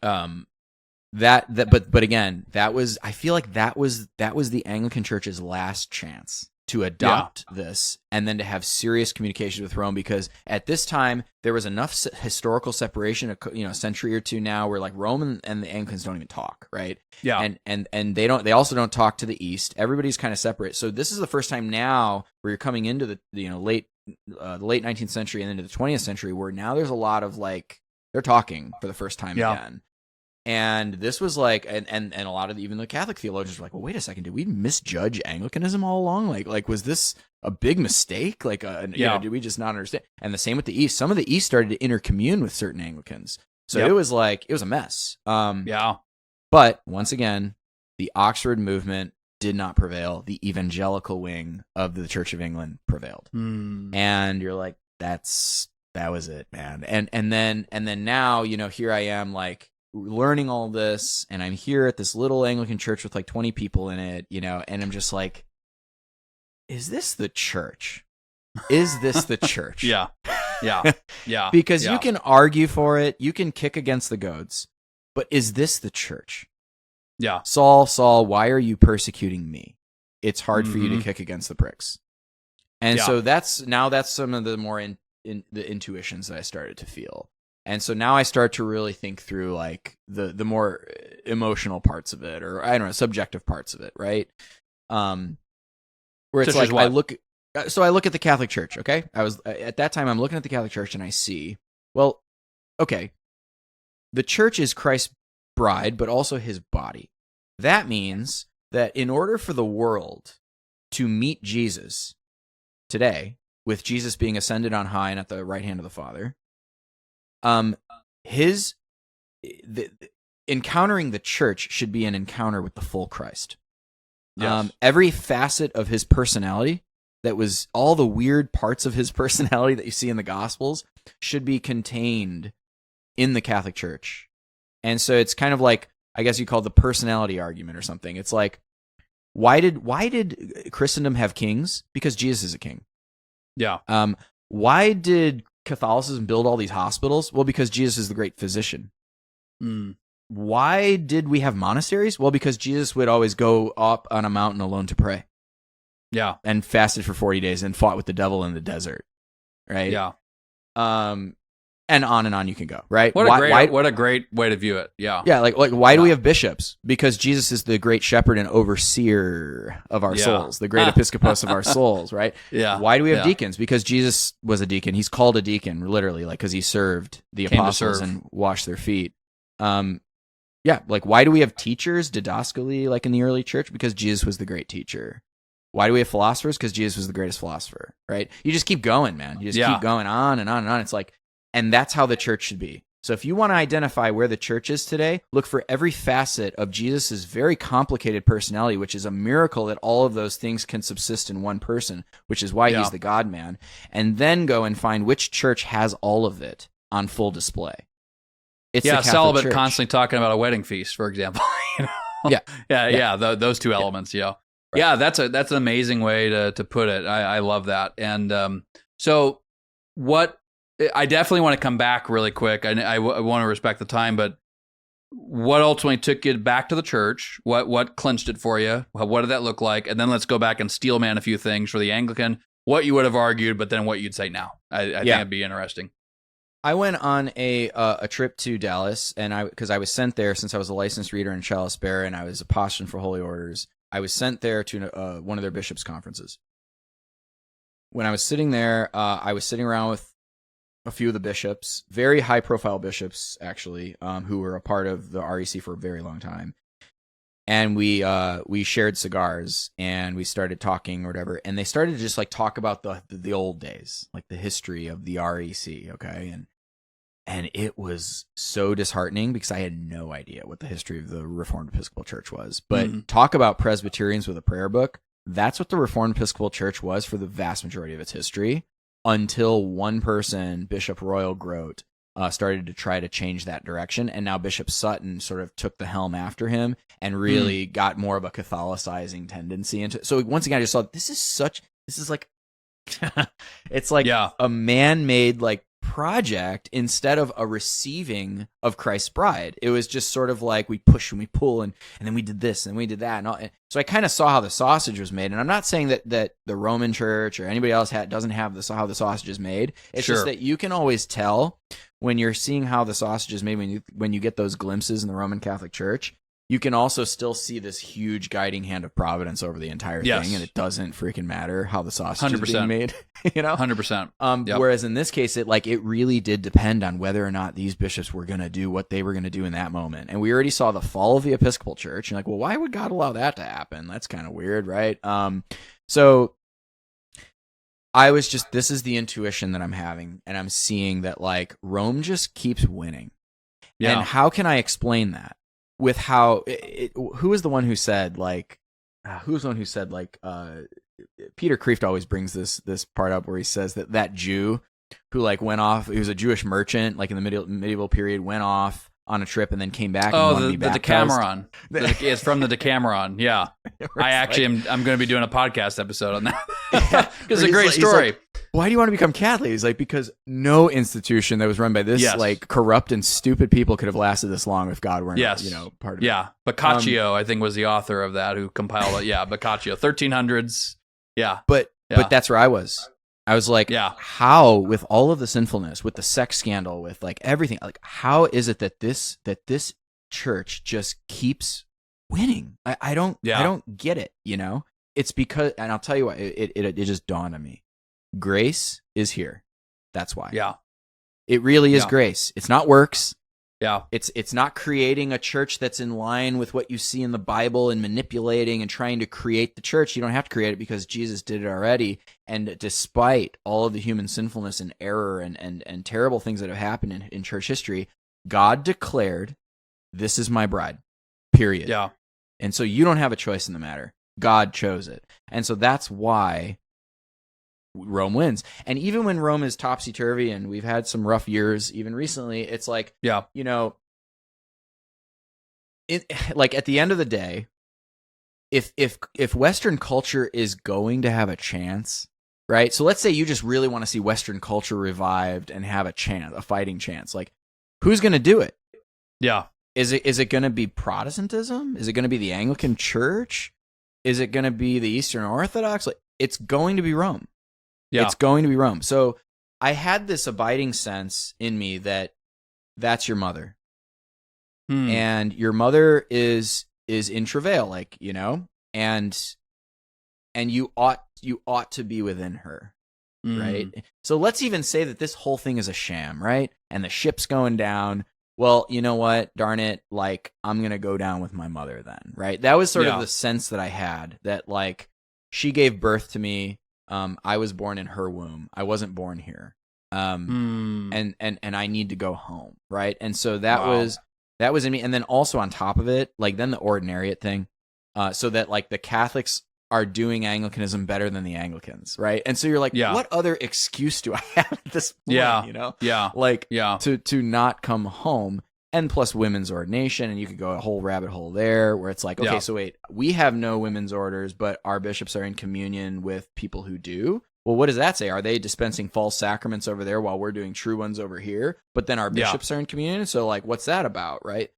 but again, that was, I feel like that was the Anglican Church's last chance to adopt this and then to have serious communication with Rome, because at this time there was enough historical separation, a century or two now, where like Rome and the Anglicans don't even talk, right? Yeah. And they also don't talk to the East. Everybody's kind of separate. So this is the first time now where you're coming into the late 19th century and into the 20th century, where now there's a lot of like they're talking for the first time again. And this was like, and a lot of even the Catholic theologians were like, well, wait a second, did we misjudge Anglicanism all along? Like was this a big mistake? Like, did we just not understand? And the same with the East. Some of the East started to intercommune with certain Anglicans. So it was a mess. But once again, the Oxford movement did not prevail. The evangelical wing of the Church of England prevailed. And you're like, that was it, man. And then now, here I am, like, learning all this, and I'm here at this little Anglican church with like 20 people in it, and I'm just like, is this the church? Is this the church? Yeah. Because you can argue for it, you can kick against the goads, but is this the church? Yeah. Saul, why are you persecuting me? It's hard for you to kick against the pricks. And so that's some of the more the intuitions that I started to feel. And so now I start to really think through like the more emotional parts of it, or I don't know, subjective parts of it, right? Where it's like I look at the Catholic Church, okay? I was at that time I'm looking at the Catholic Church and I see, well, okay, the church is Christ's bride, but also his body. That means that in order for the world to meet Jesus today, with Jesus being ascended on high and at the right hand of the Father, encountering the church should be an encounter with the full Christ. Yes. Every facet of his personality, that was all the weird parts of his personality that you see in the Gospels, should be contained in the Catholic Church. And so it's kind of like, I guess you call it the personality argument or something. It's like, why did Christendom have kings? Because Jesus is a king. Yeah. Why did Catholicism build all these hospitals? Well, because Jesus is the great physician. Why did we have monasteries? Well, because Jesus would always go up on a mountain alone to pray. Yeah. And fasted for 40 days and fought with the devil in the desert. Right? Yeah. And on you can go, right? What a great way to view it. Yeah. Yeah, like why do we have bishops? Because Jesus is the great shepherd and overseer of our souls, the great episcopos of our souls, right? Yeah. Why do we have deacons? Because Jesus was a deacon. He's called a deacon, literally, like because he served the apostles and washed their feet. Like why do we have teachers, didascally, like in the early church? Because Jesus was the great teacher. Why do we have philosophers? Because Jesus was the greatest philosopher, right? You just keep going, man. You just keep going on and on and on. It's like, and that's how the church should be. So if you want to identify where the church is today, look for every facet of Jesus's very complicated personality, which is a miracle that all of those things can subsist in one person, which is why he's the God-man. And then go and find which church has all of it on full display. It's the Catholic celibate Church. Constantly talking about a wedding feast, for example. Those two elements. Yeah. Right. Yeah, that's an amazing way to put it. I love that. And so what I definitely want to come back really quick. I want to respect the time, but what ultimately took you back to the church? What clinched it for you? What did that look like? And then let's go back and steel man a few things for the Anglican. What you would have argued, but then what you'd say now. I think it'd be interesting. I went on a trip to Dallas, and because I was sent there since I was a licensed reader in Chalice Bearer and I was a postulate for Holy Orders. I was sent there to one of their bishops' conferences. When I was sitting there, I was sitting around with a few of the bishops, very high-profile bishops, actually, who were a part of the REC for a very long time. And we shared cigars, and we started talking or whatever, and they started to just like talk about the old days, like the history of the REC, okay? And it was so disheartening because I had no idea what the history of the Reformed Episcopal Church was. But talk about Presbyterians with a prayer book. That's what the Reformed Episcopal Church was for the vast majority of its history, until one person, Bishop Royal Grote, started to try to change that direction. And now Bishop Sutton sort of took the helm after him and really got more of a Catholicizing tendency into it. So once again, I just saw this is like it's like a man-made like project instead of a receiving of Christ's bride. It was just sort of like we push and we pull, and then we did this and we did that. And so I kind of saw how the sausage was made. And I'm not saying that the Roman Church or anybody else doesn't have how the sausage is made. It's just that you can always tell when you're seeing how the sausage is made, when you get those glimpses in the Roman Catholic Church. You can also still see this huge guiding hand of providence over the entire thing, and it doesn't freaking matter how the sausage 100%. is being made, 100%. Whereas in this case, it really did depend on whether or not these bishops were going to do what they were going to do in that moment. And we already saw the fall of the Episcopal Church, and like, well, why would God allow that to happen? That's kind of weird, right? So I was just, this is the intuition that I'm having, and I'm seeing that like Rome just keeps winning. Yeah. And how can I explain that? With how who was the one who said Peter Kreeft always brings this part up where he says that Jew who like went off, he was a Jewish merchant like in the medieval period, went off on a trip and then came back. The Decameron. It's from the Decameron. Yeah, I'm going to be doing a podcast episode on that because it's a great story. Why do you want to become Catholic? He's like, because no institution that was run by this like corrupt and stupid people could have lasted this long if God weren't, part of it. Yeah, Boccaccio, I think, was the author of that who compiled it. Yeah, Boccaccio, 1300s. Yeah, but that's where I was. I was like, how, with all of the sinfulness, with the sex scandal, with like everything, like how is it that this church just keeps winning? I don't get it. It's because, and I'll tell you what, it just dawned on me. Grace is here. That's why. Yeah. It really is grace. It's not works. Yeah. It's not creating a church that's in line with what you see in the Bible and manipulating and trying to create the church. You don't have to create it because Jesus did it already. And despite all of the human sinfulness and error and terrible things that have happened in church history, God declared, this is my bride, period. Yeah. And so you don't have a choice in the matter. God chose it. And so that's why Rome wins. And even when Rome is topsy-turvy and we've had some rough years even recently, it's like, like at the end of the day, if Western culture is going to have a chance, right? So let's say you just really want to see Western culture revived and have a chance, a fighting chance. Like, who's going to do it? Yeah. Is it going to be Protestantism? Is it going to be the Anglican Church? Is it going to be the Eastern Orthodox? Like, it's going to be Rome. Yeah. It's going to be Rome. So I had this abiding sense in me that that's your mother. And your mother is in travail, like, and you ought to be within her. Right? So let's even say that this whole thing is a sham, right? And the ship's going down. Well, you know what? Darn it. Like, I'm going to go down with my mother then, right? That was sort of the sense that I had, that like she gave birth to me. I was born in her womb. I wasn't born here. And I need to go home, right? And so that was in me. And then also on top of it, like then the ordinariate thing, so that like the Catholics are doing Anglicanism better than the Anglicans, right? And so you're like, what other excuse do I have at this point? To not come home. And plus women's ordination, and you could go a whole rabbit hole there where it's like, okay, so wait, we have no women's orders, but our bishops are in communion with people who do. Well, what does that say? Are they dispensing false sacraments over there while we're doing true ones over here? But then our bishops are in communion, so like, what's that about, right?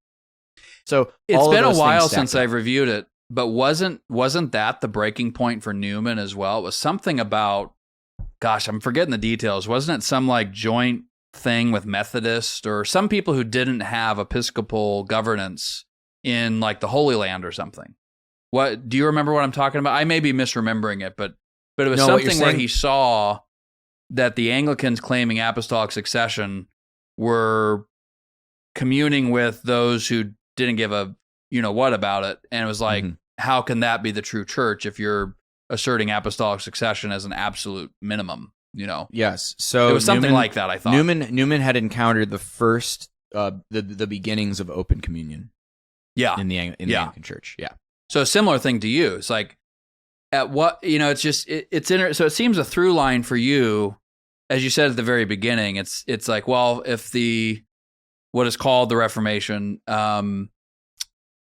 So it's been a while since I've reviewed it, but wasn't that the breaking point for Newman as well? It was something about, gosh, I'm forgetting the details. Wasn't it some like joint thing with Methodist or some people who didn't have Episcopal governance in like the Holy Land or something? What do you remember what I'm talking about? I may be misremembering it, but it was something where he saw that the Anglicans claiming apostolic succession were communing with those who didn't give a what about it, and it was like, how can that be the true church if you're asserting apostolic succession as an absolute minimum? Yes. So it was something like that. I thought Newman had encountered the first, the beginnings of open communion. Yeah. In the Anglican Church. Yeah. So a similar thing to you. It's like, at what it's just so it seems a through line for you, as you said at the very beginning. It's like, well, if what is called the Reformation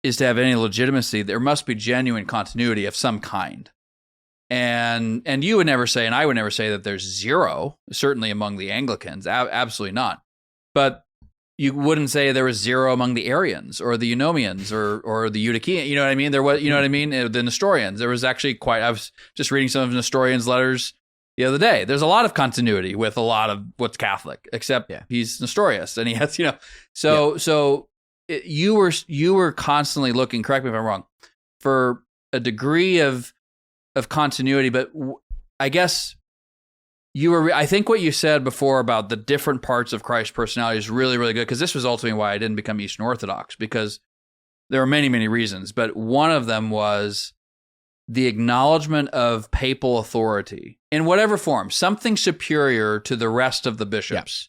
is to have any legitimacy, there must be genuine continuity of some kind. And you would never say, and I would never say that there's zero, certainly among the Anglicans, absolutely not. But you wouldn't say there was zero among the Arians or the Eunomians or the Eutychians. You know what I mean? There was, you know what I mean? The Nestorians. There was actually I was just reading some of Nestorian's letters the other day. There's a lot of continuity with a lot of what's Catholic, except he's Nestorius and he has, you were constantly looking, correct me if I'm wrong, for a degree of continuity, but I guess I think what you said before about the different parts of Christ's personality is really, really good, because this was ultimately why I didn't become Eastern Orthodox, because there were many, many reasons, but one of them was the acknowledgement of papal authority in whatever form, something superior to the rest of the bishops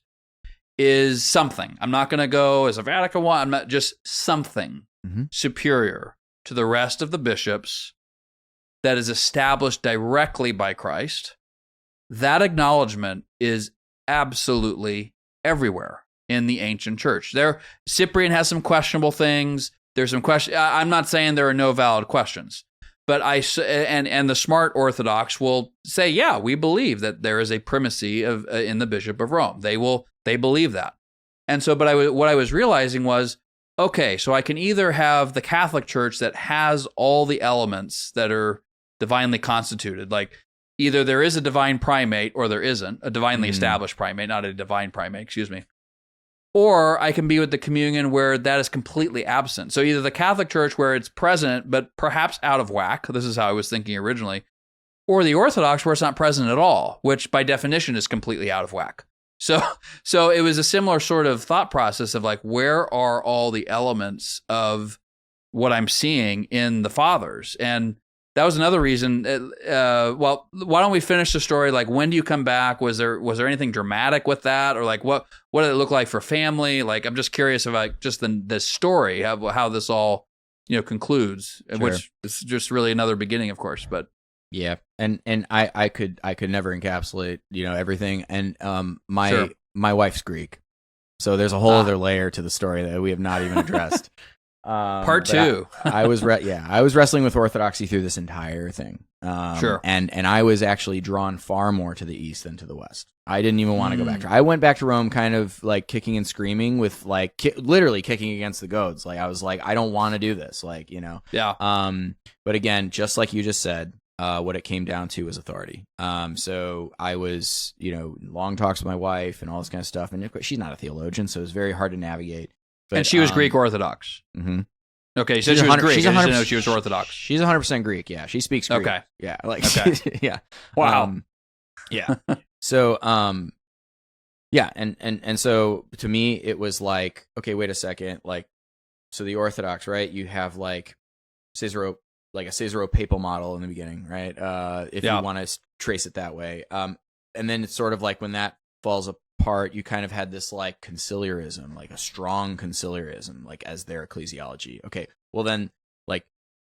is something. I'm not going to go as a Vatican I, I'm not, just something superior to the rest of the bishops that is established directly by Christ. That acknowledgement is absolutely everywhere in the ancient church. Cyprian has some questionable things. There's some questions. I'm not saying there are no valid questions, but and the smart Orthodox will say, yeah, we believe that there is a primacy in the Bishop of Rome. They believe that. And so, but what I was realizing was, okay, so I can either have the Catholic Church that has all the elements that are divinely constituted, like either there is a divine primate or there isn't, a divinely established primate, not a divine primate, excuse me. Or I can be with the communion where that is completely absent. So either the Catholic Church where it's present, but perhaps out of whack, this is how I was thinking originally, or the Orthodox where it's not present at all, which by definition is completely out of whack. So it was a similar sort of thought process of like, where are all the elements of what I'm seeing in the fathers? And that was another reason. Well, why don't we finish the story? Like, when do you come back? Was there anything dramatic with that, or like what did it look like for family? Like, I'm just curious about just the story, how this all concludes, which is just really another beginning, of course. But yeah, and I could never encapsulate everything. And my wife's Greek, so there's a whole other layer to the story that we have not even addressed. Part two. I was wrestling with orthodoxy through this entire thing. Sure. And I was actually drawn far more to the east than to the west. I didn't even want to go back to. I went back to Rome, kind of like kicking and screaming, with like literally kicking against the goads. Like I was like, I don't want to do this. Like Yeah. But again, just like you just said, what it came down to was authority. So I was long talks with my wife and all this kind of stuff, and she's not a theologian, so it was very hard to navigate. But, and she was Greek Orthodox. Mm-hmm. Okay, so she was Greek. She's I didn't know she was Orthodox. She's 100% Greek. Yeah, she speaks Greek. Okay. Yeah, like okay. yeah. Wow. Yeah. So yeah, and so to me it was like, okay, wait a second, like, so the Orthodox, right? You have like Caesaro, like a Caesaro papal model in the beginning, right? If you want to trace it that way. And then it's sort of like when that falls apart, you kind of had this like conciliarism, like a strong conciliarism, like as their ecclesiology. Okay, well then like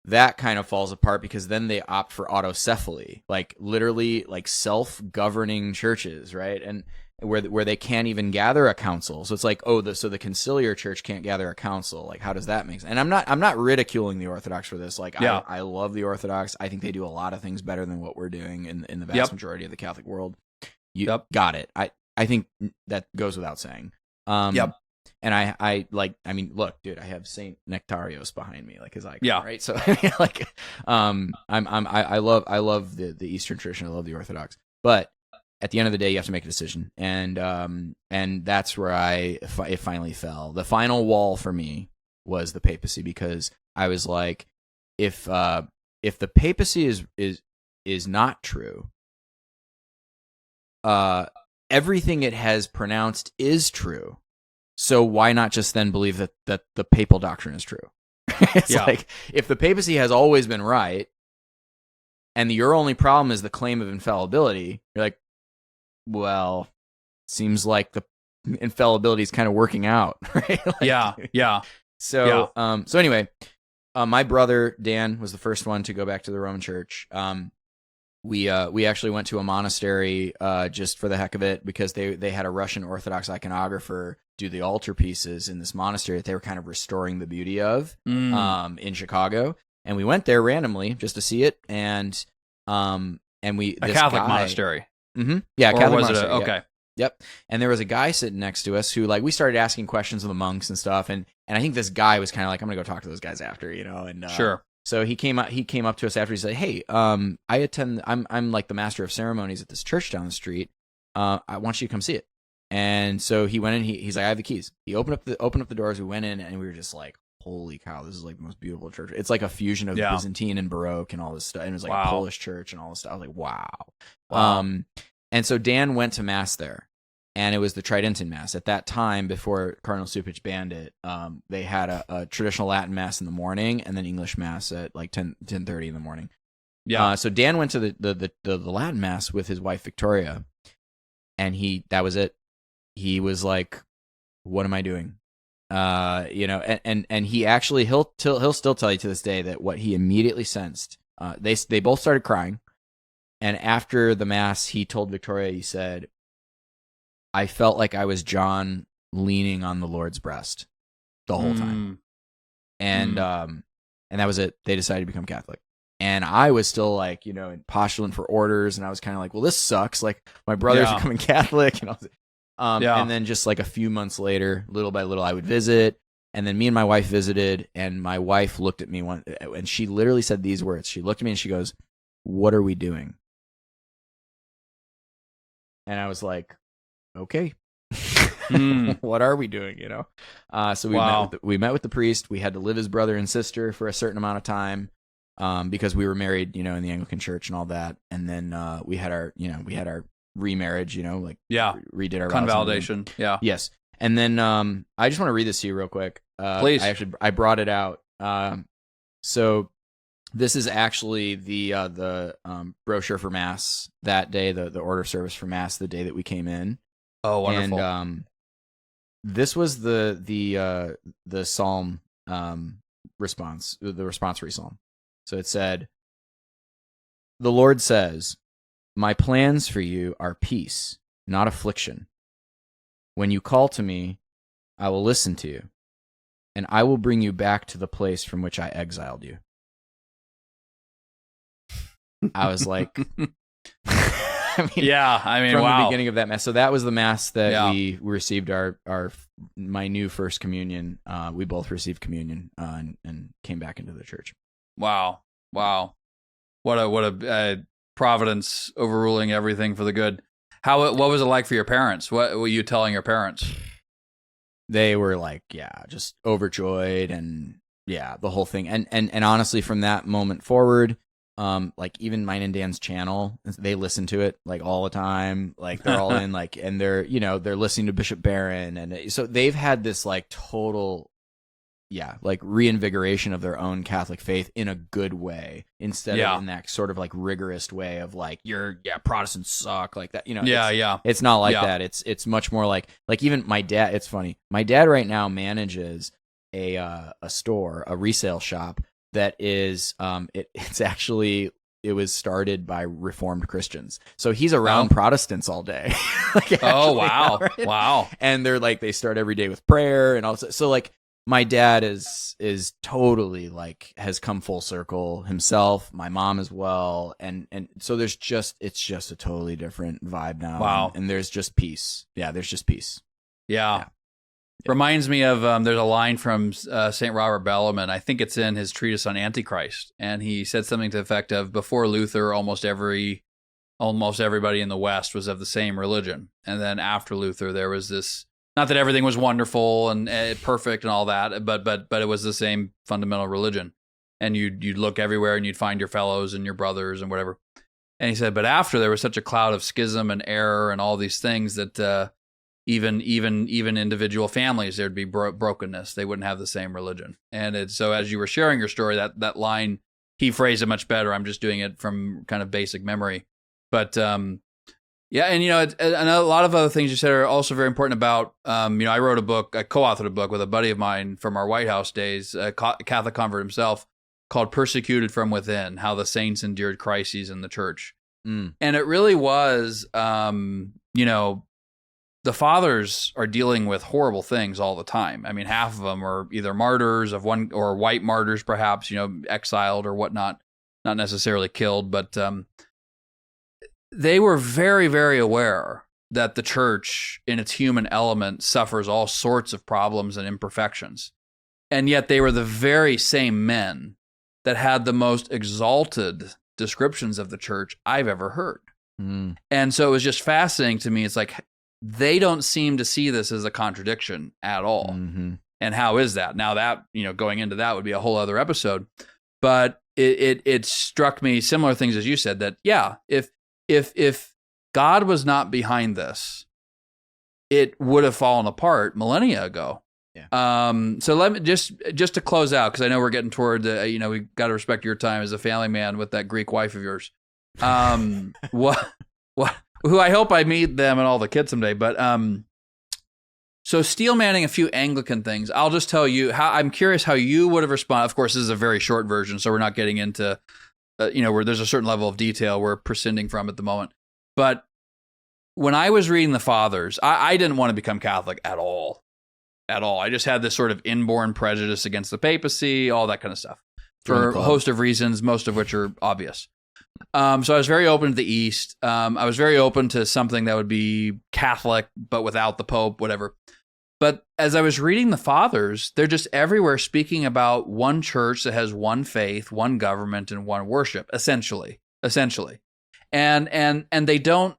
that kind of falls apart because then they opt for autocephaly, like literally like self-governing churches, right? And where they can't even gather a council. So it's like, so the conciliar church can't gather a council. Like, how does that make sense? And I'm not ridiculing the Orthodox for this. Like, I love the Orthodox. I think they do a lot of things better than what we're doing in the vast majority of the Catholic world. You got it. I think that goes without saying. And I mean, look, dude, I have Saint Nectarios behind me, like his icon, right? So like, I love the Eastern tradition. I love the Orthodox, but at the end of the day, you have to make a decision, and that's where it finally fell. The final wall for me was the papacy, because I was like, if the papacy is not true, everything it has pronounced is true. So why not just then believe that the papal doctrine is true? It's like, if the papacy has always been right, and your only problem is the claim of infallibility, you're like, well, seems like the infallibility is kind of working out, right? Like, So anyway, my brother Dan was the first one to go back to the Roman Church. We actually went to a monastery just for the heck of it, because they had a Russian Orthodox iconographer do the altarpieces in this monastery that they were kind of restoring the beauty of in Chicago. And we went there randomly just to see it, and And a this Catholic guy, monastery. Mm-hmm. Yeah, Or Catholic was it monastery. okay? Yep. And there was a guy sitting next to us who, like, we started asking questions of the monks and stuff, and I think this guy was kind of like, I'm gonna go talk to those guys after, and Sure. So he came up to us after. He said, "Hey, I'm like the master of ceremonies at this church down the street. I want you to come see it." And so he went in. He's like, "I have the keys." He opened up the doors. We went in, and we were just like, "Holy cow! This is like the most beautiful church." It's like a fusion of Byzantine and Baroque and all this stuff. And it was like a Polish church and all this stuff. I was like, "Wow!" And so Dan went to mass there, and it was the Tridentine Mass. At that time, before Cardinal Cupich banned it, they had a traditional Latin Mass in the morning and then English Mass at like 10:30 in the morning. Yeah. So Dan went to the Latin Mass with his wife Victoria, and that was it. He was like, "What am I doing?" And he actually he'll still tell you to this day that what he immediately sensed. They both started crying, and after the Mass, he told Victoria, he said, "I felt like I was John leaning on the Lord's breast the whole time." And that was it. They decided to become Catholic. And I was still like, postulant for orders, and I was kind of like, well, this sucks. Like, my brother's becoming Catholic, and and then just like a few months later, little by little, I would visit, and then me and my wife visited, and my wife looked at me and she literally said these words. She looked at me and she goes, "What are we doing?" And I was like, okay. What are we doing? So we met with the priest. We had to live as brother and sister for a certain amount of time, because we were married, in the Anglican Church and all that. And then we had our remarriage, redid our convalidation. Yeah. Yes. And then I just want to read this to you real quick. Please. I brought it out. So this is actually the brochure for Mass that day, the order of service for Mass the day that we came in. Oh, wonderful. And this was the psalm response, the responsory psalm. So it said, "The Lord says, my plans for you are peace, not affliction. When you call to me, I will listen to you, and I will bring you back to the place from which I exiled you." I was like, from the beginning of that Mass. So that was the Mass that we received my new first communion. We both received communion and came back into the church. Wow. What a providence overruling everything for the good. What was it like for your parents? What were you telling your parents? They were like, just overjoyed, and the whole thing. And honestly, from that moment forward, like even mine and Dan's channel, they listen to it like all the time. Like they're all in, like, and they're listening to Bishop Barron, and so they've had this like total, like reinvigoration of their own Catholic faith in a good way, instead of in that sort of like rigorous way of like, Protestants suck, like that. It's not like that. It's much more like even my dad. It's funny. My dad right now manages a store, a resale shop that is it was started by Reformed Christians. So he's around Protestants all day. Wow. Right? Wow. And they're like, they start every day with prayer and also, so like my dad is totally like, has come full circle himself, my mom as well. And so it's just a totally different vibe now. Wow. And there's just peace. Yeah. There's just peace. Yeah. Reminds me of there's a line from St. Robert Bellarmine. I think it's in his treatise on Antichrist, and he said something to the effect of, before Luther, almost everybody in the West was of the same religion, and then after Luther, there was this. Not that everything was wonderful and perfect and all that, but it was the same fundamental religion, and you'd look everywhere and you'd find your fellows and your brothers and whatever. And he said, but after, there was such a cloud of schism and error and all these things that. Even individual families, there'd be brokenness. They wouldn't have the same religion. And so as you were sharing your story, that line, he phrased it much better. I'm just doing it from kind of basic memory. But and a lot of other things you said are also very important about, I wrote a book, I co-authored a book with a buddy of mine from our White House days, a Catholic convert himself, called Persecuted from Within, How the Saints Endured Crises in the Church. And it really was, the fathers are dealing with horrible things all the time. I mean, half of them are either martyrs of one, or white martyrs, perhaps, exiled or whatnot. not necessarily killed, but they were very, very aware that the church in its human element suffers all sorts of problems and imperfections. And yet they were the very same men that had the most exalted descriptions of the church I've ever heard. And so it was just fascinating to me. It's like they don't seem to see this as a contradiction at all. And how is that? Now that, going into that would be a whole other episode. But it struck me similar things as you said, that if God was not behind this, it would have fallen apart millennia ago. Yeah. So let me just to close out, because I know we're getting toward the, we got to respect your time as a family man with that Greek wife of yours. Who I hope I meet them and all the kids someday. But so steel manning a few Anglican things. I'll just tell you how I'm curious how you would have responded. Of course, this is a very short version, so we're not getting into where there's a certain level of detail we're prescinding from at the moment. But when I was reading the Fathers, I didn't want to become Catholic at all. I just had this sort of inborn prejudice against the papacy, all that kind of stuff, for a host of reasons, most of which are obvious. So I was very open to the East. I was very open to something that would be Catholic, but without the Pope, whatever. But as I was reading the Fathers, they're just everywhere speaking about one church that has one faith, one government, and one worship, essentially. And they don't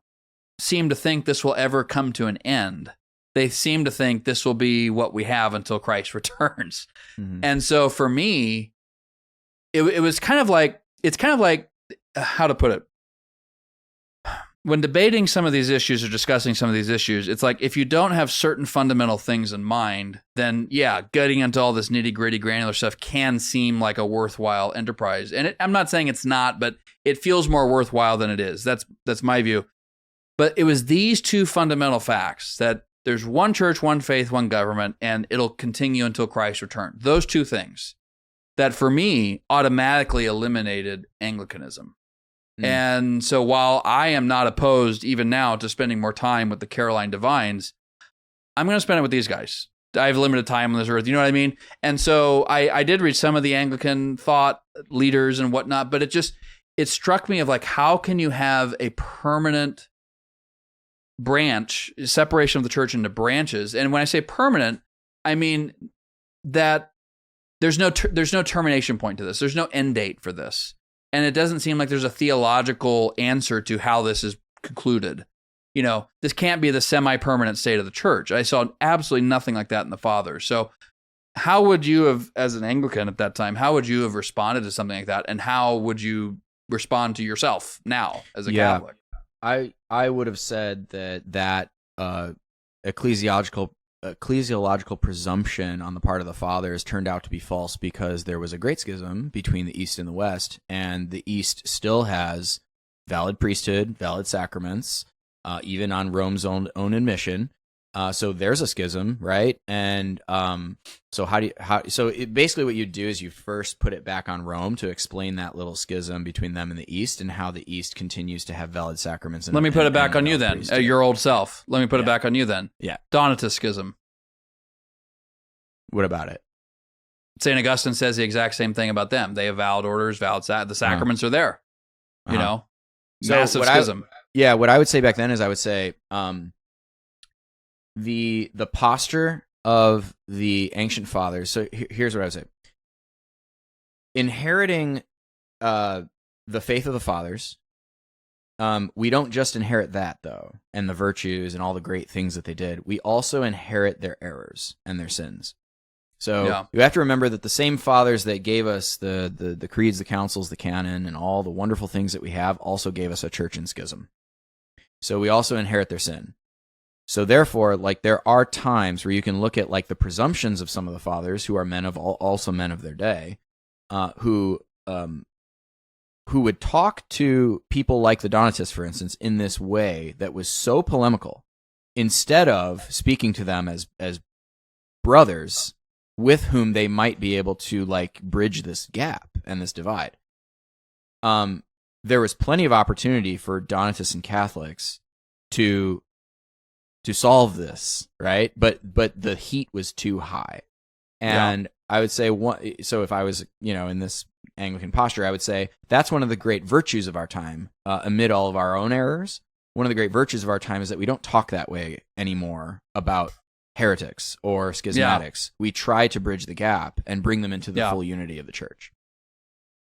seem to think this will ever come to an end. They seem to think this will be what we have until Christ returns. And so for me, it was kind of like, how to put it? When debating some of these issues or discussing some of these issues, it's like if you don't have certain fundamental things in mind, then getting into all this nitty-gritty granular stuff can seem like a worthwhile enterprise. And I'm not saying it's not, but it feels more worthwhile than it is. That's my view. But it was these two fundamental facts, that there's one church, one faith, one government, and it'll continue until Christ's return. Those two things that for me automatically eliminated Anglicanism. And so while I am not opposed even now to spending more time with the Caroline Divines, I'm going to spend it with these guys. I have limited time on this earth, you know what I mean? And so I did read some of the Anglican thought leaders and whatnot, but it struck me of like, how can you have a permanent branch, separation of the church into branches? And when I say permanent, I mean that there's no termination point to this. There's no end date for this. And it doesn't seem like there's a theological answer to how this is concluded. This can't be the semi-permanent state of the church. I saw absolutely nothing like that in the Fathers. So how would you have, as an Anglican at that time, how would you have responded to something like that? And how would you respond to yourself now as a Catholic? I would have said that ecclesiological presumption on the part of the Fathers turned out to be false, because there was a great schism between the East and the West, and the East still has valid priesthood, valid sacraments, even on Rome's own admission. So there's a schism, right? And basically what you do is you first put it back on Rome to explain that little schism between them and the East, and how the East continues to have valid sacraments. Let me put it back on you then, your old self. Let me put it back on you then. Yeah. Donatist schism. What about it? St. Augustine says the exact same thing about them. They have valid orders, the sacraments are there. Massive schism. What I would say back then is I would say the posture of the ancient fathers. So here's what I would say. Inheriting the faith of the fathers, we don't just inherit that, though, and the virtues and all the great things that they did. We also inherit their errors and their sins. So you have to remember that the same fathers that gave us the creeds, the councils, the canon, and all the wonderful things that we have also gave us a church in schism. So we also inherit their sin. So therefore, there are times where you can look at the presumptions of some of the fathers, who are also men of their day, who would talk to people like the Donatists, for instance, in this way that was so polemical, instead of speaking to them as brothers with whom they might be able to bridge this gap and this divide. There was plenty of opportunity for Donatists and Catholics to solve this, right? But the heat was too high. And I would say so if I was, in this Anglican posture, I would say that's one of the great virtues of our time, amid all of our own errors. One of the great virtues of our time is that we don't talk that way anymore about heretics or schismatics. We try to bridge the gap and bring them into the full unity of the church.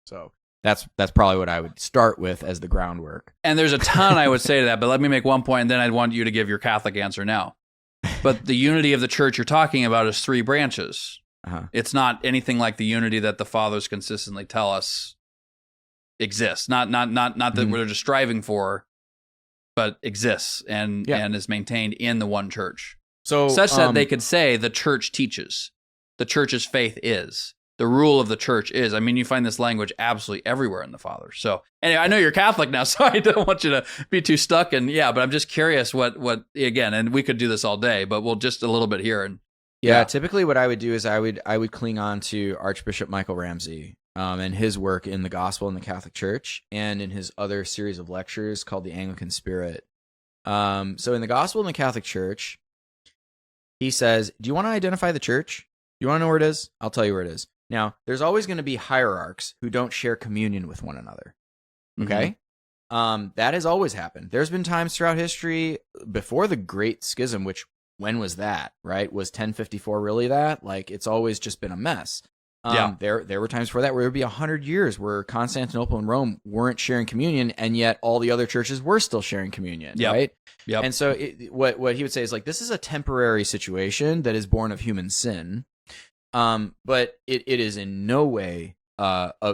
So that's probably what I would start with as the groundwork. And there's a ton I would say to that, but let me make one point, and then I'd want you to give your Catholic answer now. But the unity of the church you're talking about is 3 branches. It's not anything like the unity that the fathers consistently tell us exists. Not that we're just striving for, but exists and is maintained in the one church. So such that they could say the church teaches, the church's faith is, the rule of the church is. I mean, you find this language absolutely everywhere in the fathers. So anyway, I know you're Catholic now, so I don't want you to be too stuck. And but I'm just curious what again, and we could do this all day, but we'll just a little bit here. And typically what I would do is I would cling on to Archbishop Michael Ramsey and his work in the Gospel in the Catholic Church and in his other series of lectures called The Anglican Spirit. So in the Gospel in the Catholic Church, he says, do you want to identify the church? You want to know where it is? I'll tell you where it is. Now, there's always going to be hierarchs who don't share communion with one another. Okay? That has always happened. There's been times throughout history before the Great Schism, which, when was that, right? Was 1054 really that? Like, it's always just been a mess. There were times before that where it would be 100 years where Constantinople and Rome weren't sharing communion, and yet all the other churches were still sharing communion, right? Yep. And so what he would say is like, this is a temporary situation that is born of human sin, but it is in no way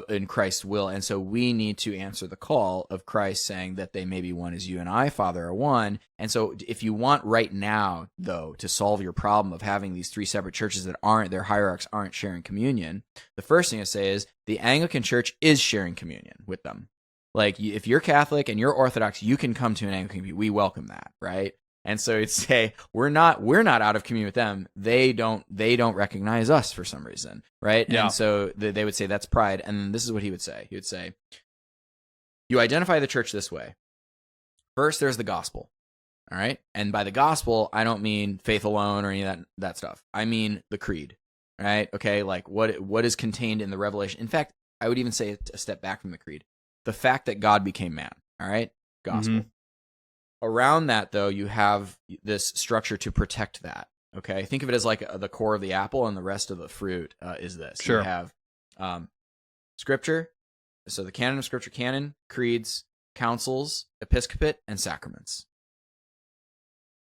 in Christ's will, and so we need to answer the call of Christ saying that they may be one as you and I, Father, are one. And so if you want right now, though, to solve your problem of having these 3 separate churches that their hierarchs aren't sharing communion, the first thing to say is the Anglican Church is sharing communion with them. Like, if you're Catholic and you're Orthodox, you can come to an Anglican communion. We welcome that, right? And so it'd say we're not out of communion with them. They don't recognize us for some reason, right? Yeah. And so they would say that's pride. And this is what he would say. He would say, you identify the church this way. First, there's the gospel, all right? And by the gospel, I don't mean faith alone or any of that stuff. I mean the creed, right? Okay, like what is contained in the revelation. In fact, I would even say a step back from the creed. The fact that God became man, all right? Gospel. Around that, though, you have this structure to protect that, okay? Think of it as like the core of the apple, and the rest of the fruit is this. Sure. You have Scripture, so the canon of Scripture, creeds, councils, episcopate, and sacraments.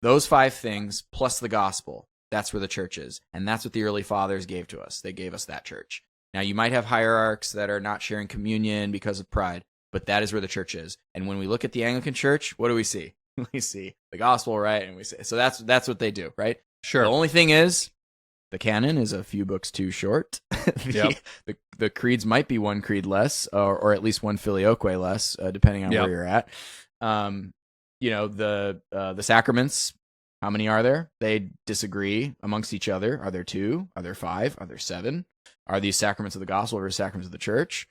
Those 5 things, plus the gospel, that's where the church is, and that's what the early fathers gave to us. They gave us that church. Now, you might have hierarchs that are not sharing communion because of pride, but that is where the church is. And when we look at the Anglican Church, what do we see? We see the gospel, right? And we say, so that's what they do, right? Sure. The only thing is, the canon is a few books too short. The creeds might be 1 creed less, or at least 1 filioque less, depending on where you're at. The sacraments, how many are there? They disagree amongst each other. Are there 2? Are there 5? Are there 7? Are these sacraments of the gospel or sacraments of the church?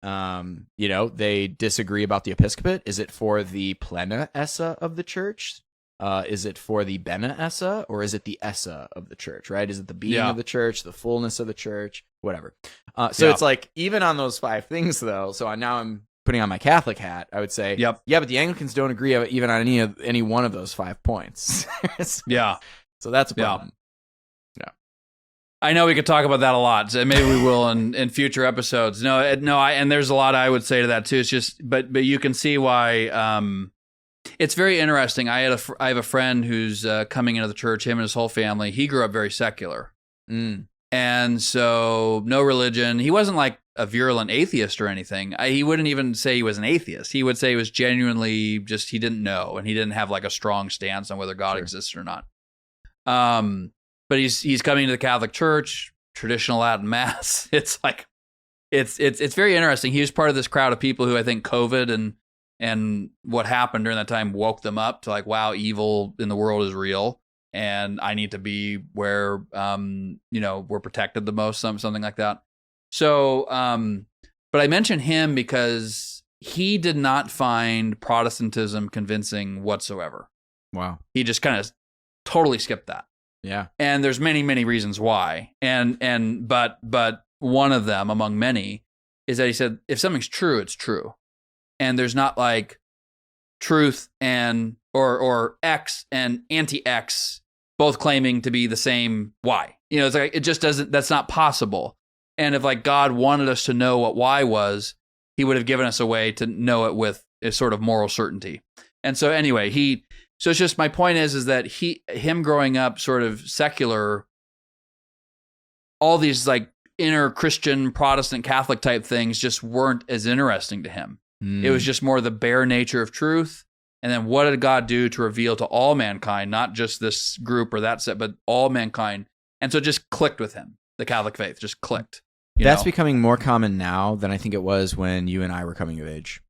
They disagree about the episcopate. Is it for the plena essa of the church? Is it for the bene essa, or is it the essa of the church, right? Is it the being of the church, the fullness of the church, whatever? It's like, even on those 5 things, though, so now I'm putting on my Catholic hat, I would say, but the Anglicans don't agree even on any one of those 5 points. So that's a problem. I know we could talk about that a lot. So maybe we will in future episodes. And there's a lot I would say to that too. It's just, but you can see why. It's very interesting. I have a friend who's coming into the church. Him and his whole family. He grew up very secular, and so no religion. He wasn't like a virulent atheist or anything. He wouldn't even say he was an atheist. He would say he was genuinely just he didn't know, and he didn't have like a strong stance on whether God exists or not. But he's coming to the Catholic Church, traditional Latin Mass. It's like, it's very interesting. He was part of this crowd of people who I think COVID and what happened during that time woke them up to like, wow, evil in the world is real, and I need to be where we're protected the most, something like that. So, but I mention him because he did not find Protestantism convincing whatsoever. Wow. He just kind of totally skipped that. Yeah. And there's many, many reasons why. But one of them among many is that he said, if something's true, it's true. And there's not like truth and or X and anti-X both claiming to be the same Y. It's like it just doesn't, that's not possible. And if like God wanted us to know what Y was, he would have given us a way to know it with a sort of moral certainty. And so anyway, so it's just, my point is that him growing up sort of secular, all these like inner Christian, Protestant, Catholic type things just weren't as interesting to him. It was just more the bare nature of truth. And then what did God do to reveal to all mankind, not just this group or that set, but all mankind. And so it just clicked with him. The Catholic faith just clicked. That's becoming more common now than I think it was when you and I were coming of age.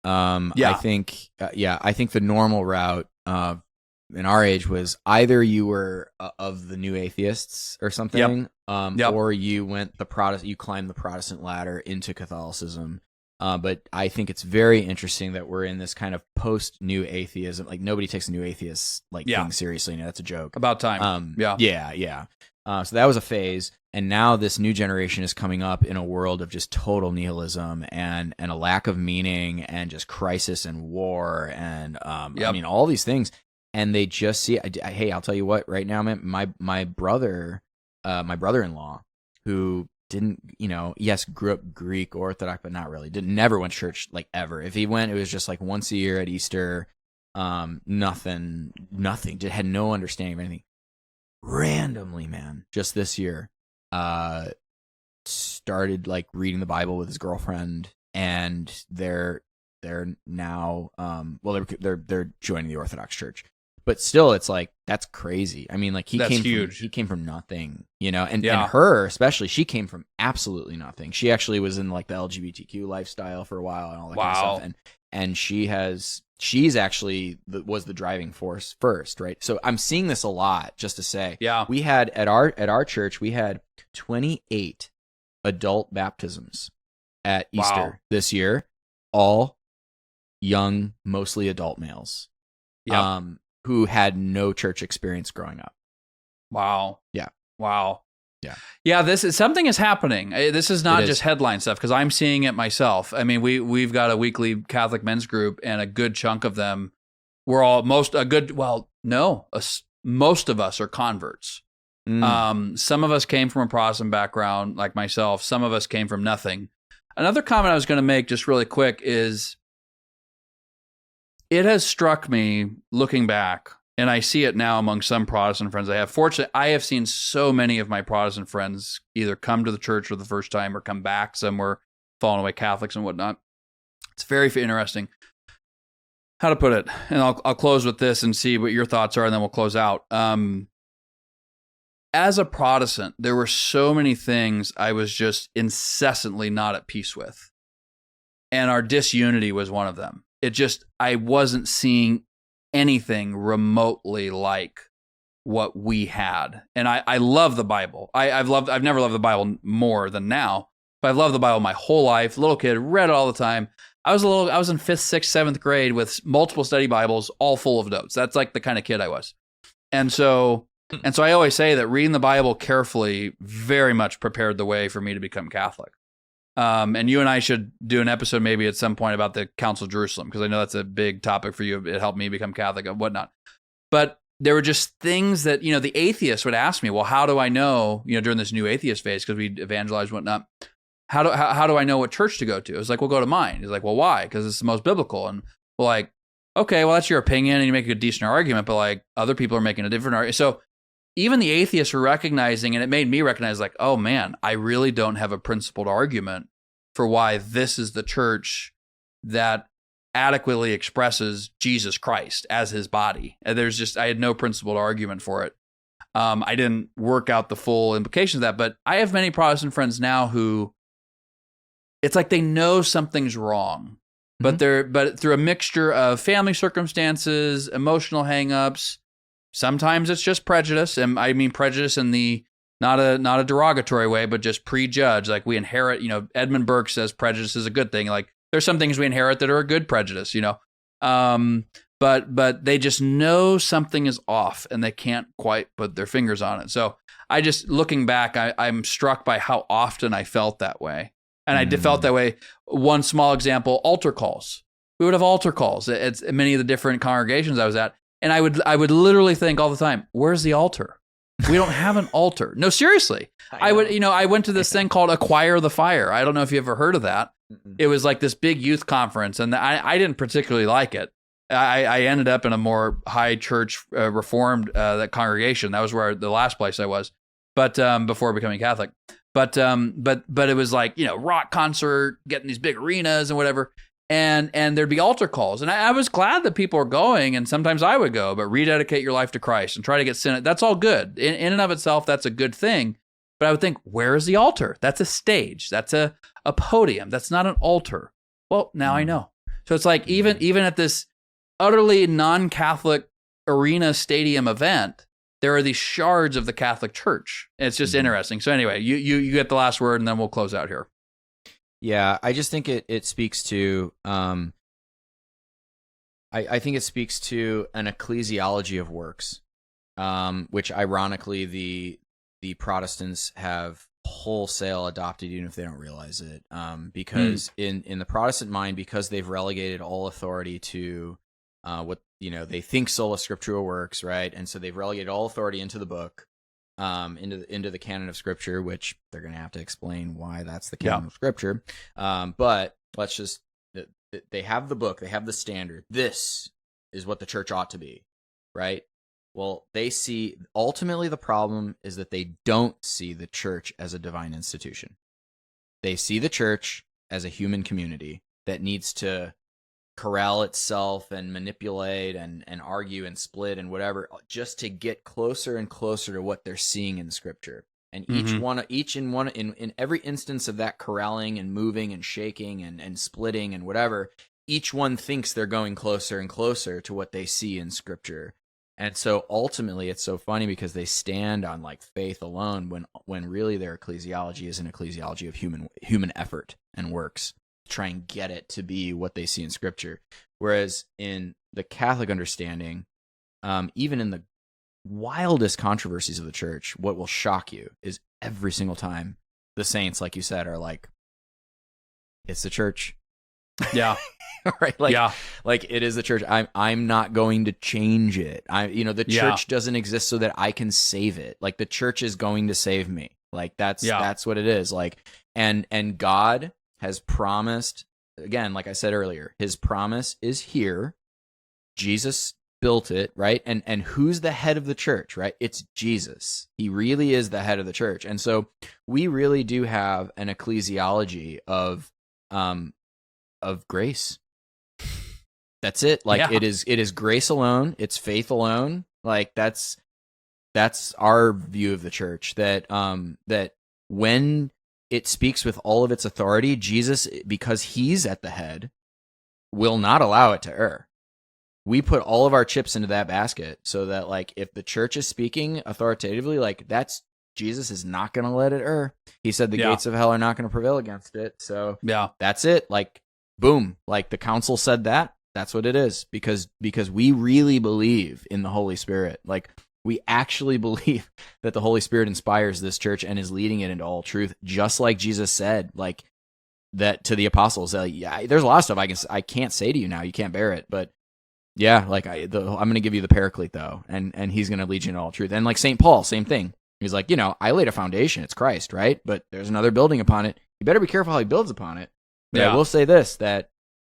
I think the normal route in our age was either you were of the new atheists or something, or you went you climbed the Protestant ladder into Catholicism. But I think it's very interesting that we're in this kind of post-new atheism. Like nobody takes a new atheist thing seriously. That's a joke. About time. So that was a phase, and now this new generation is coming up in a world of just total nihilism and a lack of meaning and just crisis and war and I mean all these things, and they just see. Hey, I'll tell you what. Right now, man, my brother-in-law, who didn't, yes, grew up Greek Orthodox, but not really. Never went to church like ever. If he went, it was just like once a year at Easter. Nothing. Just had no understanding of anything. Randomly, man, just this year, started like reading the Bible with his girlfriend, and they're now, they're joining the Orthodox Church. But still, it's like, that's crazy. I mean, like he came from nothing, and her especially, she came from absolutely nothing. She actually was in like the LGBTQ lifestyle for a while and all that kind of stuff. And she's actually was the driving force first, right? So I'm seeing this a lot, just to say. Yeah. We had at our church, we had 28 adult baptisms at Easter this year, all young, mostly adult males. Yeah. Who had no church experience growing up. Wow. Yeah. Wow. Yeah. Yeah, something is happening. This is not just headline stuff, because I'm seeing it myself. I mean, we've got a weekly Catholic men's group, and a good chunk of them, most of us are converts. Some of us came from a Protestant background, like myself. Some of us came from nothing. Another comment I was going to make just really quick is, it has struck me looking back, and I see it now among some Protestant friends I have. Fortunately, I have seen so many of my Protestant friends either come to the church for the first time or come back somewhere, fallen away Catholics and whatnot. It's very interesting. How to put it, and I'll close with this and see what your thoughts are, and then we'll close out. As a Protestant, there were so many things I was just incessantly not at peace with, and our disunity was one of them. I wasn't seeing anything remotely like what we had. And I love the Bible. I've never loved the Bible more than now, but I've loved the Bible my whole life. Little kid, read it all the time. I was in 5th, 6th, 7th grade with multiple study Bibles, all full of notes. That's like the kind of kid I was. And so I always say that reading the Bible carefully very much prepared the way for me to become Catholic. And you and I should do an episode maybe at some point about the Council of Jerusalem, because I know that's a big topic for you. It helped me become Catholic and whatnot. But there were just things that, the atheists would ask me, well, how do I know, during this new atheist phase, because we evangelized and whatnot, how do I know what church to go to? I was like, well, go to mine. He's like, well, why? Because it's the most biblical. And we're like, okay, well, that's your opinion, and you make a decent argument, but like other people are making a different argument. So even the atheists were recognizing, and it made me recognize, like, oh man, I really don't have a principled argument for why this is the church that adequately expresses Jesus Christ as his body. And I had no principled argument for it. I didn't work out the full implications of that, but I have many Protestant friends now who, it's like they know something's wrong, but through a mixture of family circumstances, emotional hangups. Sometimes it's just prejudice, and I mean prejudice in the not a derogatory way, but just prejudge. Like we inherit, Edmund Burke says prejudice is a good thing. Like there's some things we inherit that are a good prejudice, but they just know something is off and they can't quite put their fingers on it. So I just, looking back, I'm struck by how often I felt that way. And I felt that way. One small example, altar calls. We would have altar calls at many of the different congregations I was at. And I would literally think all the time, where's the altar? We don't have an altar. No, seriously. I went to this thing called Acquire the Fire. I don't know if you ever heard of that. It was like this big youth conference, and I didn't particularly like it. I ended up in a more high church reformed that congregation. That was where the last place I was, but before becoming Catholic. But it was like, rock concert, getting these big arenas and whatever. And there'd be altar calls. And I was glad that people are going, and sometimes I would go, but rededicate your life to Christ and try to get sin. That's all good. In and of itself, that's a good thing. But I would think, where is the altar? That's a stage. That's a podium. That's not an altar. Well, now I know. So it's like even at this utterly non-Catholic arena stadium event, there are these shards of the Catholic Church. It's just interesting. So anyway, you get the last word, and then we'll close out here. Yeah, I just think it speaks to I think it speaks to an ecclesiology of works, which ironically the Protestants have wholesale adopted, even if they don't realize it, because in the Protestant mind, because they've relegated all authority to what they think sola scriptura works, right? And so they've relegated all authority into the book. Into the canon of Scripture, which they're going to have to explain why that's the canon of Scripture. But let's just, they have the book, they have the standard. This is what the church ought to be, right? Well, they see, ultimately the problem is that they don't see the church as a divine institution. They see the church as a human community that needs to corral itself and manipulate and argue and split and whatever, just to get closer and closer to what they're seeing in Scripture. And in every instance of that corralling and moving and shaking and splitting and whatever, each one thinks they're going closer and closer to what they see in Scripture. And so ultimately, it's so funny because they stand on like faith alone when really their ecclesiology is an ecclesiology of human effort and works. Try and get it to be what they see in Scripture. Whereas in the Catholic understanding, even in the wildest controversies of the church, what will shock you is every single time the saints, like you said, are like, it's the church. Yeah. Right? Like it is the church. I'm not going to change it. The church doesn't exist so that I can save it. Like the church is going to save me. Like that's what it is. Like and God has promised, again, like I said earlier, his promise is here. Jesus built it, right? And who's the head of the church, right? It's Jesus. He really is the head of the church. And so we really do have an ecclesiology of grace. That's it. Like it is grace alone, it's faith alone. Like that's our view of the church, that when it speaks with all of its authority, Jesus, because he's at the head, will not allow it to err. We put all of our chips into that basket so that, like, if the church is speaking authoritatively, like, that's, Jesus is not going to let it err. He said the gates of hell are not going to prevail against it. So that's it. Like, boom. Like, the council said that. That's what it is. Because we really believe in the Holy Spirit. Like, we actually believe that the Holy Spirit inspires this church and is leading it into all truth, just like Jesus said, like that to the apostles. There's a lot of stuff I can't say to you now. You can't bear it, but I'm going to give you the Paraclete though, and he's going to lead you into all truth. And like St. Paul, same thing. He's like, I laid a foundation. It's Christ, right? But there's another building upon it. You better be careful how he builds upon it. But I will say this: that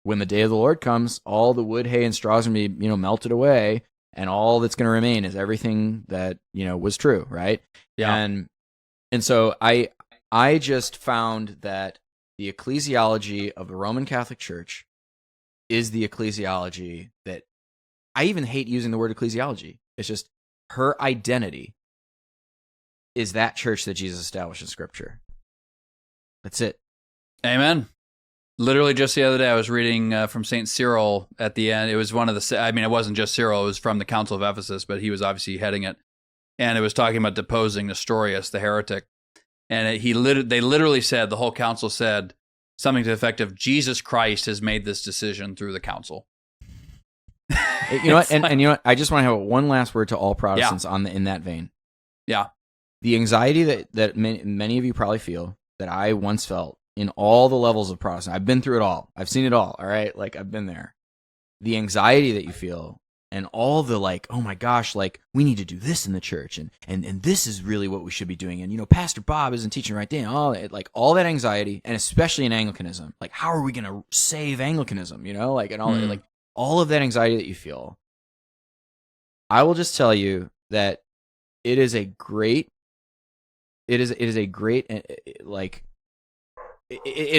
when the day of the Lord comes, all the wood, hay, and straws are going to be melted away. And all that's going to remain is everything that, was true, right? Yeah. And so I just found that the ecclesiology of the Roman Catholic Church is the ecclesiology that, I even hate using the word ecclesiology. It's just her identity is that church that Jesus established in Scripture. That's it. Amen. Literally just the other day, I was reading from St. Cyril at the end. It was one of the, it wasn't just Cyril, it was from the Council of Ephesus, but he was obviously heading it. And it was talking about deposing Nestorius, the heretic. And they literally said, the whole council said something to the effect of, Jesus Christ has made this decision through the council. You know what? And you know what? I just want to have one last word to all Protestants in that vein. Yeah. The anxiety that many of you probably feel, that I once felt in all the levels of Protestant. I've been through it all. I've seen it all. All right. Like, I've been there. The anxiety that you feel and all the like, oh my gosh, like, we need to do this in the church, and this is really what we should be doing. And, Pastor Bob isn't teaching right then. All that anxiety, and especially in Anglicanism, like, how are we going to save Anglicanism? And all of that anxiety that you feel. I will just tell you that it is a great, it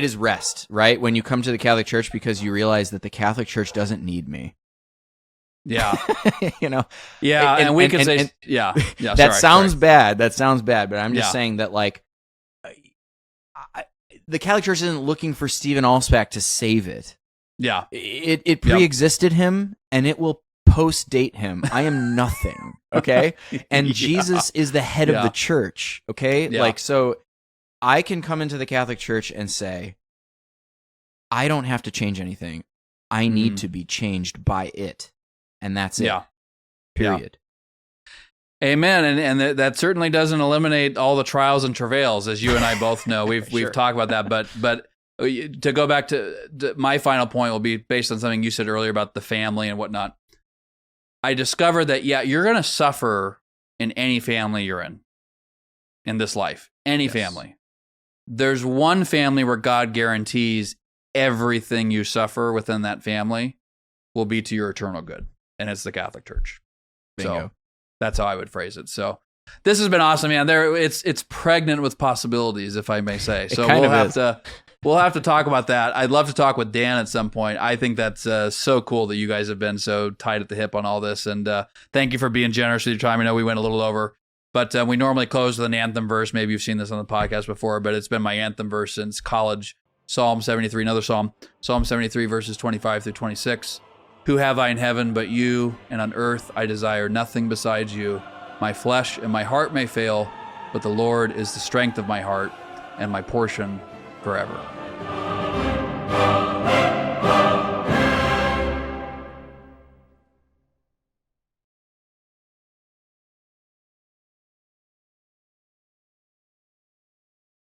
is rest, right? When you come to the Catholic Church, because you realize that the Catholic Church doesn't need me. Yeah. Yeah. And we can say, that sounds bad. That sounds bad, but I'm just saying that, like, the Catholic Church isn't looking for Stephen Alspach to save it. Yeah. It pre-existed him, and it will post-date him. I am nothing, okay? And Jesus is the head of the church, okay? Yeah. Like, so I can come into the Catholic Church and say, I don't have to change anything. I need to be changed by it. And that's it. Yeah. Period. Yeah. Amen. And that certainly doesn't eliminate all the trials and travails, as you and I both know. We've talked about that. But to go back to my final point will be based on something you said earlier about the family and whatnot. I discovered that, you're going to suffer in any family you're in this life. Any family. There's one family where God guarantees everything you suffer within that family will be to your eternal good. And it's the Catholic Church. Bingo. So that's how I would phrase it. So this has been awesome, man. It's pregnant with possibilities, if I may say. So we'll have to talk about that. I'd love to talk with Dan at some point. I think that's so cool that you guys have been so tight at the hip on all this. And thank you for being generous with your time. I know we went a little over, but we normally close with an anthem verse. Maybe you've seen this on the podcast before, but it's been my anthem verse since college. Psalm 73, another psalm. Psalm 73, verses 25 through 26. Who have I in heaven but you, and on earth I desire nothing besides you. My flesh and my heart may fail, but the Lord is the strength of my heart and my portion forever.